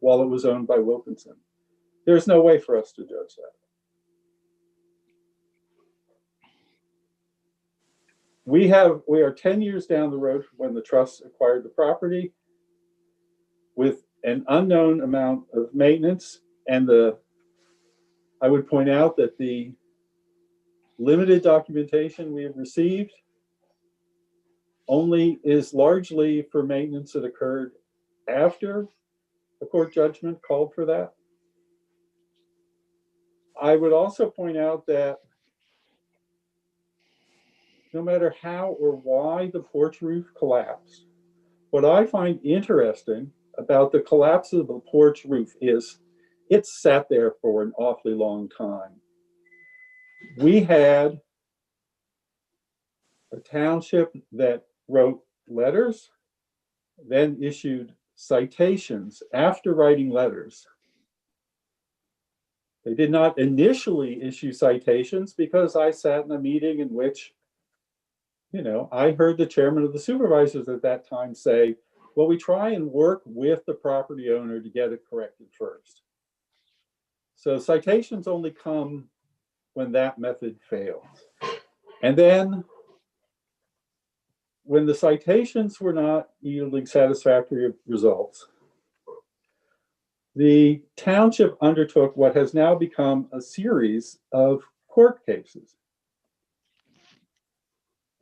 S1: while it was owned by Wilkinson. There's no way for us to judge that. We are 10 years down the road from when the trust acquired the property with an unknown amount of maintenance, and I would point out that the limited documentation we have received only is largely for maintenance that occurred after a court judgment called for that. I would also point out that no matter how or why the porch roof collapsed, what I find interesting about the collapse of the porch roof is it sat there for an awfully long time. We had a township that wrote letters, then issued citations after writing letters. They did not initially issue citations because I sat in a meeting in which, I heard the chairman of the supervisors at that time say, well, we try and work with the property owner to get it corrected first. So citations only come when that method fails. And then when the citations were not yielding satisfactory results, the township undertook what has now become a series of court cases.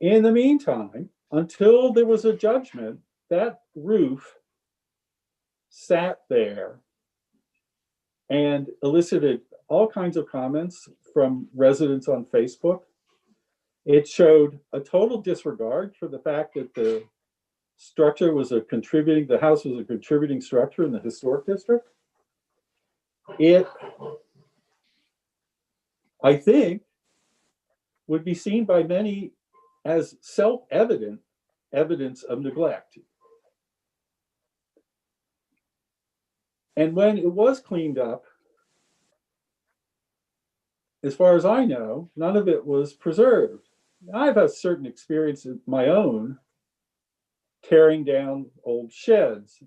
S1: In the meantime, until there was a judgment, that roof sat there and elicited all kinds of comments from residents on Facebook. It showed a total disregard for the fact that the structure was the house was a contributing structure in the historic district. It, I think, would be seen by many as self-evident evidence of neglect. And when it was cleaned up, as far as I know, none of it was preserved. I've had certain experience of my own tearing down old sheds,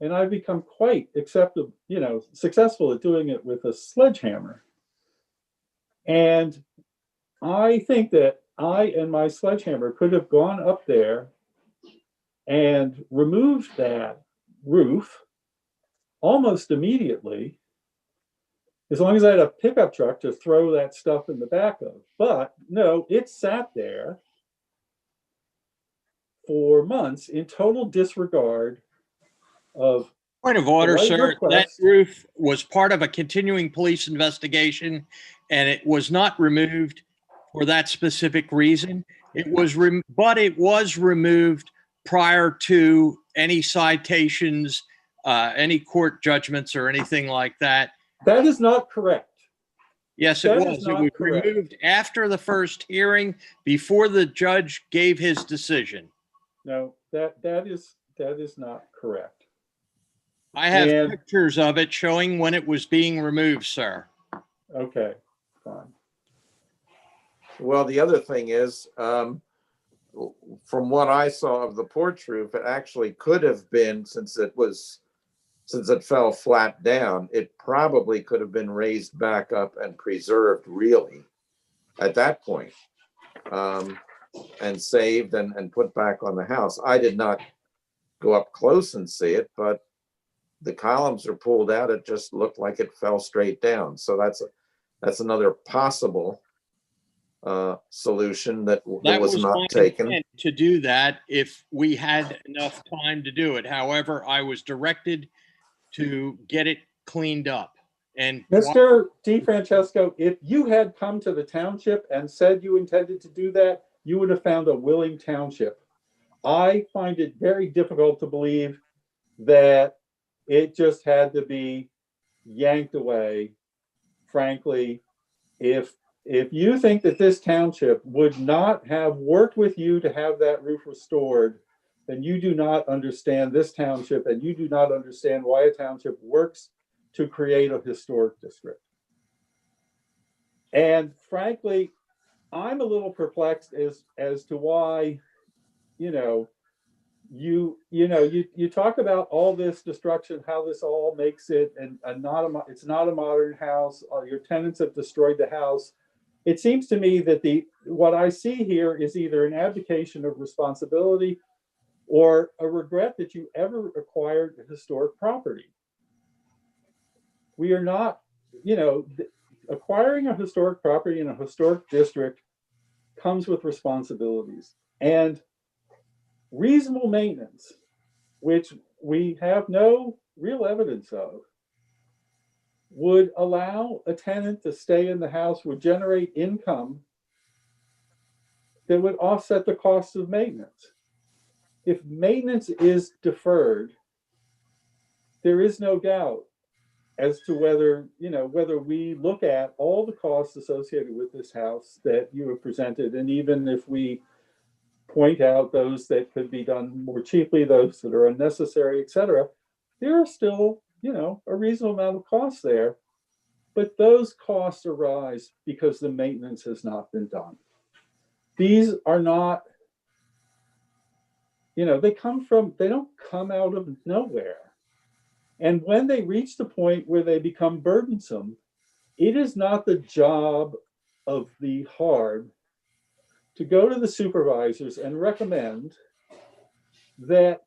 S1: and I've become quite successful at doing it with a sledgehammer. And I think that I and my sledgehammer could have gone up there and removed that roof almost immediately, as long as I had a pickup truck to throw that stuff in the back of. But no, it sat there for months in total disregard of
S11: Point of order,
S1: right
S11: sir. That
S1: request.
S11: roof was part of a continuing police investigation, and it was not removed for that specific reason. But it was removed prior to any citations, any court judgments, or anything like that.
S1: That is not correct.
S11: Yes, it
S1: That is
S11: was. It
S1: not
S11: was
S1: correct.
S11: removed after the first hearing, before the judge gave his decision.
S1: No, that is not correct.
S11: I have
S1: And-
S11: pictures of it showing when it was being removed, sir.
S1: Okay, fine.
S5: Well, the other thing is, from what I saw of the porch roof, it actually could have been, since it fell flat down, it probably could have been raised back up and preserved really at that point, and saved and put back on the house. I did not go up close and see it, but the columns are pulled out. It just looked like it fell straight down. So that's another possible solution that was not
S11: my
S5: taken.
S11: intent to do that if we had enough time to do it. However, I was directed to get it cleaned up. And
S1: Mr. DeFrancesco, if you had come to the township and said you intended to do that, you would have found a willing township. I find it very difficult to believe that it just had to be yanked away. Frankly, if you think that this township would not have worked with you to have that roof restored, then you do not understand this township, and you do not understand why a township works to create a historic district. And frankly, I'm a little perplexed as to why, you talk about all this destruction, how this all makes it and it's not a modern house. Your tenants have destroyed the house. It seems to me that what I see here is either an abdication of responsibility or a regret that you ever acquired a historic property. We are not, acquiring a historic property in a historic district comes with responsibilities, and reasonable maintenance, which we have no real evidence of, would allow a tenant to stay in the house, would generate income that would offset the cost of maintenance. If maintenance is deferred, there is no doubt as to whether we look at all the costs associated with this house that you have presented, and even if we point out those that could be done more cheaply, those that are unnecessary, etc., there are still, a reasonable amount of costs there, but those costs arise because the maintenance has not been done. These are not, they don't come out of nowhere. And when they reach the point where they become burdensome, it is not the job of the HARB to go to the supervisors and recommend that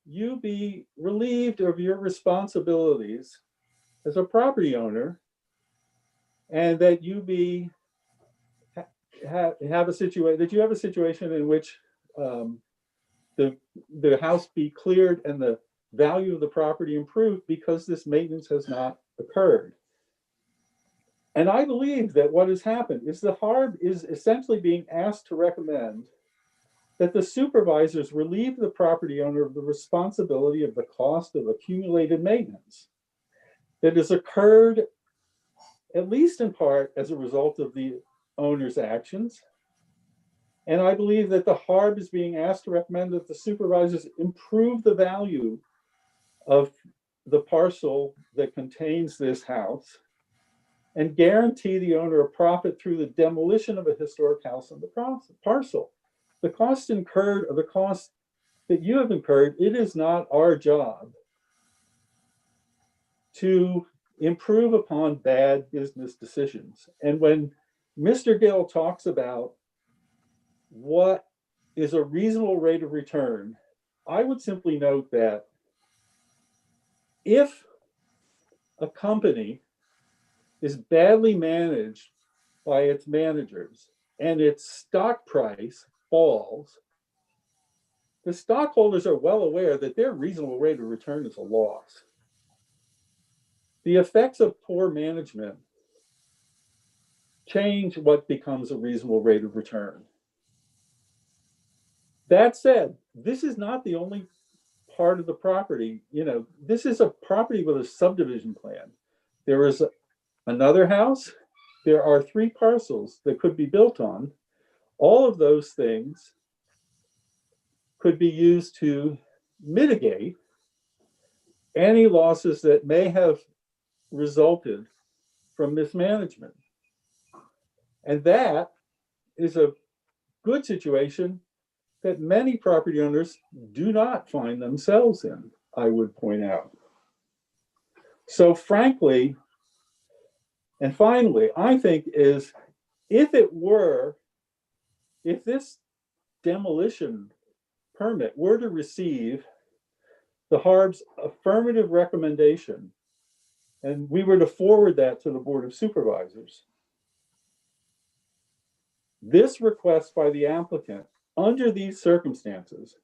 S1: you be relieved of your responsibilities as a property owner, and that you have a situation in which the house be cleared and the value of the property improved because this maintenance has not occurred. And I believe that what has happened is the HARB is essentially being asked to recommend that the supervisors relieve the property owner of the responsibility of the cost of accumulated maintenance that has occurred, at least in part, as a result of the owner's actions. And I believe that the HARB is being asked to recommend that the supervisors improve the value of the parcel that contains this house and guarantee the owner a profit through the demolition of a historic house on the parcel. The cost incurred, or the cost that you have incurred, it is not our job to improve upon bad business decisions. And when Mr. Gill talks about what is a reasonable rate of return. I would simply note that if a company is badly managed by its managers and its stock price falls, the stockholders are well aware that their reasonable rate of return is a loss. The effects of poor management change what becomes a reasonable rate of return. That said, this is not the only part of the property. You know, this is a property with a subdivision plan. There is another house. There are 3 parcels that could be built on. All of those things could be used to mitigate any losses that may have resulted from mismanagement. And that is a good situation that many property owners do not find themselves in, I would point out. So frankly, and finally, I think is if this demolition permit were to receive the HARB's affirmative recommendation, and we were to forward that to the Board of Supervisors, this request by the applicant under these circumstances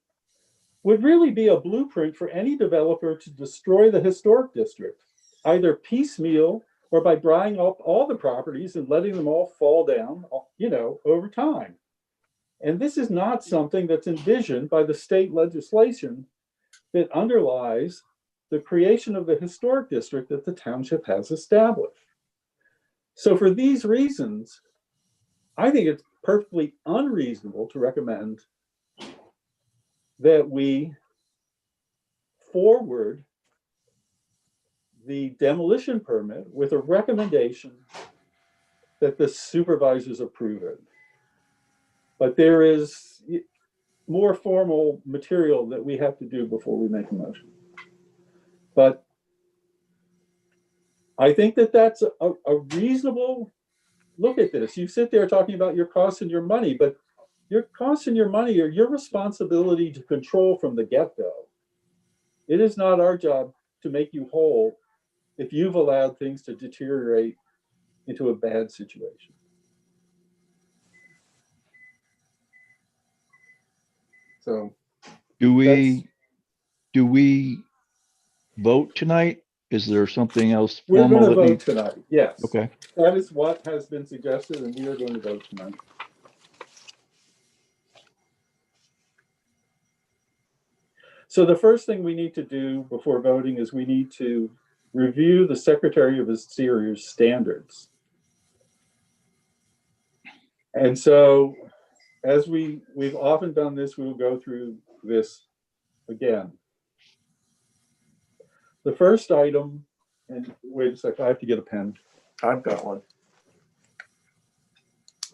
S1: would really be a blueprint for any developer to destroy the historic district, either piecemeal or by buying up all the properties and letting them all fall down, you know, over time. And this is not something that's envisioned by the state legislation that underlies the creation of the historic district that the township has established. So for these reasons, I think it's perfectly unreasonable to recommend that we forward the demolition permit with a recommendation that the supervisors approve it. But there is more formal material that we have to do before we make a motion. But I think that that's a reasonable look at this. You sit there talking about your costs and your money, but your costs and your money are your responsibility to control from the get-go. It is not our job to make you whole if you've allowed things to deteriorate into a bad situation. So
S4: Do we vote tonight? Is there something else
S1: we're going
S4: formal
S1: to
S4: that
S1: vote
S4: needs?
S1: tonight. Yes.
S4: Okay.
S1: That is what has been suggested, and we are going to vote tonight. So the first thing we need to do before voting is we need to review the Secretary of Exterior's standards. And so as we've often done this, we will go through this again. The first item, and wait a second, I have to get a pen.
S5: I've got one.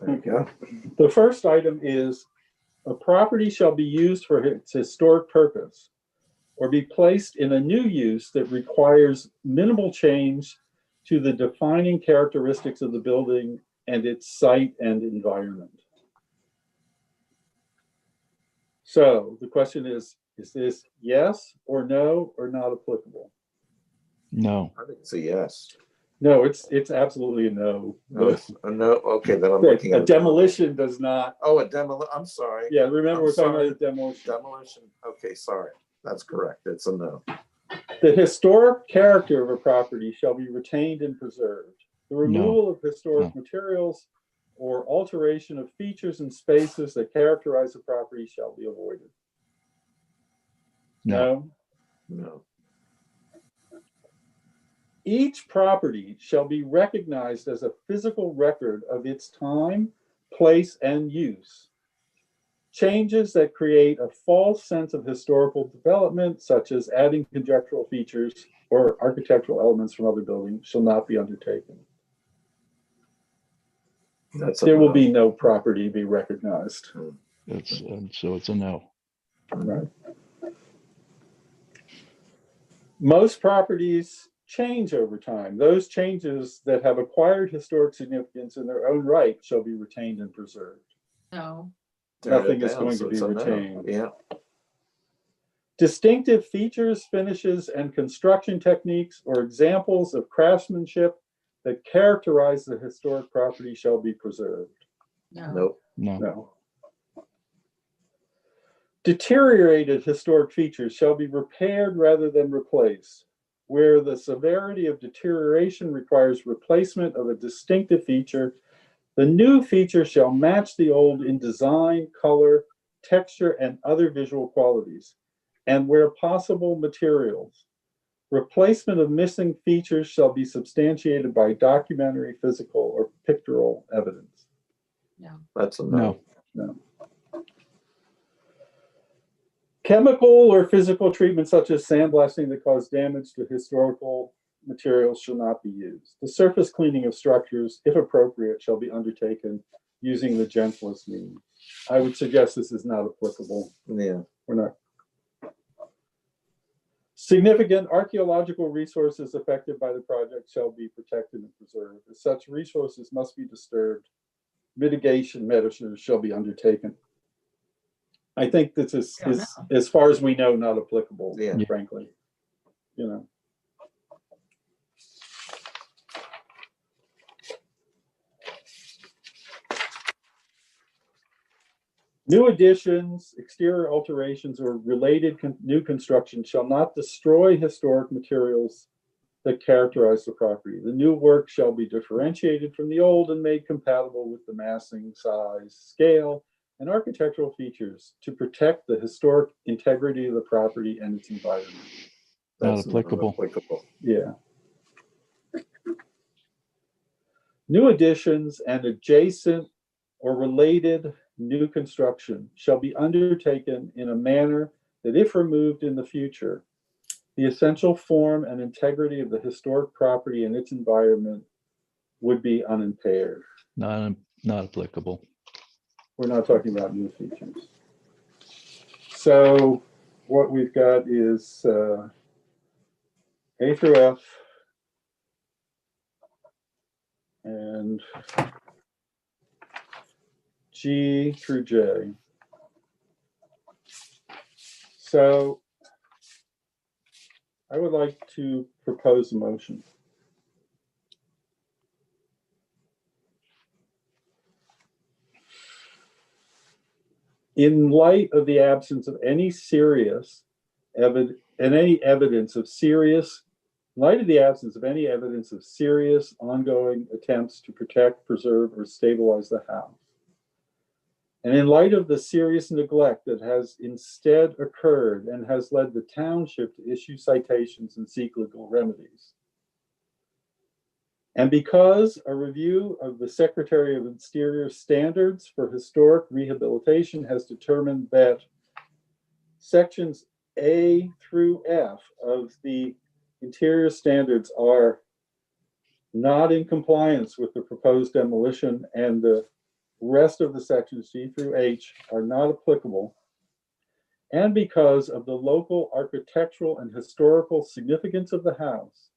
S5: There you go.
S1: The first item is a property shall be used for its historic purpose or be placed in a new use that requires minimal change to the defining characteristics of the building and its site and environment. So the question is this yes or no or not applicable?
S4: No.
S5: I think it's a yes.
S1: No, it's absolutely a no.
S5: No, it's a no. Okay, then I'm looking
S1: A
S5: at
S1: demolition does not.
S5: Oh, a demolition. I'm sorry.
S1: Yeah, remember
S5: I'm
S1: we're talking
S5: sorry.
S1: about a demolition.
S5: Demolition. Okay, sorry. That's correct. It's a no.
S1: The historic character of a property shall be retained and preserved. The removal of historic materials or alteration of features and spaces that characterize the property shall be avoided.
S4: No.
S5: No.
S1: Each property shall be recognized as a physical record of its time, place, and use. Changes that create a false sense of historical development, such as adding conjectural features or architectural elements from other buildings, shall not be undertaken. There will be no property be recognized.
S4: So it's a no.
S1: Right. Most properties change over time. Those changes that have acquired historic significance in their own right shall be retained and preserved.
S3: No.
S1: Nothing is
S5: Down,
S1: going
S5: so
S1: to be
S5: it's a no.
S1: retained.
S5: Yeah.
S1: Distinctive features, finishes, and construction techniques or examples of craftsmanship that characterize the historic property shall be preserved.
S3: No.
S5: Nope.
S4: No.
S1: No. Deteriorated historic features shall be repaired rather than replaced. Where the severity of deterioration requires replacement of a distinctive feature, the new feature shall match the old in design, color, texture, and other visual qualities, and where possible, materials. Replacement of missing features shall be substantiated by documentary, physical, or pictorial evidence.
S3: No.
S5: That's a no.
S1: No. Chemical or physical treatment such as sandblasting that cause damage to historical materials shall not be used. The surface cleaning of structures, if appropriate, shall be undertaken using the gentlest means. I would suggest this is not applicable.
S5: Yeah.
S1: We're not. Significant archaeological resources affected by the project shall be protected and preserved. As such resources must be disturbed, mitigation measures shall be undertaken. I think this is, as far as we know, not applicable, frankly. You know. New additions, exterior alterations, or related new construction shall not destroy historic materials that characterize the property. The new work shall be differentiated from the old and made compatible with the massing, size, scale, and architectural features to protect the historic integrity of the property and its environment.
S4: Not applicable.
S1: Yeah. New additions and adjacent or related new construction shall be undertaken in a manner that, if removed in the future, the essential form and integrity of the historic property and its environment would be unimpaired.
S4: Not applicable.
S1: We're not talking about new features. So what we've got is A through F and G through J. So I would like to propose a motion. In light of the absence of any serious evidence of serious ongoing attempts to protect, preserve, or stabilize the house, and in light of the serious neglect that has instead occurred and has led the township to issue citations and seek legal remedies, and because a review of the Secretary of Interior standards for historic rehabilitation has determined that sections A through F of the Interior standards are not in compliance with the proposed demolition, and the rest of the sections G through H are not applicable, and because of the local architectural and historical significance of the house,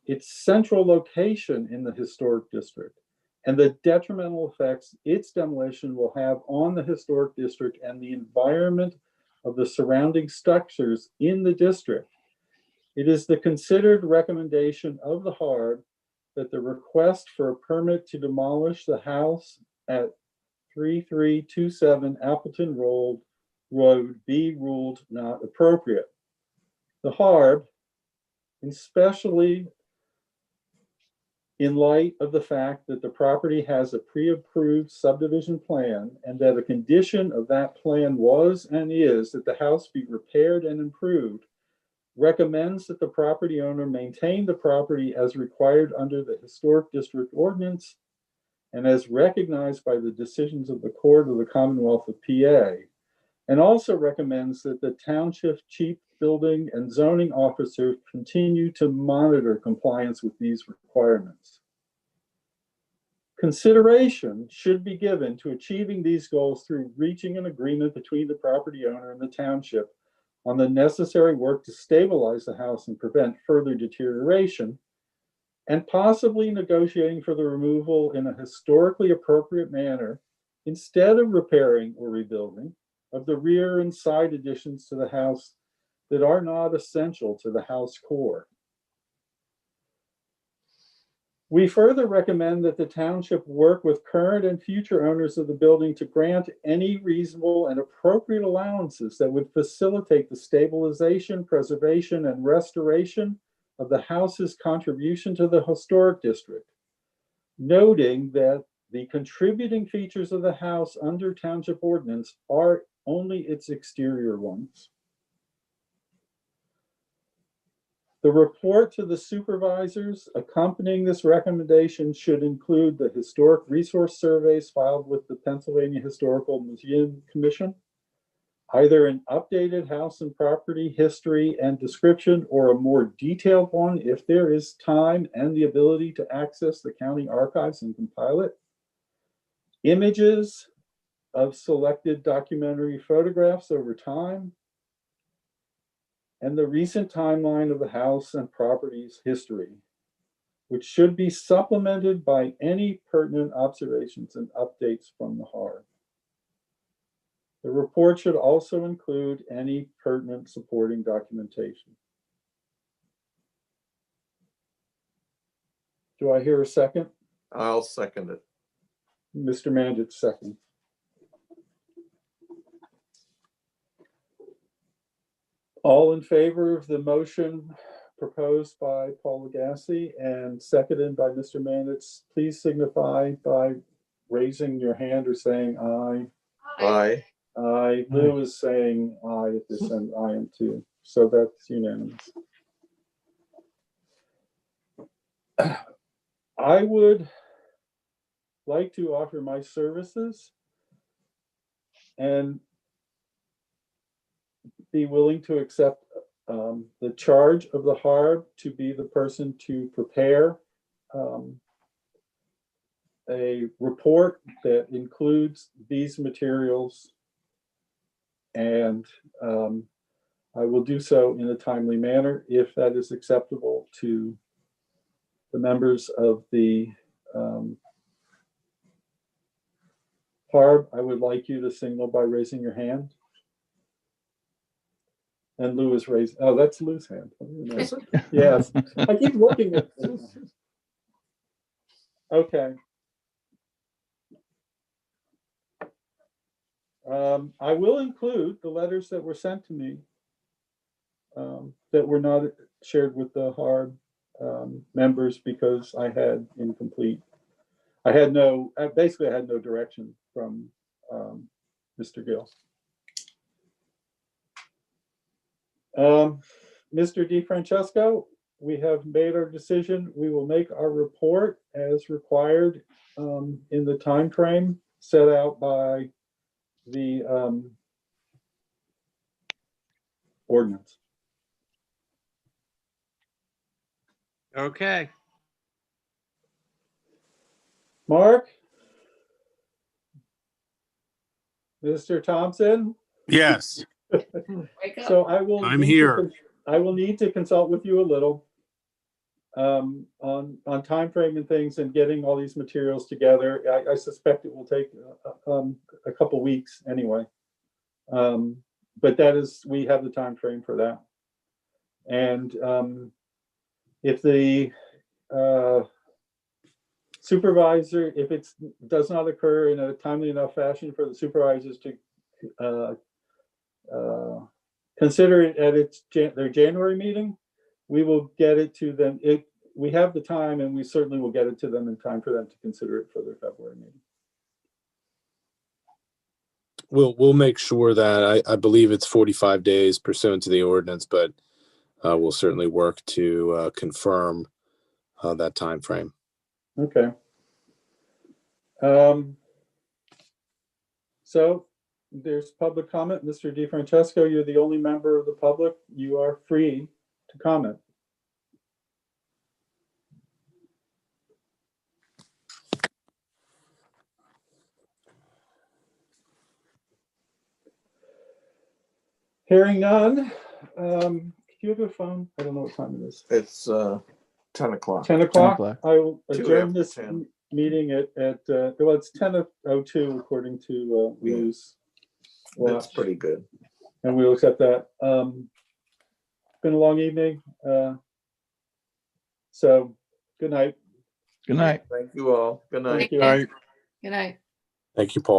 S1: its central location in the historic district, and the detrimental effects its demolition will have on the historic district and the environment of the surrounding structures in the district, it is the considered recommendation of the HARB that the request for a permit to demolish the house at 3327 Appleton Road be ruled not appropriate. The HARB, especially in light of the fact that the property has a pre-approved subdivision plan and that a condition of that plan was and is that the house be repaired and improved, recommends that the property owner maintain the property as required under the Historic District Ordinance and as recognized by the decisions of the Court of the Commonwealth of PA, and also recommends that the Township Chief Building and Zoning Officer continue to monitor compliance with these requirements. Consideration should be given to achieving these goals through reaching an agreement between the property owner and the Township on the necessary work to stabilize the house and prevent further deterioration, and possibly negotiating for the removal in a historically appropriate manner, instead of repairing or rebuilding, of the rear and side additions to the house that are not essential to the house core. We further recommend that the township work with current and future owners of the building to grant any reasonable and appropriate allowances that would facilitate the stabilization, preservation, and restoration of the house's contribution to the historic district, noting that the contributing features of the house under township ordinance are only its exterior ones. The report to the supervisors accompanying this recommendation should include the historic resource surveys filed with the Pennsylvania Historical Museum Commission, either an updated house and property history and description or a more detailed one if there is time and the ability to access the county archives and compile it, images of selected documentary photographs over time, and the recent timeline of the house and property's history, which should be supplemented by any pertinent observations and updates from the HARB. The report should also include any pertinent supporting documentation. Do I hear a second?
S5: I'll second it.
S1: Mr. Mandich, second. All in favor of the motion proposed by Paul Lagasse and seconded by Mr. Mandich, please signify by raising your hand or saying aye.
S5: Aye.
S1: Aye. Lou is saying aye at this end. I am too. So that's unanimous. I would like to offer my services and be willing to accept the charge of the HARB to be the person to prepare a report that includes these materials, and I will do so in a timely manner if that is acceptable to the members of the HARB. I would like you to signal by raising your hand. And Lou is raised. Oh, that's Lou's hand. Yes, I keep looking at this. Okay. I will include the letters that were sent to me that were not shared with the HARB members because I had incomplete. I had no direction from Mr. Gill. Mr. DeFrancesco, we have made our decision. We will make our report as required in the time frame set out by the ordinance.
S11: Okay.
S1: Mark? Mr. Thompson?
S10: Yes,
S3: Wake up.
S1: So I will.
S10: I'm here.
S1: I will need to consult with you a little on time frame and things and getting all these materials together. I suspect it will take a couple weeks anyway. But that is, we have the time frame for that. And if the supervisor, if it does not occur in a timely enough fashion for the supervisors to consider it at their January meeting, we will get it to them. We have the time, and we certainly will get it to them in time for them to consider it for their February meeting.
S10: we'll make sure that I believe it's 45 days pursuant to the ordinance, but we'll certainly work to confirm that time frame.
S1: Okay. So there's public comment. Mr. DeFrancesco, you're the only member of the public. You are free to comment. Hearing none. Do you have a phone? I don't know what time it is.
S5: It's 10 o'clock.
S1: 10 o'clock.
S4: o'clock.
S1: I will
S5: Two
S1: adjourn
S5: after
S1: this
S5: 10.
S1: meeting at well, it's 10:02 according to
S5: Yeah.
S1: news.
S5: That's
S1: Watch,
S5: pretty good.
S1: and we'll accept that. Been a long evening. So good night.
S4: Good night.
S5: Thank you all. Good night.
S1: Thank you.
S12: Right.
S3: Good night.
S10: Thank you, Paul.